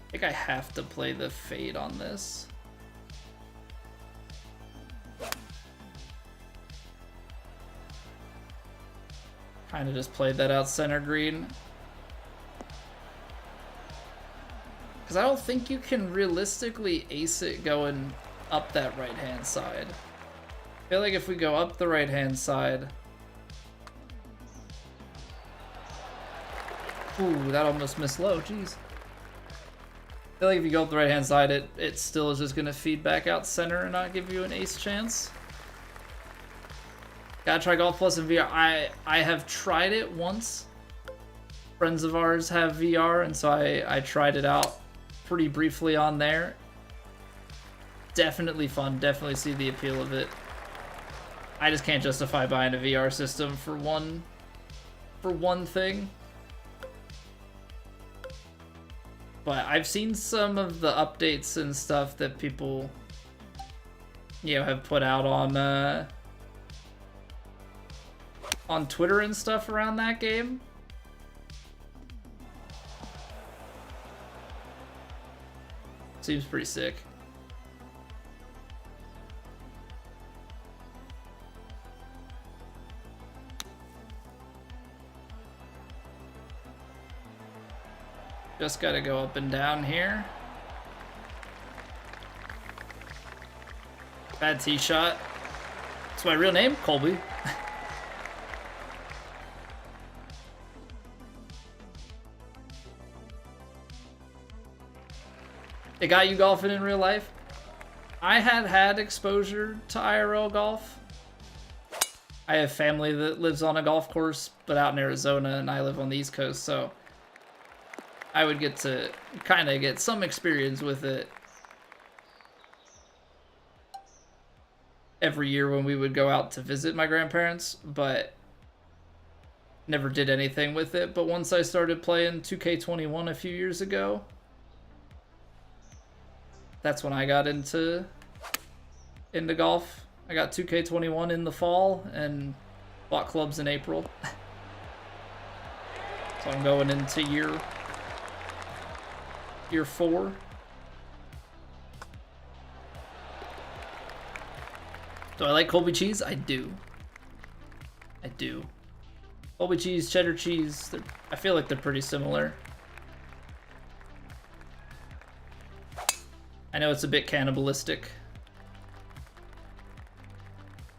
I think I have to play the fade on this. Kind of just played that out center green. Because I don't think you can realistically ace it going up that right-hand side. I feel like if we go up the right-hand side... Ooh, that almost missed low, jeez. I feel like if you go up the right-hand side, it still is just going to feed back out center and not give you an ace chance. Gotta try Golf Plus in VR. I have tried it once. Friends of ours have VR, and so I tried it out pretty briefly on there. Definitely fun. Definitely see the appeal of it. I just can't justify buying a VR system for one thing. But I've seen some of the updates and stuff that people, have put out on Twitter and stuff around that game. Seems pretty sick. Just gotta go up and down here. Bad tee shot. That's my real name, Colby. It got you golfing in real life? I had exposure to IRL golf. I have family that lives on a golf course, but out in Arizona, and I live on the East Coast, so I would get to kind of get some experience with it every year when we would go out to visit my grandparents, but never did anything with it. But once I started playing 2K21 a few years ago, that's when I got into golf. I got 2K21 in the fall and bought clubs in April. So I'm going into year 4. Do I like Colby cheese? I do. I do. Colby cheese, cheddar cheese, I feel like they're pretty similar. I know it's a bit cannibalistic,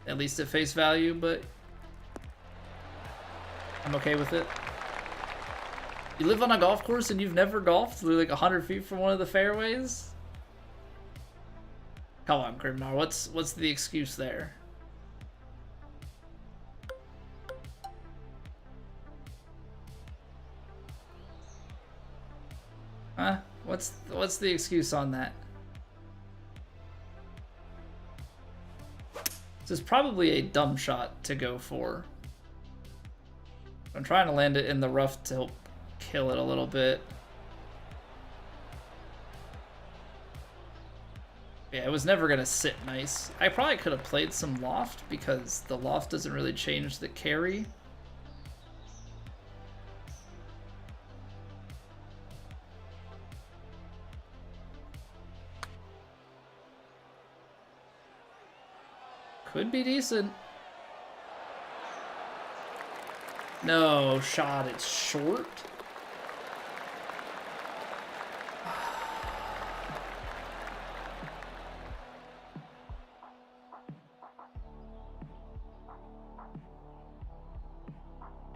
at least at face value, but I'm okay with it. You live on a golf course and you've never golfed? You're like 100 feet from one of the fairways? Come on, Grimnar, what's the excuse there? Huh? What's the excuse on that? This is probably a dumb shot to go for. I'm trying to land it in the rough to help kill it a little bit. Yeah, it was never going to sit nice. I probably could have played some loft because the loft doesn't really change the carry. Could be decent. No, shot, it's short.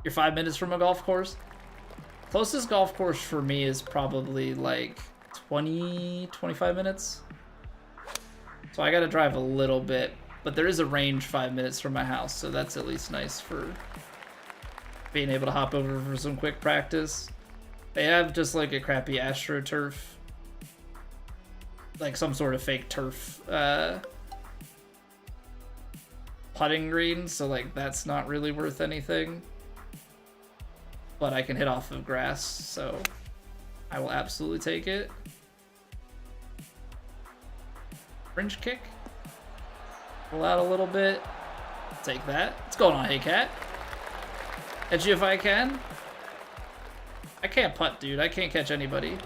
You're 5 minutes from a golf course? Closest golf course for me is probably like 20, 25 minutes. So I gotta drive a little bit, but there is a range 5 minutes from my house, so that's at least nice for being able to hop over for some quick practice. They have just like a crappy AstroTurf, like some sort of fake turf putting green, so like that's not really worth anything. But I can hit off of grass, so I will absolutely take it. Fringe kick. Pull out a little bit. Take that. What's going on, hey cat? Catch you if I can. I can't putt, dude. I can't catch anybody.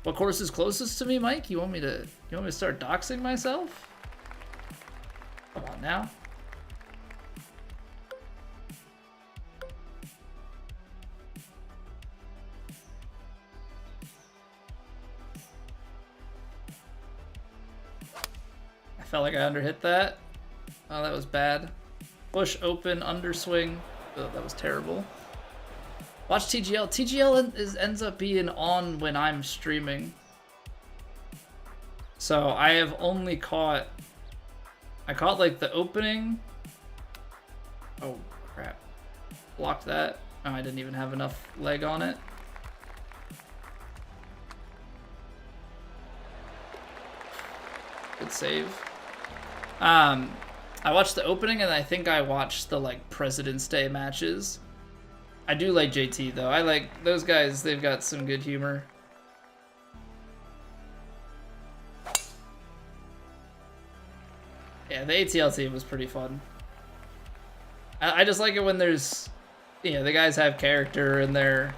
What course is closest to me, Mike? You want me to start doxing myself? Come on now. I felt like I underhit that. Oh, that was bad. Push, open, underswing. Oh, that was terrible. Watch TGL. TGL ends up being on when I'm streaming. So I have only caught... I caught like the opening. Oh, crap. Blocked that. Oh, I didn't even have enough leg on it. Good save. I watched the opening and I think I watched the like President's Day matches. I do like JT though. I like those guys. They've got some good humor. Yeah, the ATL team was pretty fun. I just like it when there's, you know, the guys have character and they're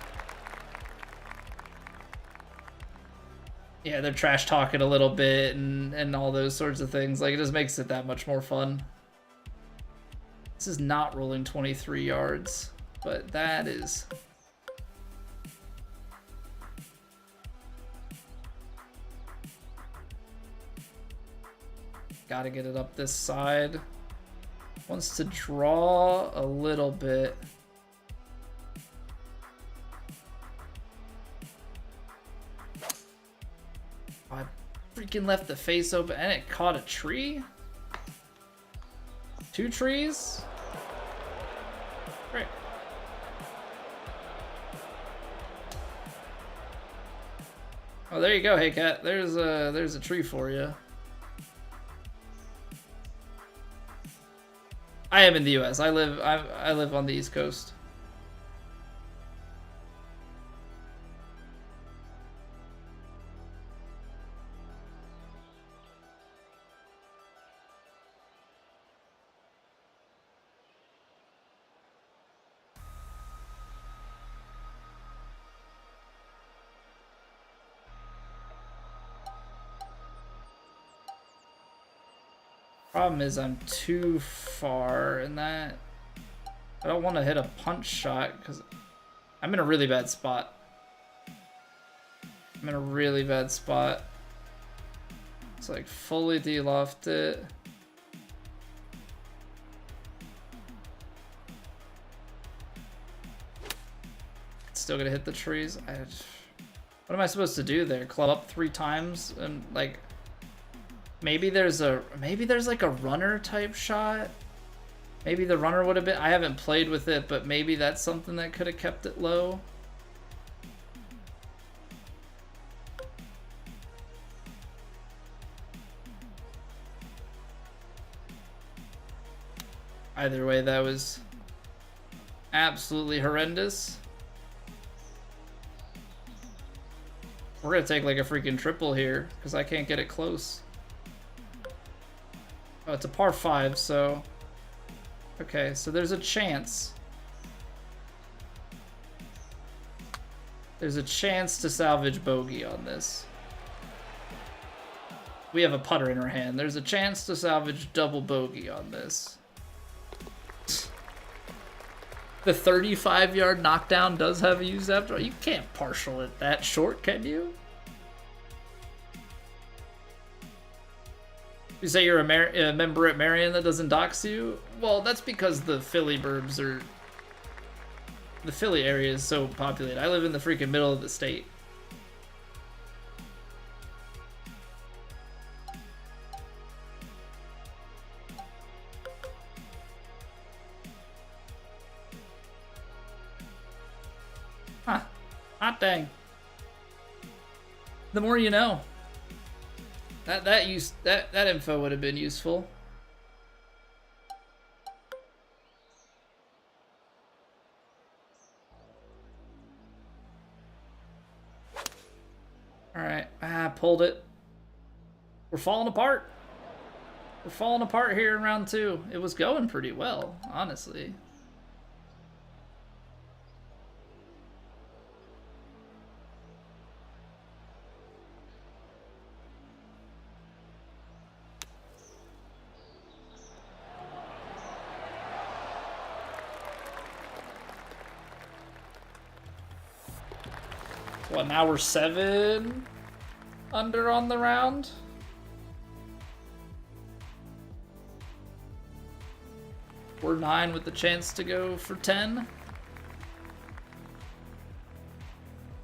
trash talking a little bit and all those sorts of things. Like, it just makes it that much more fun. This is not rolling 23 yards, but that is... Gotta get it up this side. Wants to draw a little bit. I freaking left the face open and it caught a tree? 2 trees? Great. Oh, there you go, hey cat. There's a tree for you. I am in the US. I live on the East Coast. Problem is I'm too far in that. I don't want to hit a punch shot because I'm in a really bad spot. I'm in a really bad spot. It's like fully de-loft it. Still gonna hit the trees. What am I supposed to do there? Club up 3 times and like... Maybe there's like a runner type shot. Maybe the runner would have been... I haven't played with it, but maybe that's something that could have kept it low. Either way, that was absolutely horrendous. We're gonna take like a freaking triple here because I can't get it close. Oh, it's a par 5, so... Okay, so there's a chance. There's a chance to salvage bogey on this. We have a putter in our hand. There's a chance to salvage double bogey on this. The 35-yard knockdown does have a use after all. You can't partial it that short, can you? You say you're a member at Marion that doesn't dox you? Well, that's because the Philly burbs are... The Philly area is so populated. I live in the freaking middle of the state. Huh. Hot dang. The more you know. That info would have been useful. All right, pulled it. We're falling apart. We're falling apart here in round 2. It was going pretty well, honestly. What, now we're 7 under on the round? We're 9 with the chance to go for 10.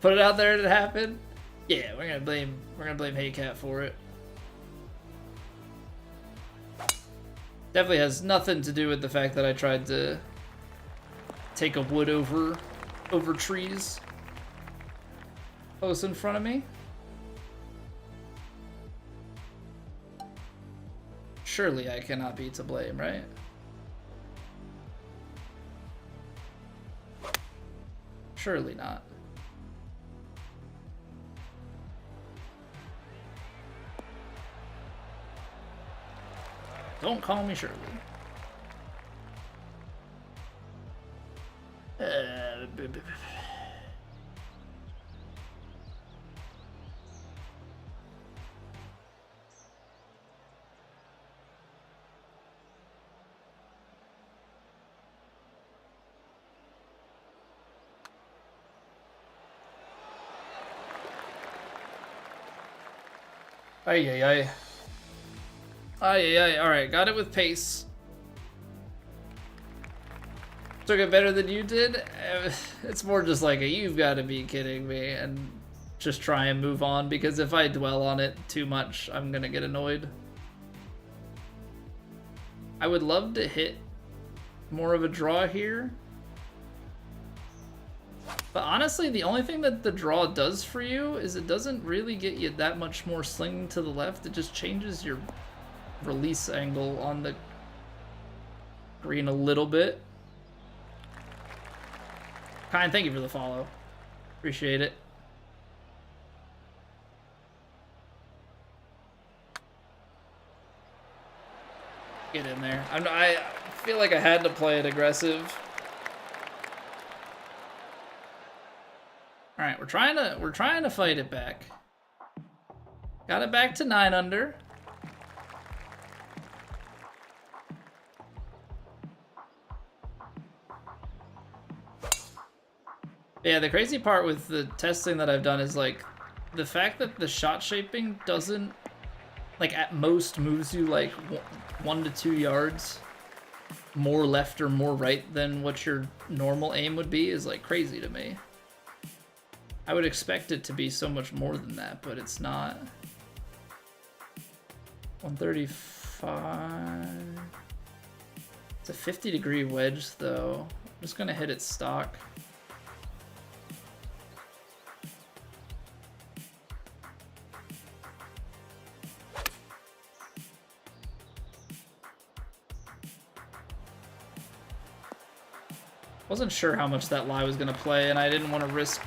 Put it out there to happen. Yeah, we're gonna blame Haycat for it. Definitely has nothing to do with the fact that I tried to take a wood over trees close in front of me. Surely I cannot be to blame, right? Surely not. Don't call me Shirley. Ay, ay, ay. Ay, ay, ay. Alright, got it with pace. Took it better than you did? It's more just like a, you've got to be kidding me, and just try and move on, because if I dwell on it too much, I'm gonna get annoyed. I would love to hit more of a draw here. But honestly, the only thing that the draw does for you is it doesn't really get you that much more slinging to the left. It just changes your release angle on the green a little bit. Kind, thank you for the follow. Appreciate it. Get in there. I feel like I had to play it aggressive. All right, we're trying to fight it back. Got it back to 9 under. Yeah, the crazy part with the testing that I've done is like the fact that the shot shaping doesn't, like, at most moves you like 1 to 2 yards more left or more right than what your normal aim would be is like crazy to me. I would expect it to be so much more than that, but it's not. 135. It's a 50-degree wedge, though. I'm just gonna hit it stock. Wasn't sure how much that lie was gonna play, and I didn't want to risk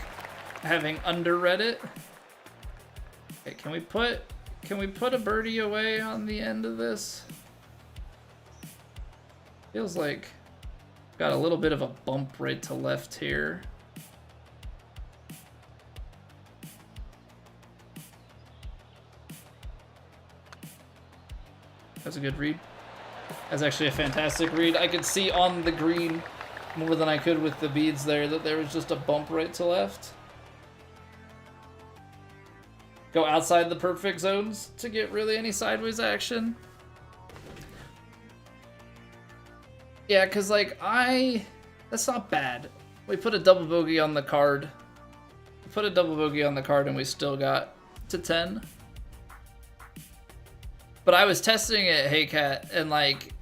having underread it. Okay, can we put a birdie away on the end of this? Feels like got a little bit of a bump right to left here. That's a good read. That's actually a fantastic read. I could see on the green more than I could with the beads there that there was just a bump right to left. Go outside the perfect zones to get really any sideways action. Yeah, because, like, that's not bad. We put a double bogey on the card. We put a double bogey on the card and we still got to 10. But I was testing it, Hey Cat, and, like,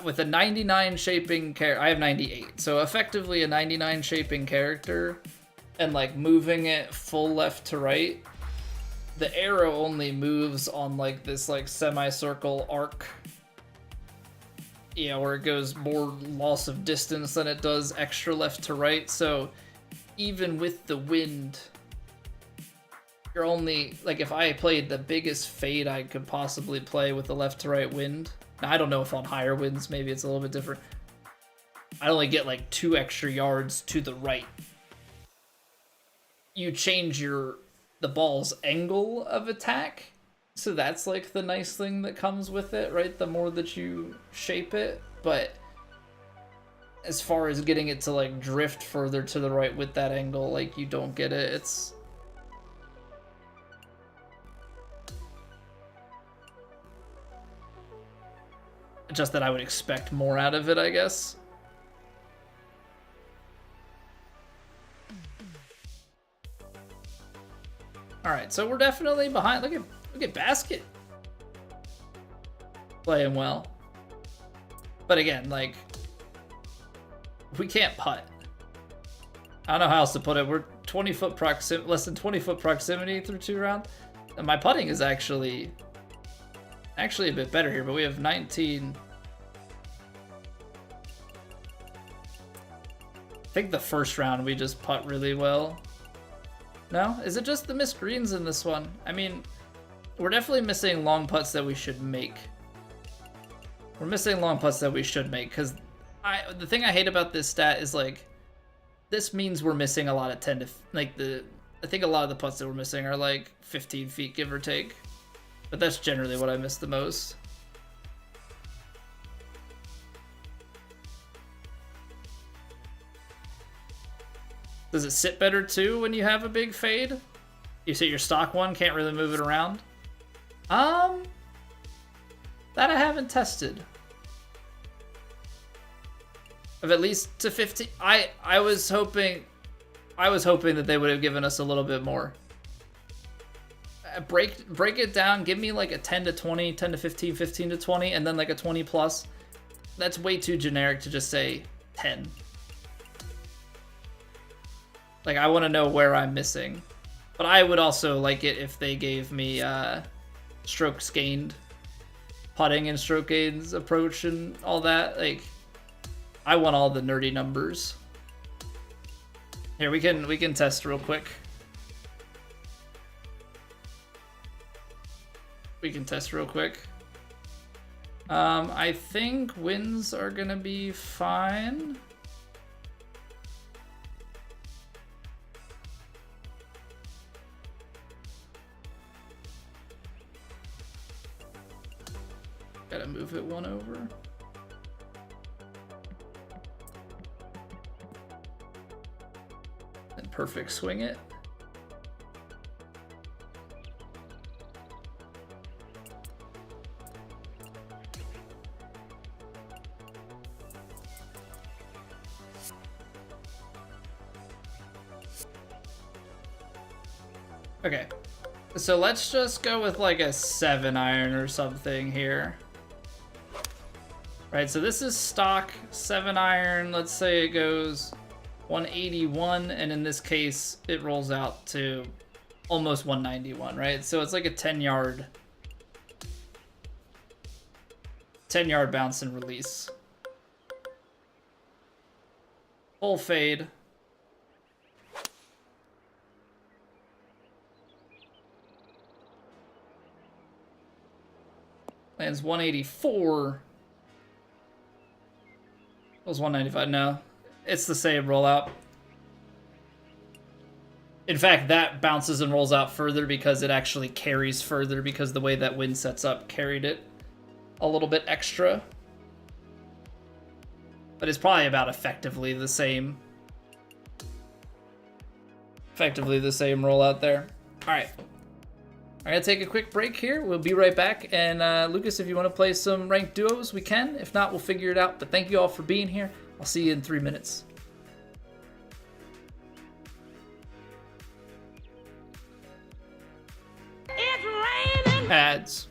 with a 99 shaping character, I have 98. So effectively a 99 shaping character and, like, moving it full left to right, the arrow only moves on, like, this, like, semicircle arc. Yeah, where it goes more loss of distance than it does extra left to right. So even with the wind, you're only, like, if I played the biggest fade I could possibly play with the left to right wind, now I don't know if on higher winds maybe it's a little bit different, I only get like 2 extra yards to the right. You change the ball's angle of attack. So that's, like, the nice thing that comes with it, right? The more that you shape it. But as far as getting it to, like, drift further to the right with that angle, like, you don't get it. It's... just that I would expect more out of it, I guess. Alright, so we're definitely behind. Look at Basket. Playing well. But again, like, we can't putt. I don't know how else to put it. We're 20-foot proximity, less than 20-foot proximity through 2 rounds. And my putting is actually a bit better here, but we have 19. I think the first round we just putt really well. No? Is it just the missed greens in this one? I mean, we're definitely missing long putts that we should make. We're missing long putts that we should make, because the thing I hate about this stat is, like, this means we're missing a lot of 10 to, like, I think a lot of the putts that we're missing are, like, 15 feet, give or take. But that's generally what I miss the most. Does it sit better too when you have a big fade? You say your stock one can't really move it around? That I haven't tested. Of at least to 15. I was hoping that they would have given us a little bit more. Break it down, give me like a 10 to 20, 10 to 15, 15 to 20, and then like a 20 plus. That's way too generic to just say 10. Like, I want to know where I'm missing. But I would also like it if they gave me strokes gained, putting and stroke gains approach and all that. Like, I want all the nerdy numbers. Here, we can test real quick. We can test real quick. I think wins are gonna be fine. Gotta move it one over. And perfect swing it. Okay, so let's just go with like a 7-iron or something here. Right, so this is stock 7-iron. Let's say it goes 181, and in this case, it rolls out to almost 191, right? So it's like a 10-yard bounce and release. Full fade. Lands 184. It was 195. No, it's the same rollout. In fact, that bounces and rolls out further because it actually carries further because the way that wind sets up carried it a little bit extra. But it's probably about effectively the same. Effectively the same rollout there. All right. I'm going to take a quick break here. We'll be right back. And Lucas, if you want to play some ranked duos, we can. If not, we'll figure it out. But thank you all for being here. I'll see you in 3 minutes. It's raining. Ads.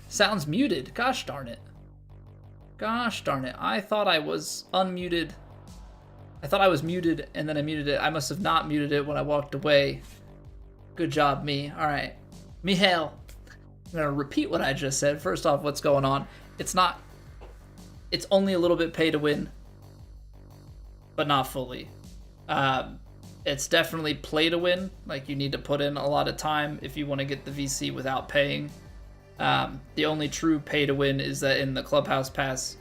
Sounds muted. Gosh darn it. Gosh darn it. I thought I was unmuted. I thought I was muted and then I muted it. I must have not muted it when I walked away. Good job, me. All right. Mihail. I'm going to repeat what I just said. First off, what's going on? It's only a little bit pay to win, but not fully. It's definitely play to win. Like, you need to put in a lot of time if you want to get the VC without paying. The only true pay to win is that in the Clubhouse Pass,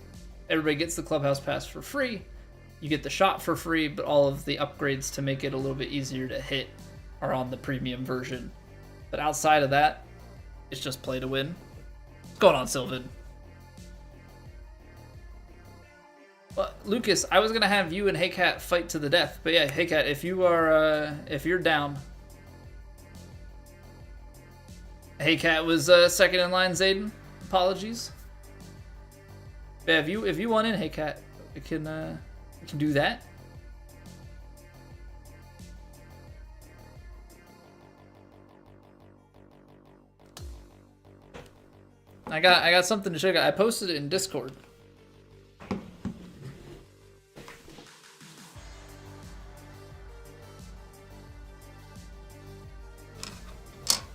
everybody gets the Clubhouse Pass for free. You get the shot for free, but all of the upgrades to make it a little bit easier to hit are on the premium version. But outside of that, it's just play to win. What's going on, Sylvan? Well, Lucas, I was gonna have you and HeyCat fight to the death, but yeah, HeyCat, if you're down. HeyCat was second in line, Zayden. Apologies. Yeah, if you want in, HeyCat, we can do that. I got something to show you. I posted it in Discord.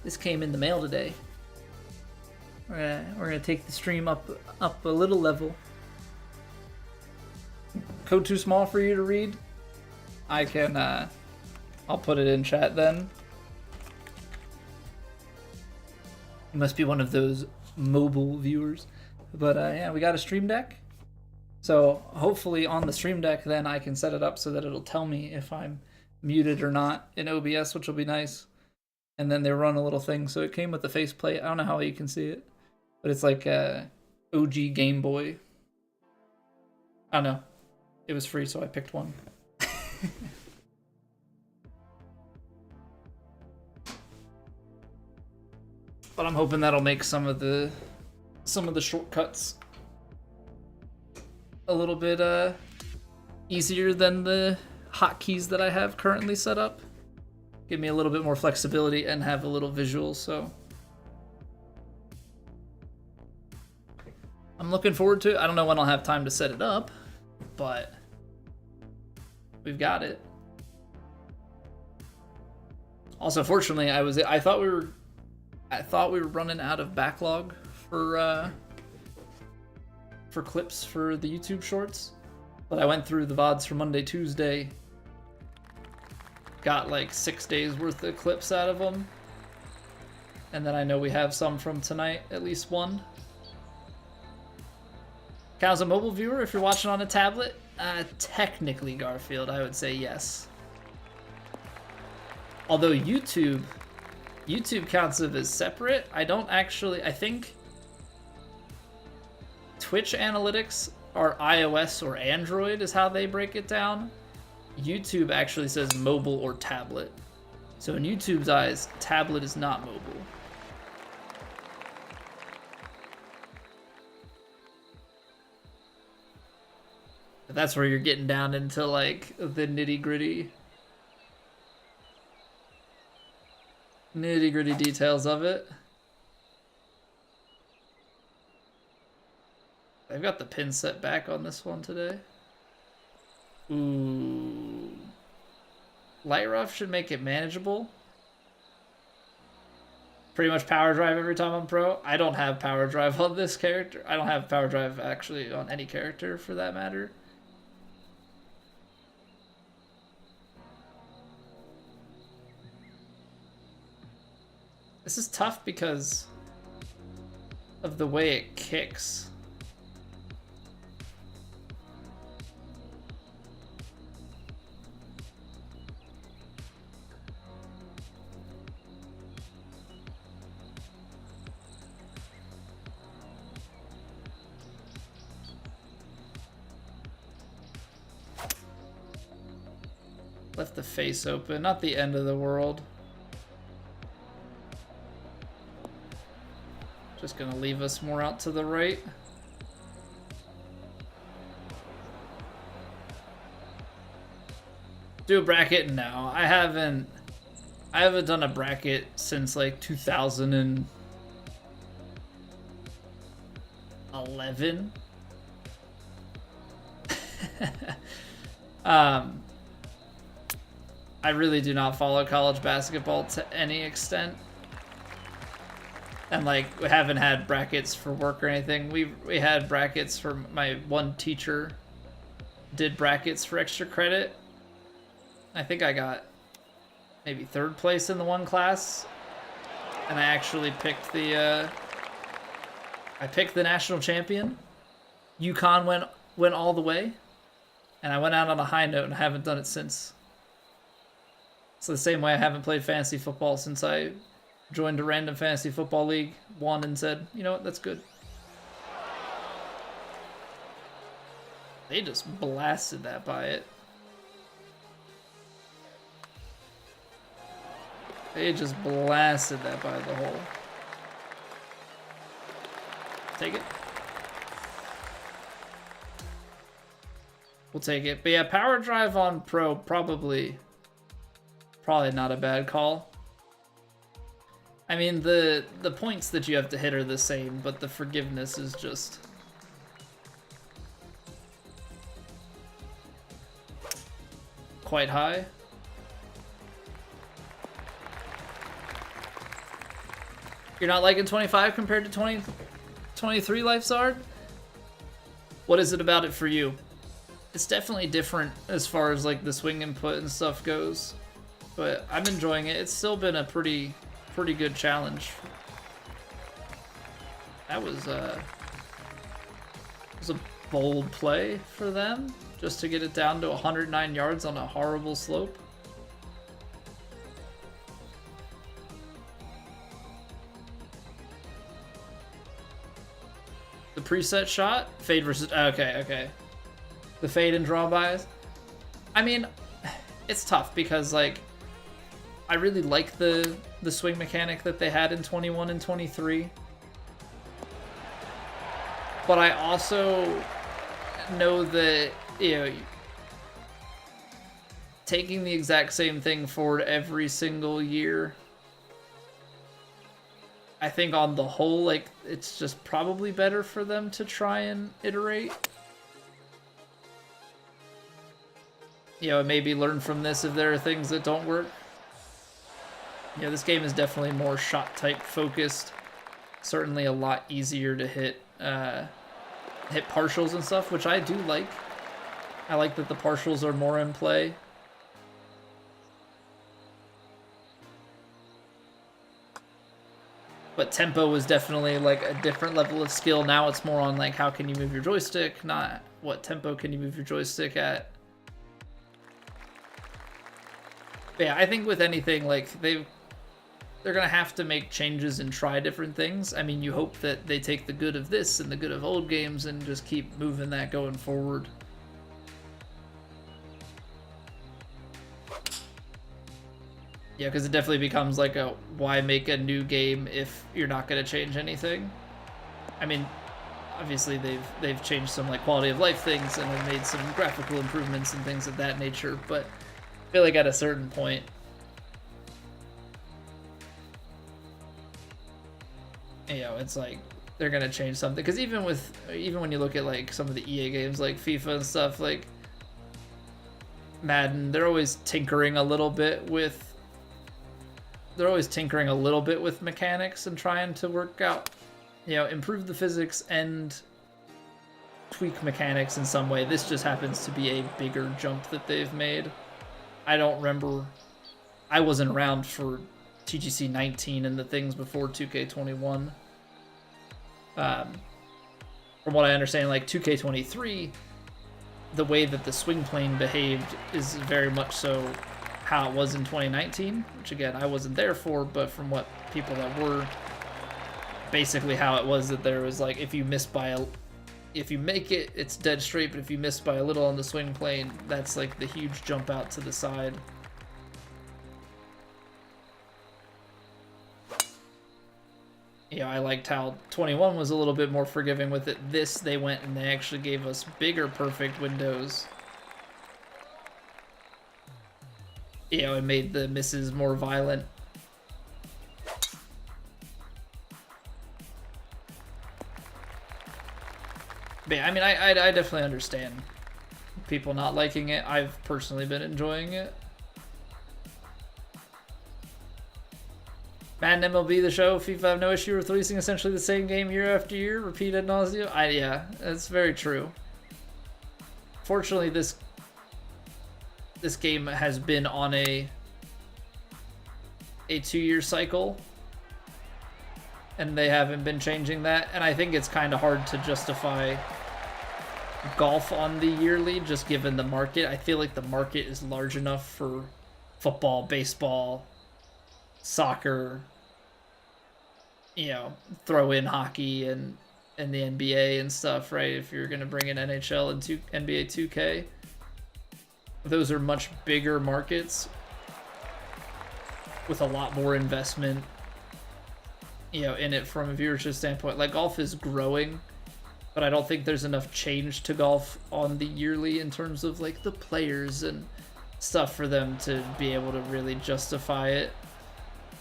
This came in the mail today. We're gonna take the stream up a little level. Code too small for you to read? I can I'll put it in chat then. You must be one of those mobile viewers. But yeah, we got a stream deck. So hopefully on the stream deck then I can set it up so that it'll tell me if I'm muted or not in OBS, which will be nice. And then they run a little thing. So it came with the faceplate. I don't know how you can see it, but it's like a OG Game Boy. I don't know. It was free, so I picked one. But I'm hoping that'll make some of the shortcuts a little bit easier than the hotkeys that I have currently set up. Give me a little bit more flexibility and have a little visual, so I'm looking forward to it. I don't know when I'll have time to set it up, but we've got it. Also, fortunately, I thought we were running out of backlog for clips for the YouTube shorts, but I went through the VODs for Monday, Tuesday, got like 6 days worth of clips out of them, and then I know we have some from tonight, at least one. Count as a mobile viewer if you're watching on a tablet? Technically, Garfield, I would say yes. Although YouTube counts it as separate. I think Twitch analytics are iOS or Android is how they break it down. YouTube actually says mobile or tablet. So in YouTube's eyes, tablet is not mobile. But that's where you're getting down into like the nitty-gritty details of it. They've got the pin set back on this one today. Ooh. Light rough should make it manageable. Pretty much power drive every time I'm pro. I don't have power drive on this character. I don't have power drive actually on any character for that matter. This is tough because of the way it kicks. Left the face open, not the end of the world. Just gonna leave us more out to the right. Do a bracket? No, I haven't done a bracket since like 2011. I really do not follow college basketball to any extent. And like, we haven't had brackets for work or anything. We had brackets for my one teacher did brackets for extra credit. I think I got maybe 3rd place in the one class. And I actually picked the I picked the national champion. UConn went all the way, and I went out on a high note and I haven't done it since. It's the same way I haven't played fantasy football since I joined a random fantasy football league, won, and said, you know what, that's good. They just blasted that by it. They just blasted that by the hole. Take it. We'll take it. But yeah, power drive on pro, probably not a bad call. I mean, the points that you have to hit are the same, but the forgiveness is just... quite high. You're not liking 25 compared to 23 Lifezard? What is it about it for you? It's definitely different as far as like the swing input and stuff goes, but I'm enjoying it. It's still been a pretty good challenge. That was a bold play for them, just to get it down to 109 yards on a horrible slope. The preset shot? Fade versus... Okay. The fade and draw bys. I mean, it's tough because, like, I really like the swing mechanic that they had in 21 and 23. But I also know that, you know, taking the exact same thing forward every single year, I think on the whole, like, it's just probably better for them to try and iterate. You know, maybe learn from this if there are things that don't work. You know, this game is definitely more shot type focused. Certainly a lot easier to hit partials and stuff, which I do like. I like that the partials are more in play. But tempo was definitely like a different level of skill. Now it's more on like how can you move your joystick, not what tempo can you move your joystick at. But yeah, I think with anything, like they're gonna have to make changes and try different things. I mean, you hope that they take the good of this and the good of old games and just keep moving that going forward. Yeah, because it definitely becomes like a why make a new game if you're not gonna change anything. I mean, obviously they've changed some like quality of life things and have made some graphical improvements and things of that nature, but I feel like at a certain point, you know, it's like they're gonna change something. Because even when you look at like some of the EA games like FIFA and stuff, like Madden, they're always tinkering a little bit with mechanics and trying to work out, you know, improve the physics and tweak mechanics in some way. This just happens to be a bigger jump that they've made. I don't remember, I wasn't around for TGC 19 and the things before 2K21. From what I understand, like 2K23, the way that the swing plane behaved is very much so how it was in 2019, which again, I wasn't there for, but from what people that were, basically how it was that there was like, if you make it, it's dead straight, but if you miss by a little on the swing plane, that's like the huge jump out to the side. You know, I liked how 21 was a little bit more forgiving with it. This, they went and they actually gave us bigger perfect windows. You know, it made the misses more violent. But yeah, I mean, I definitely understand people not liking it. I've personally been enjoying it. Madden MLB The Show, FIFA have no issue with releasing essentially the same game year after year, repeat ad nauseum. Yeah, that's very true. Fortunately, this game has been on a 2-year cycle. and they haven't been changing that. And I think it's kind of hard to justify golf on the yearly, just given the market. I feel like the market is large enough for football, baseball, soccer, throw in hockey and the NBA and stuff, right? If you're going to bring in NHL and NBA 2K, those are much bigger markets with a lot more investment, in it from a viewership standpoint. Like, golf is growing, but I don't think there's enough change to golf on the yearly in terms of like the players and stuff for them to be able to really justify it.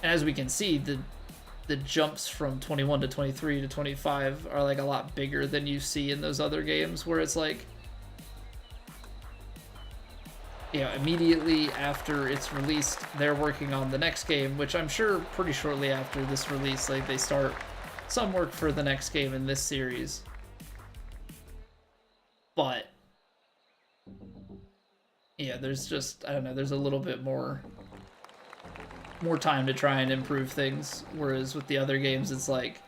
And as we can see, the jumps from 21 to 23 to 25 are like a lot bigger than you see in those other games, where it's like, immediately after it's released, they're working on the next game, which I'm sure pretty shortly after this release, like, they start some work for the next game in this series. But there's just, I don't know, there's a little bit more time to try and improve things, whereas with the other games, it's like,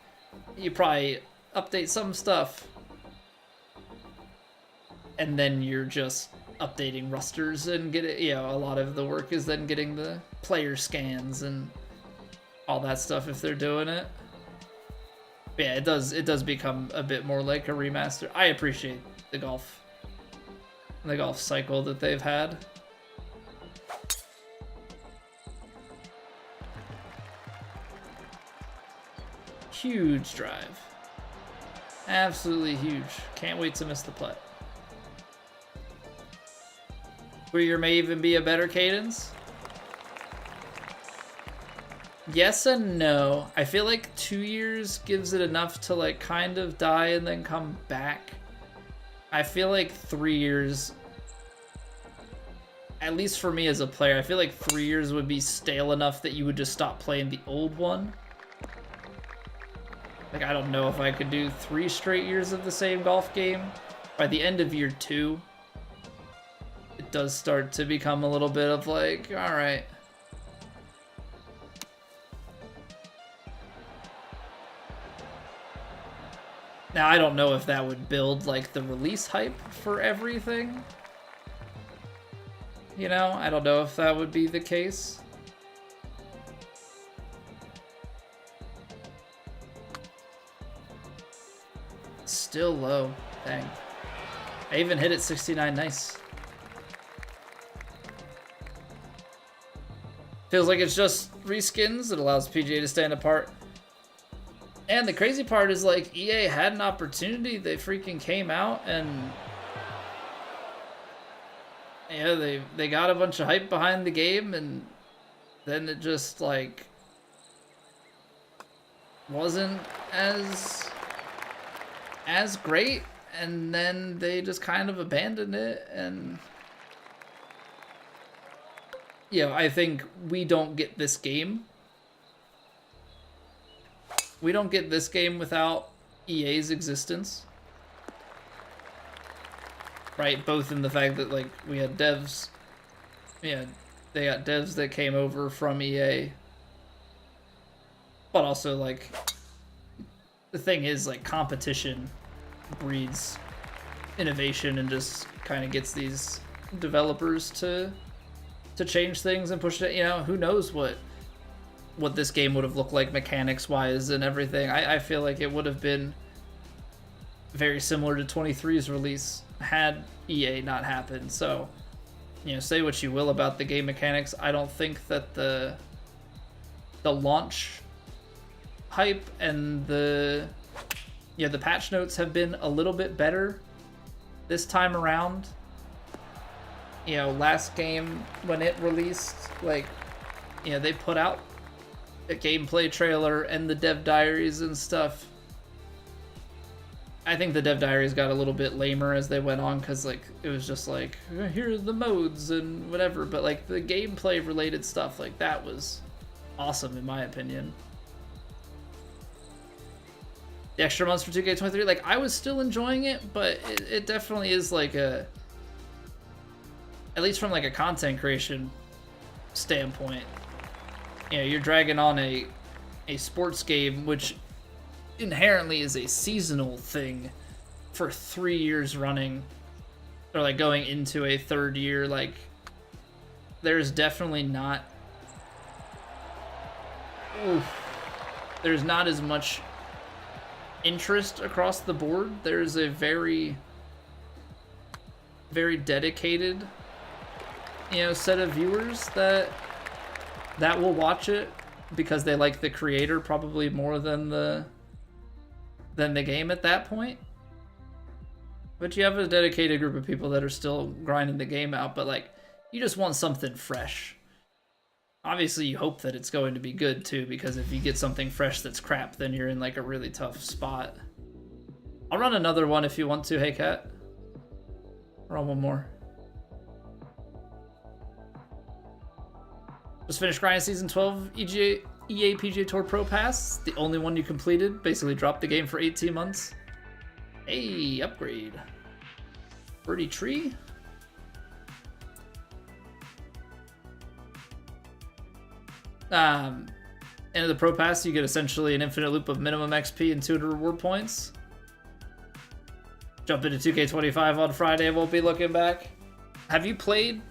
you probably update some stuff, and then you're just updating rosters and get it, a lot of the work is then getting the player scans and all that stuff if they're doing it. But yeah, it does become a bit more like a remaster. I appreciate the golf cycle that they've had. Huge drive. Absolutely huge. Can't wait to miss the putt. Where may even be a better cadence? Yes and no. I feel like 2 years gives it enough to like kind of die and then come back. I feel like 3 years, at least for me as a player, I feel like 3 years would be stale enough that you would just stop playing the old one. Like, I don't know if I could do 3 straight years of the same golf game. By the end of year 2, it does start to become a little bit of like, all right. Now, I don't know if that would build like the release hype for everything. I don't know if that would be the case. Still low. Dang. I even hit it 69. Nice. Feels like it's just reskins. It allows PGA to stand apart. And the crazy part is, like, EA had an opportunity. They freaking came out and they got a bunch of hype behind the game, and then it just like wasn't as great, and then they just kind of abandoned it. And I think we don't get this game. We don't get this game without EA's existence. Right? Both in the fact that, like, we had devs. Yeah, they got devs that came over from EA. But also, like, the thing is, like, competition breeds innovation and just kind of gets these developers to change things and push it. Who knows what this game would have looked like mechanics-wise and everything. I feel like it would have been very similar to 23's release had EA not happened. So, say what you will about the game mechanics. I don't think that the launch hype and the patch notes have been a little bit better this time around. Last game when it released, like, they put out a gameplay trailer and the dev diaries and stuff. I think the dev diaries got a little bit lamer as they went on, because, like, it was just like, here are the modes and whatever. But, like, the gameplay related stuff, like, that was awesome in my opinion. The extra months for 2K23, like, I was still enjoying it, but it definitely is like at least from like a content creation standpoint, you're dragging on a sports game, which inherently is a seasonal thing for 3 years running, or like going into a third year, like there's definitely not there's not as much interest across the board. There's a very dedicated, set of viewers that will watch it because they like the creator probably more than the game at that point. But you have a dedicated group of people that are still grinding the game out, but like you just want something fresh. Obviously you hope that it's going to be good too, because if you get something fresh that's crap, then you're in like a really tough spot. I'll run another one if you want to. Hey Kat, run one more. Just finished grinding season 12 EA PGA Tour Pro Pass, the only one you completed. Basically dropped the game for 18 months. Hey, upgrade. Birdie tree. End of the Pro Pass, you get essentially an infinite loop of minimum XP and 200 reward points. Jump into 2K25 on Friday, won't be looking back. Have you played...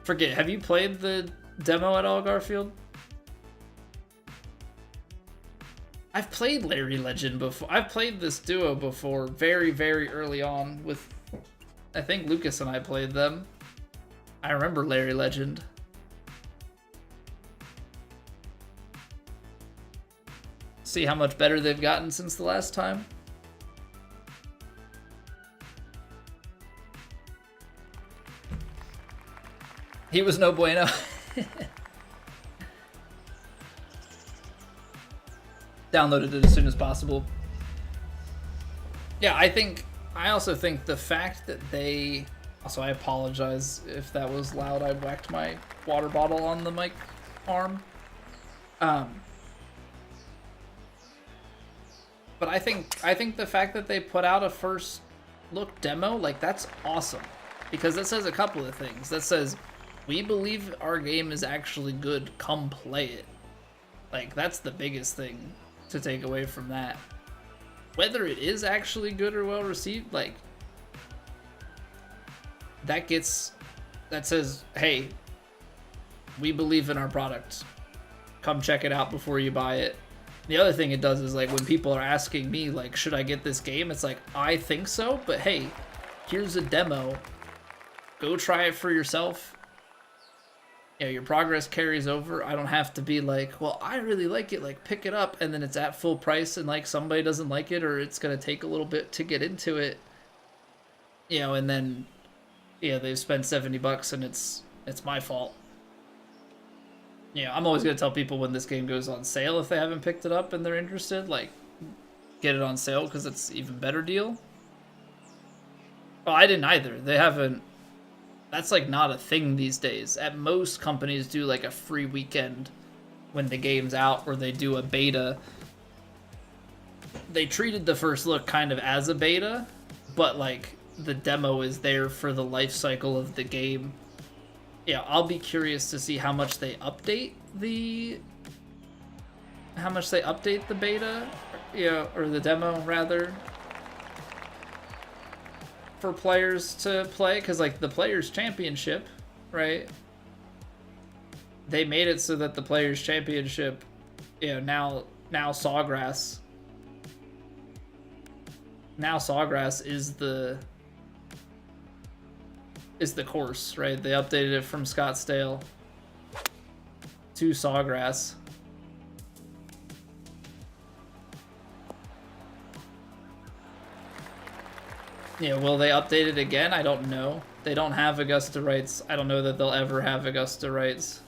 have you played the demo at all, Garfield? I've played Larry Legend before. I've played this duo before, very, very early on with... I think Lucas and I played them. I remember Larry Legend. See how much better they've gotten since the last time. He was no bueno. Downloaded it as soon as possible. Yeah, I also think the fact that they... Also, I apologize if that was loud. I whacked my water bottle on the mic arm. But I think the fact that they put out a first look demo, like, that's awesome. Because that says a couple of things. That says, we believe our game is actually good, come play it. Like, that's the biggest thing to take away from that. Whether it is actually good or well received, like, that says, hey, we believe in our product. Come check it out before you buy it. The other thing it does is, like, when people are asking me, like, should I get this game? It's like, I think so, but hey, here's a demo. Go try it for yourself. Your progress carries over. I don't have to be like, well, I really like it, like, pick it up, and then it's at full price, and, like, somebody doesn't like it, or it's gonna take a little bit to get into it. And then, they've spent $70, and it's my fault. I'm always going to tell people when this game goes on sale, if they haven't picked it up and they're interested, like, get it on sale because it's an even better deal. Well, I didn't either. They haven't... That's, like, not a thing these days. At most, companies do, like, a free weekend when the game's out, or they do a beta. They treated the first look kind of as a beta, but, like, the demo is there for the life cycle of the game. I'll be curious to see how much they update the beta, or the demo rather, for players to play, because like the Players Championship, right? They made it so that the Players Championship, now Sawgrass is the course, right? They updated it from Scottsdale to Sawgrass. Will they update it again? I don't know. They don't have Augusta rights. I don't know that they'll ever have Augusta rights.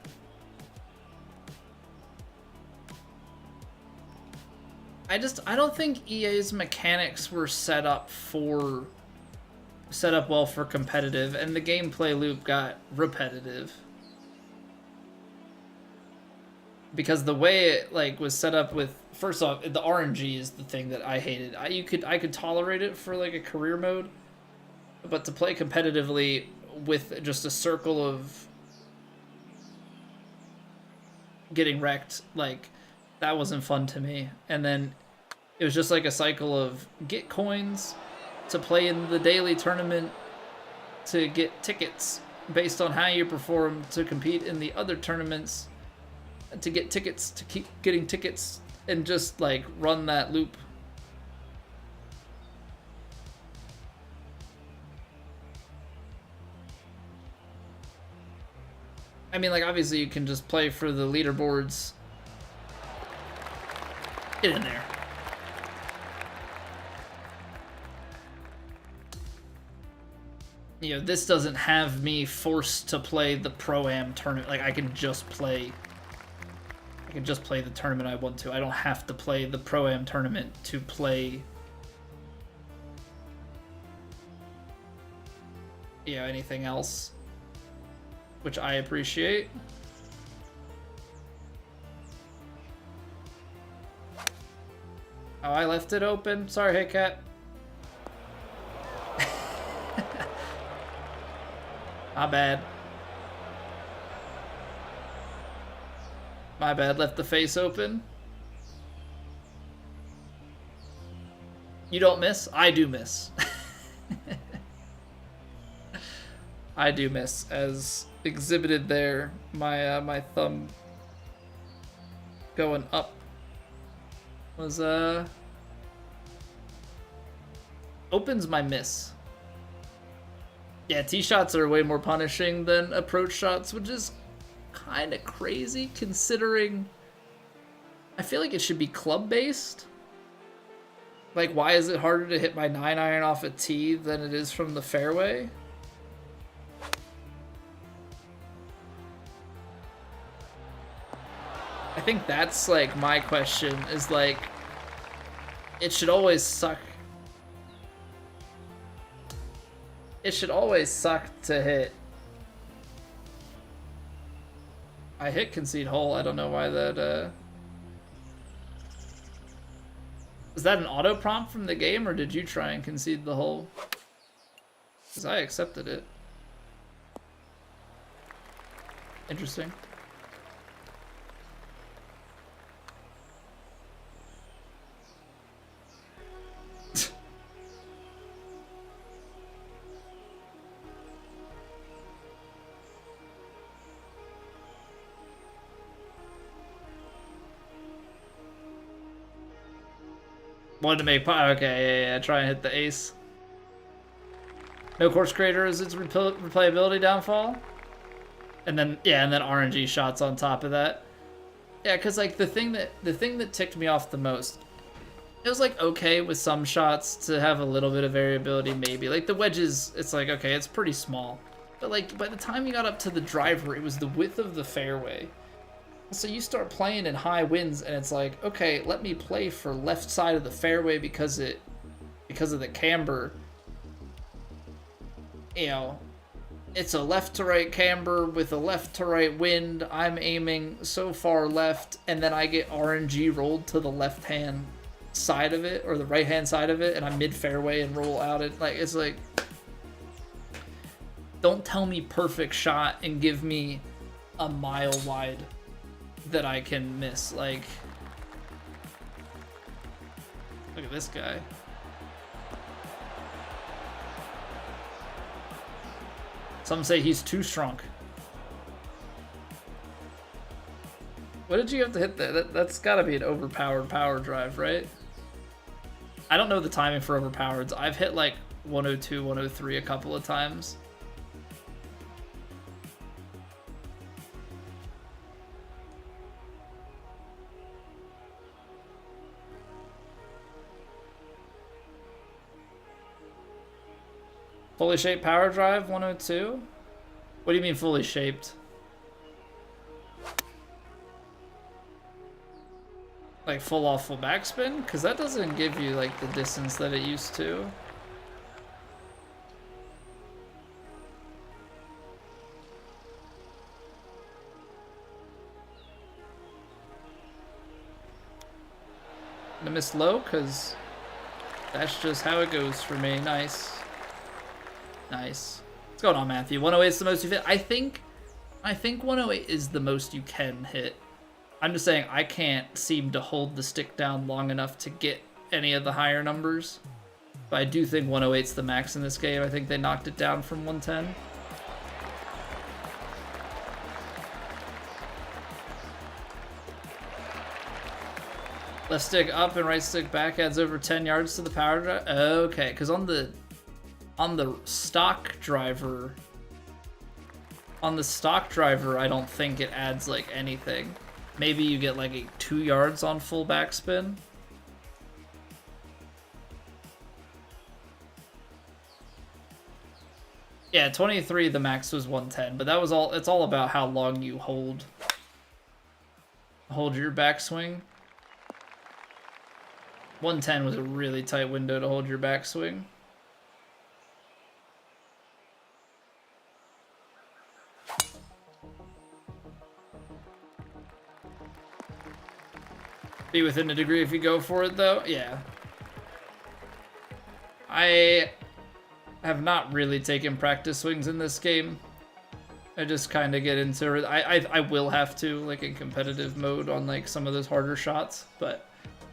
I don't think EA's mechanics were set up well for competitive, and the gameplay loop got repetitive. Because the way it like was set up with, first off, the RNG is the thing that I hated. I could tolerate it for like a career mode, but to play competitively with just a circle of getting wrecked, like, that wasn't fun to me. And then It was just like a cycle of get coins to play in the daily tournament to get tickets based on how you perform to compete in the other tournaments to get tickets to keep getting tickets and just like run that loop. I mean, like, obviously you can just play for the leaderboards. Get in there. You know, this doesn't have me forced to play the Pro-Am tournament. Like, I can just play the tournament I want to. I don't have to play the Pro-Am tournament to play, you know, anything else, which I appreciate. Oh, I left it open. Sorry, hey cat. My bad. My bad, left the face open. You don't miss? I do miss. I do miss, as exhibited there. My thumb going up was opens my miss. Yeah, tee shots are way more punishing than approach shots, which is kind of crazy considering I feel like it should be club based. Like, why is it harder to hit my 9-iron off a tee than it is from the fairway? I think that's like my question, is like, it should always suck. It should always suck to hit. I hit concede hole. I don't know why that, Was that an auto prompt from the game, or did you try and concede the hole? Because I accepted it. Interesting. Wanted to make okay, yeah, try and hit the ace. No course creator is its replayability downfall. And then yeah, and then RNG shots on top of that. Yeah, cause like the thing that ticked me off the most, it was like okay with some shots to have a little bit of variability maybe. Like the wedges, it's like okay, it's pretty small. But like by the time you got up to the driver, it was the width of the fairway. So you start playing in high winds, and it's like, okay, let me play for left side of the fairway because of the camber. You know, it's a left to right camber with a left to right wind. I'm aiming so far left, and then I get RNG rolled to the left hand side of it or the right hand side of it, and I'm mid fairway and roll out it. Like, it's like, don't tell me perfect shot and give me a mile wide that I can miss. Like, look at this guy. Some say he's too strong. What did you have to hit there? That's gotta be an overpowered power drive, right? I don't know the timing for overpowered. I've hit like 102, 103 a couple of times. Fully shaped power drive, 102? What do you mean fully shaped? Like full off, full backspin? Because that doesn't give you like the distance that it used to. I missed low because that's just how it goes for me. Nice. Nice. What's going on, Matthew? 108 is the most you've hit. I think 108 is the most you can hit. I'm just saying I can't seem to hold the stick down long enough to get any of the higher numbers. But I do think 108's the max in this game. I think they knocked it down from 110. Left stick up and right stick back adds over 10 yards to the power drive. Okay, because on the stock driver, I don't think it adds like anything. Maybe you get like 2 yards on full backspin. Yeah, 23, the max was 110, but that was all. It's all about how long you hold your backswing. 110 was a really tight window to hold your backswing. Be within a degree if you go for it, though. Yeah. I have not really taken practice swings in this game. I just kind of get into it. I will have to, like, in competitive mode on, like, some of those harder shots, but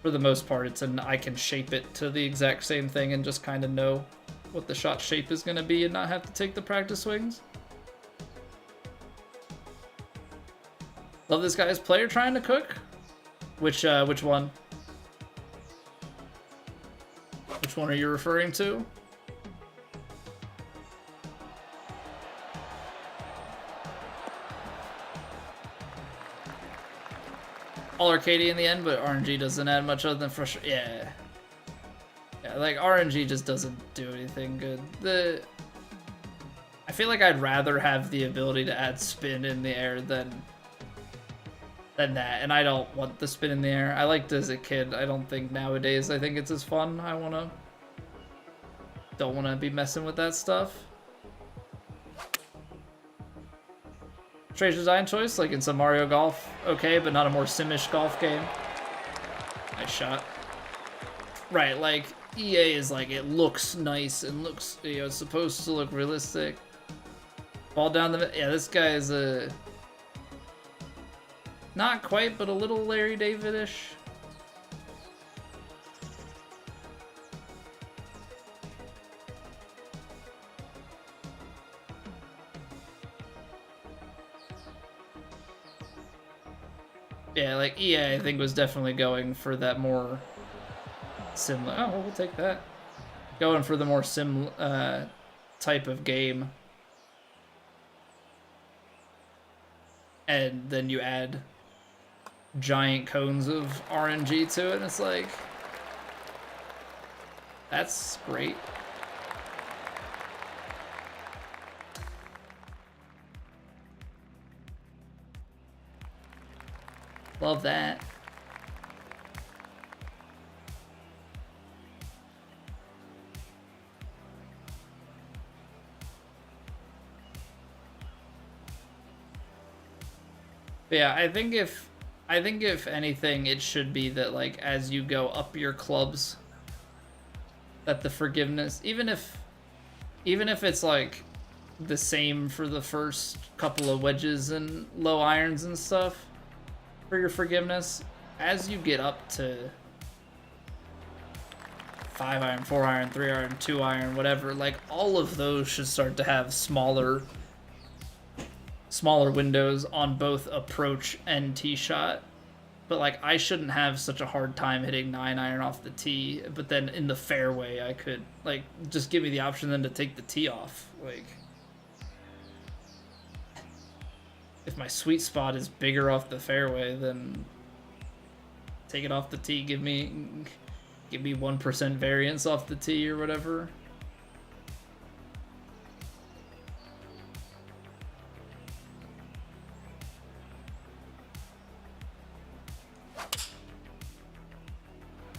for the most part, I can shape it to the exact same thing and just kind of know what the shot shape is going to be and not have to take the practice swings. Love this guy's player trying to cook. Which one? Which one are you referring to? All arcadey in the end, but RNG doesn't add much other than frustration. Yeah, like RNG just doesn't do anything good. I feel like I'd rather have the ability to add spin in the air than that, and I don't want the spin in the air. I liked it as a kid. I don't think nowadays I think it's as fun. Don't wanna be messing with that stuff. Strange design choice, like in some Mario Golf, okay, but not a more sim-ish golf game. Nice shot. Right, like EA is like, it looks nice and looks, you know, it's supposed to look realistic. Ball down the, yeah, this guy is a, not quite, but a little Larry David-ish. Yeah, like EA, I think, was definitely going for that more similar. Oh, we'll take that. Going for the more sim type of game. And then you add giant cones of RNG to it, and it's like, that's great. Love that. But yeah, I think if anything, it should be that, like, as you go up your clubs, that the forgiveness, even if it's like the same for the first couple of wedges and low irons and stuff for your forgiveness, as you get up to 5 iron, 4 iron, 3 iron, 2 iron, whatever, like, all of those should start to have smaller windows on both approach and tee shot. But, like, I shouldn't have such a hard time hitting 9 iron off the tee, but then in the fairway I could, like, just give me the option then to take the tee off. Like, if my sweet spot is bigger off the fairway, then take it off the tee. Give me 1% variance off the tee or whatever.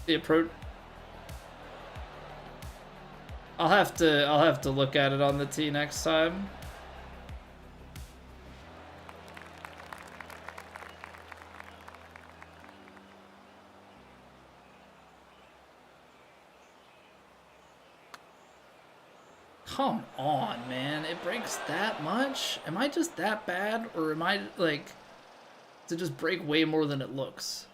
The approach, I'll have to look at it on the tee next time. Come on, man. It breaks that much? Am I just that bad? Or am I, like, to just break way more than it looks?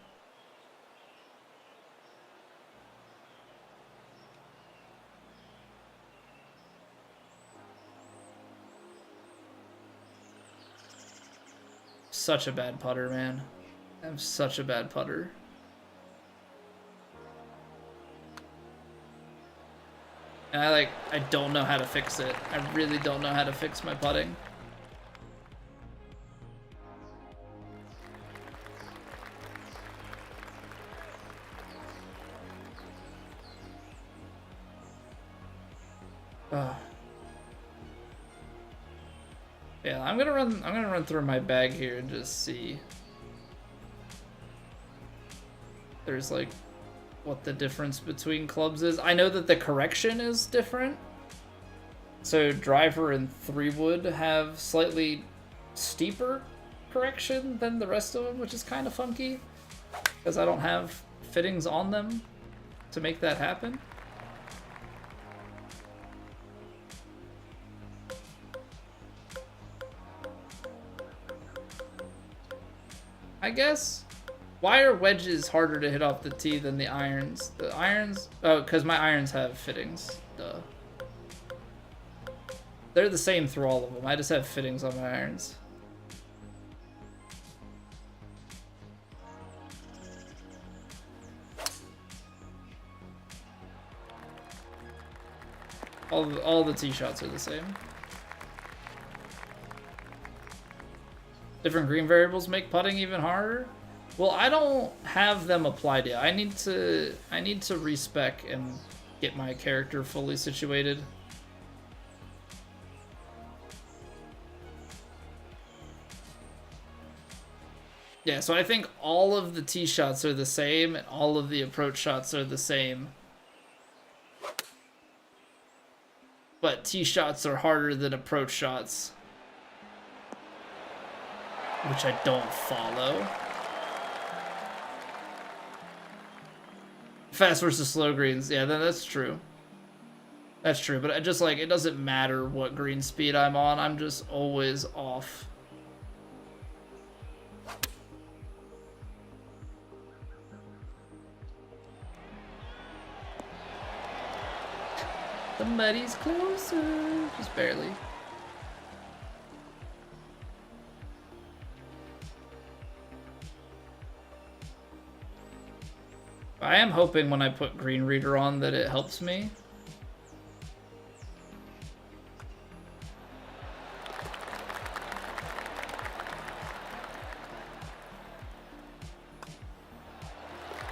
such a bad putter, man. I'm such a bad putter. And I don't know how to fix it. I really don't know how to fix my putting. Yeah, I'm gonna run through my bag here and just see. There's like what the difference between clubs is. I know that the correction is different. So driver and 3-wood have slightly steeper correction than the rest of them, which is kind of funky because I don't have fittings on them to make that happen. I guess. Why are wedges harder to hit off the tee than the irons? The irons, oh, because my irons have fittings. Duh. They're the same through all of them. I just have fittings on my irons. All the tee shots are the same. Different green variables make putting even harder. Well, I don't have them applied yet. I need to respec and get my character fully situated. Yeah, so I think all of the tee shots are the same and all of the approach shots are the same. But tee shots are harder than approach shots, which I don't follow. Fast versus slow greens. Yeah, that's true. That's true, but I just like, it doesn't matter what green speed I'm on. I'm just always off. Somebody's closer. Just barely. I am hoping when I put Green Reader on that it helps me.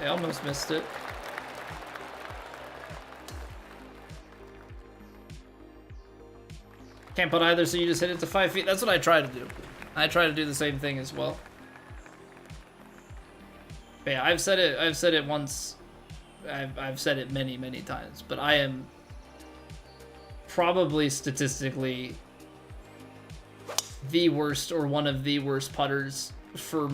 I almost missed it. Can't put either, so you just hit it to 5 feet. That's what I try to do. I try to do the same thing as well. But yeah, I've said it once. I've said it many, many times, but I am probably statistically the worst or one of the worst putters for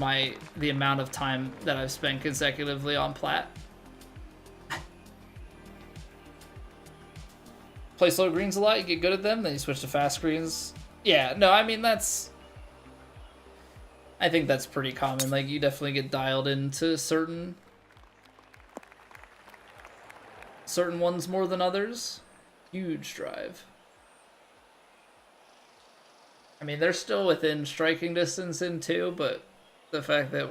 the amount of time that I've spent consecutively on plat. Play slow greens a lot, you get good at them, then you switch to fast greens. Yeah, no, I mean, I think that's pretty common. Like, you definitely get dialed into certain ones more than others. Huge drive. I mean, they're still within striking distance in 2, but the fact that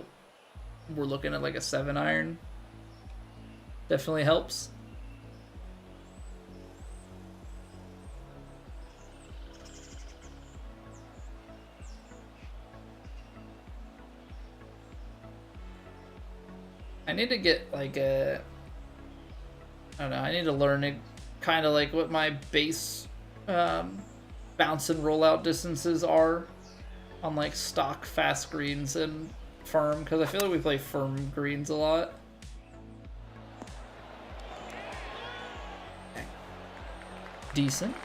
we're looking at like a 7-iron definitely helps. I need to get like I don't know, I need to learn it kind of like what my base bounce and rollout distances are on like stock fast greens and firm, because I feel like we play firm greens a lot. Decent.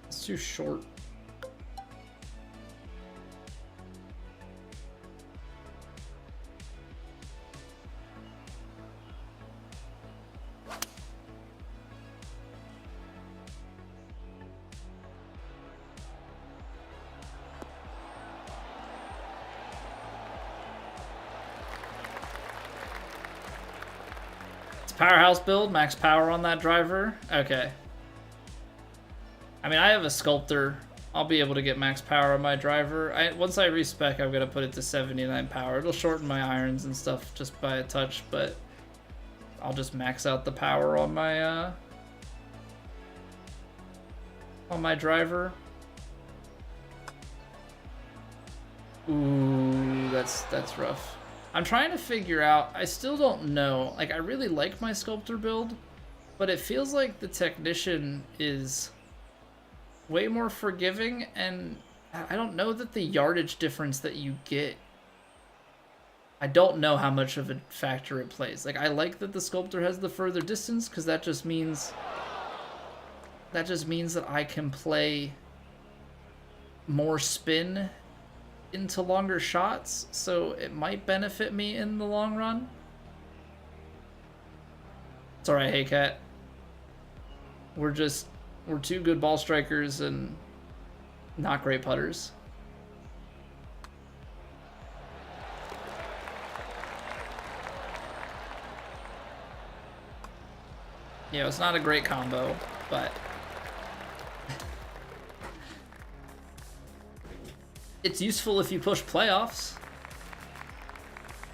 It's too short. Powerhouse build, max power on that driver. Okay. I mean, I have a sculptor. I'll be able to get max power on my driver. Once I respec, I'm gonna put it to 79 power. It'll shorten my irons and stuff just by a touch, but I'll just max out the power on my driver. Ooh, that's rough. I'm trying to figure out, I still don't know. Like, I really like my sculptor build, but it feels like the technician is way more forgiving, and I don't know that the yardage difference that you get, I don't know how much of a factor it plays. Like, I like that the sculptor has the further distance, because that just means that I can play more spin into longer shots, so it might benefit me in the long run. It's alright, hey cat. We're two good ball strikers and not great putters. Yeah, it's not a great combo, but it's useful if you push playoffs.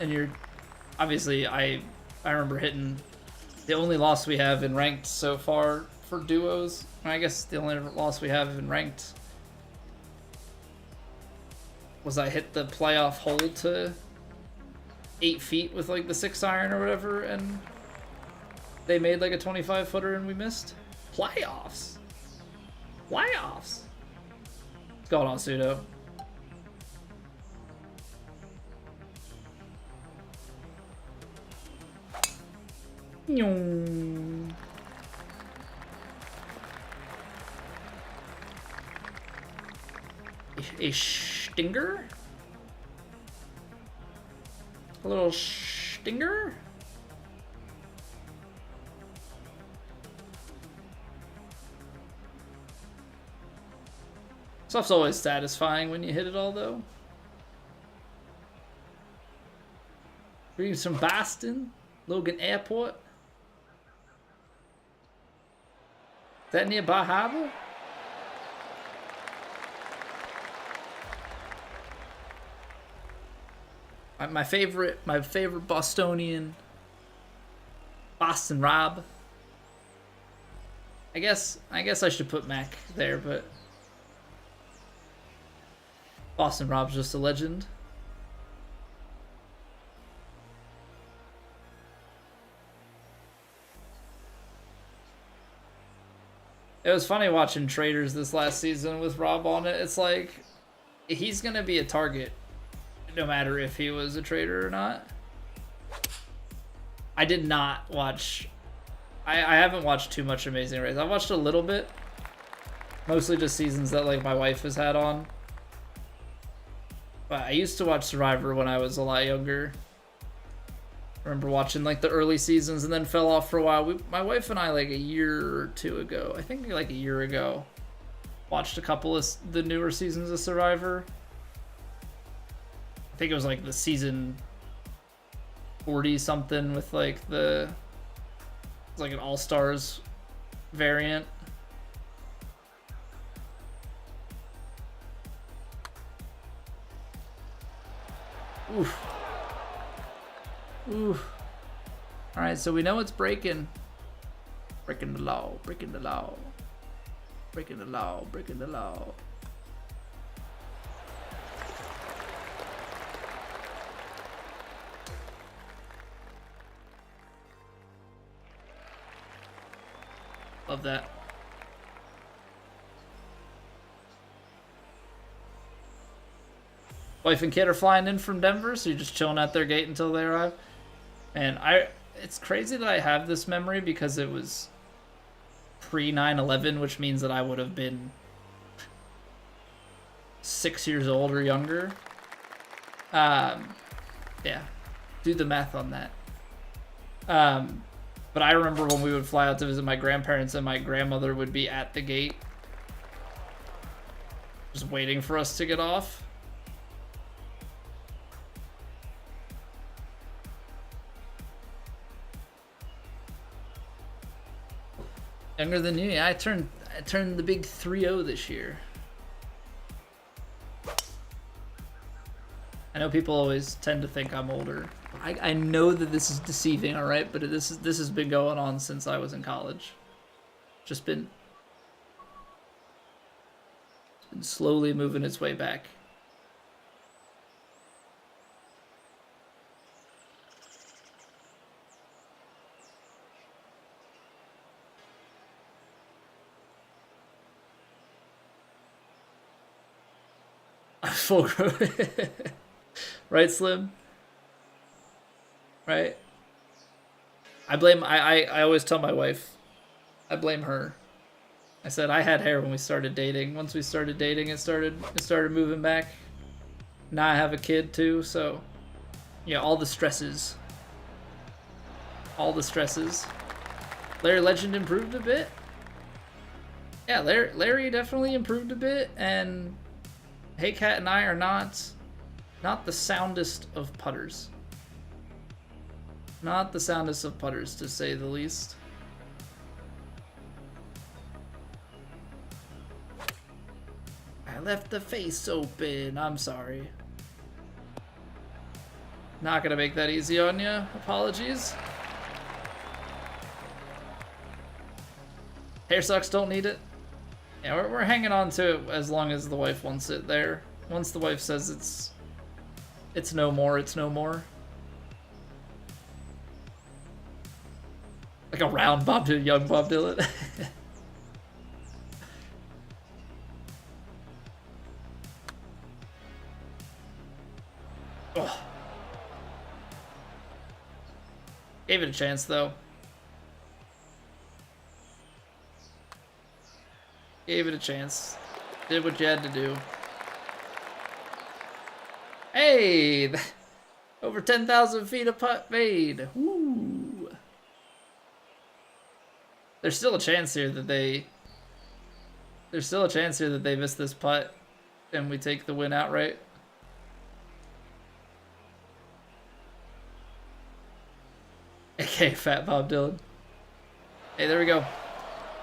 And you're obviously, I remember hitting the only loss we have in ranked so far for duos. I guess the only loss we have in ranked was I hit the playoff hole to 8 feet with like the 6-iron or whatever, and they made like a 25-footer and we missed. Playoffs. What's going on, Pseudo? A stinger? A little stinger? Stuff's always satisfying when you hit it all, though. Greetings from Boston, Logan Airport. Is that near Bar Harbor? My favorite Bostonian, Boston Rob. I guess I should put Mac there, but Boston Rob's just a legend. It was funny watching Traders this last season with Rob on it. It's like, he's going to be a target no matter if he was a trader or not. I did not watch... I haven't watched too much Amazing Race. I watched a little bit. Mostly just seasons that like my wife has had on. But I used to watch Survivor when I was a lot younger. I remember watching like the early seasons and then fell off for a while. My wife and I, like a year or two ago, I think like a year ago, watched a couple of the newer seasons of Survivor. I think it was like the season 40 something with like it's like an All-Stars variant. Oof. Oof. Alright, so we know it's breaking. Breaking the law, breaking the law. Breaking the law, breaking the law. Love that. Wife and kid are flying in from Denver, so you're just chilling at their gate until they arrive. And it's crazy that I have this memory because it was pre 9/11, which means that I would have been 6 years old or younger. Yeah, do the math on that. But I remember when we would fly out to visit my grandparents and my grandmother would be at the gate just waiting for us to get off. Younger than you? Yeah, I turned the big 3-0 this year. I know people always tend to think I'm older. I know that this is deceiving, all right, but this has been going on since I was in college. Just been slowly moving its way back. Full growth. Right, Slim? Right? I always tell my wife, I blame her. I said I had hair when we started dating. Once we started dating, it started moving back. Now I have a kid too, so yeah, all the stresses. All the stresses. Larry Legend improved a bit. Yeah, Larry definitely improved a bit, and Hey Cat and I are not the soundest of putters. Not the soundest of putters, to say the least. I left the face open. I'm sorry. Not gonna make that easy on you. Apologies. Hair sucks, don't need it. Yeah, we're hanging on to it as long as the wife wants it there. Once the wife says it's no more, it's no more. Like a round Bob Dylan, young Bob Dylan. Oh. Gave it a chance though. Gave it a chance. Did what you had to do. Hey! Over 10,000 feet of putt made. Woo! There's still a chance here that they... There's still a chance here that they miss this putt and we take the win outright. Okay, Fat Bob Dylan. Hey, there we go.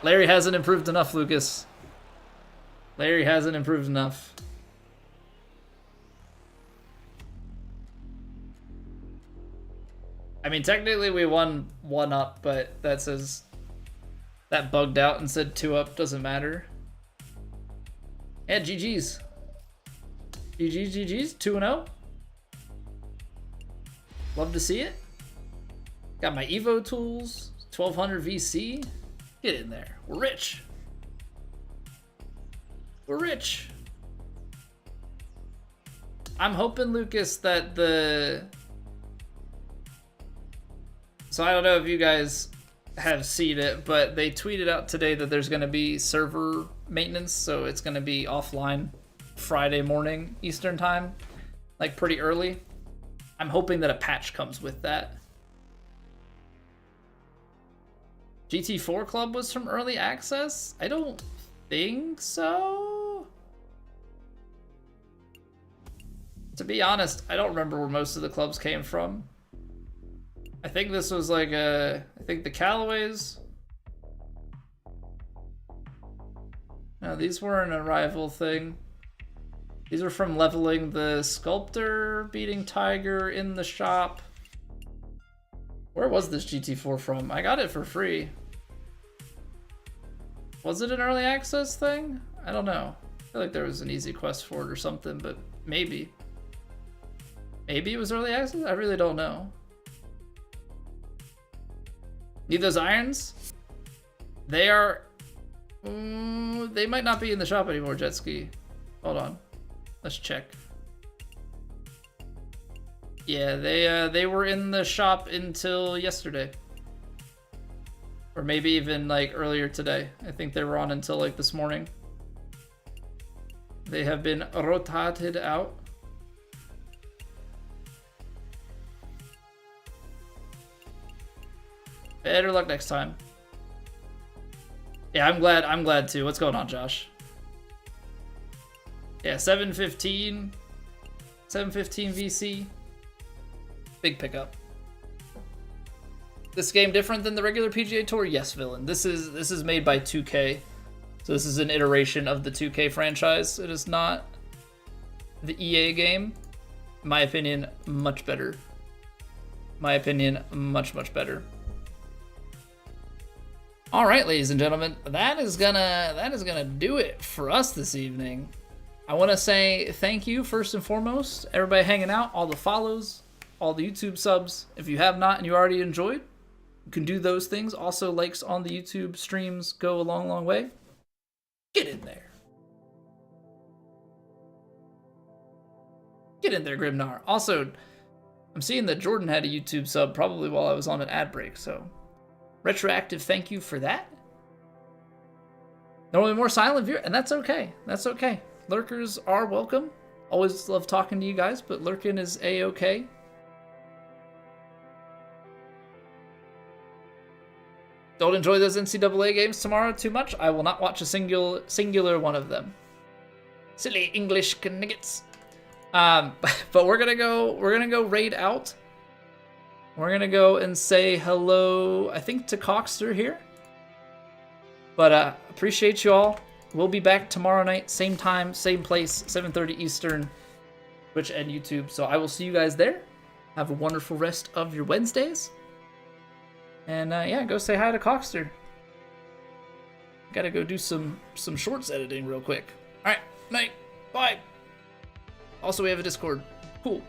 Larry hasn't improved enough, Lucas. Larry hasn't improved enough. I mean, technically we won 1 up, but that says... That bugged out and said 2 up, doesn't matter. Yeah, GG's. GG's, 2-0. Love to see it. Got my Evo tools, 1200 VC. Get in there. We're rich. We're rich. I'm hoping, Lucas, that the... So I don't know if you guys have seen it, but they tweeted out today that there's going to be server maintenance, so it's going to be offline Friday morning Eastern time, like pretty early. I'm hoping that a patch comes with that. GT4 Club was from early access? I don't think so. To be honest, I don't remember where most of the clubs came from. I think this was like I think the Callaways. No, these weren't a rival thing. These were from leveling the Sculptor, beating Tiger in the shop. Where was this GT4 from? I got it for free. Was it an early access thing? I don't know. I feel like there was an easy quest for it or something, but maybe. Maybe it was early access? I really don't know. Need those irons? They are... they might not be in the shop anymore, Jetski. Hold on. Let's check. Yeah, they were in the shop until yesterday. Or maybe even like earlier today. I think they were on until like this morning. They have been rotated out. Better luck next time. Yeah, I'm glad too. What's going on, Josh? Yeah, 715 VC. Big pickup. this game different than the regular PGA Tour? Yes, villain. This is made by 2K. So this is an iteration of the 2K franchise. It is not the EA game. In my opinion, much better. My opinion, much, much better. All right, ladies and gentlemen, that is gonna do it for us this evening. I want to say thank you first and foremost, everybody hanging out, all the follows, all the YouTube subs. If you have not and you already enjoyed, you can do those things. Also, likes on the YouTube streams go a long, long way. Get in there. Get in there, Grimnar. Also, I'm seeing that Jordan had a YouTube sub probably while I was on an ad break, so retroactive thank you for that. Normally more silent viewer, and that's okay. That's okay. Lurkers are welcome. Always love talking to you guys, but lurking is a-okay. Don't enjoy those NCAA games tomorrow too much. I will not watch a singular one of them. Silly English kniggets. But we're gonna go raid out. We're gonna go and say hello, I think, to Coxter here. But appreciate you all. We'll be back tomorrow night, same time, same place, 7:30 Eastern, Twitch and YouTube. So I will see you guys there. Have a wonderful rest of your Wednesdays. And yeah, go say hi to Coxter. Gotta go do some shorts editing real quick. All right, night, bye. Also, we have a Discord. Cool.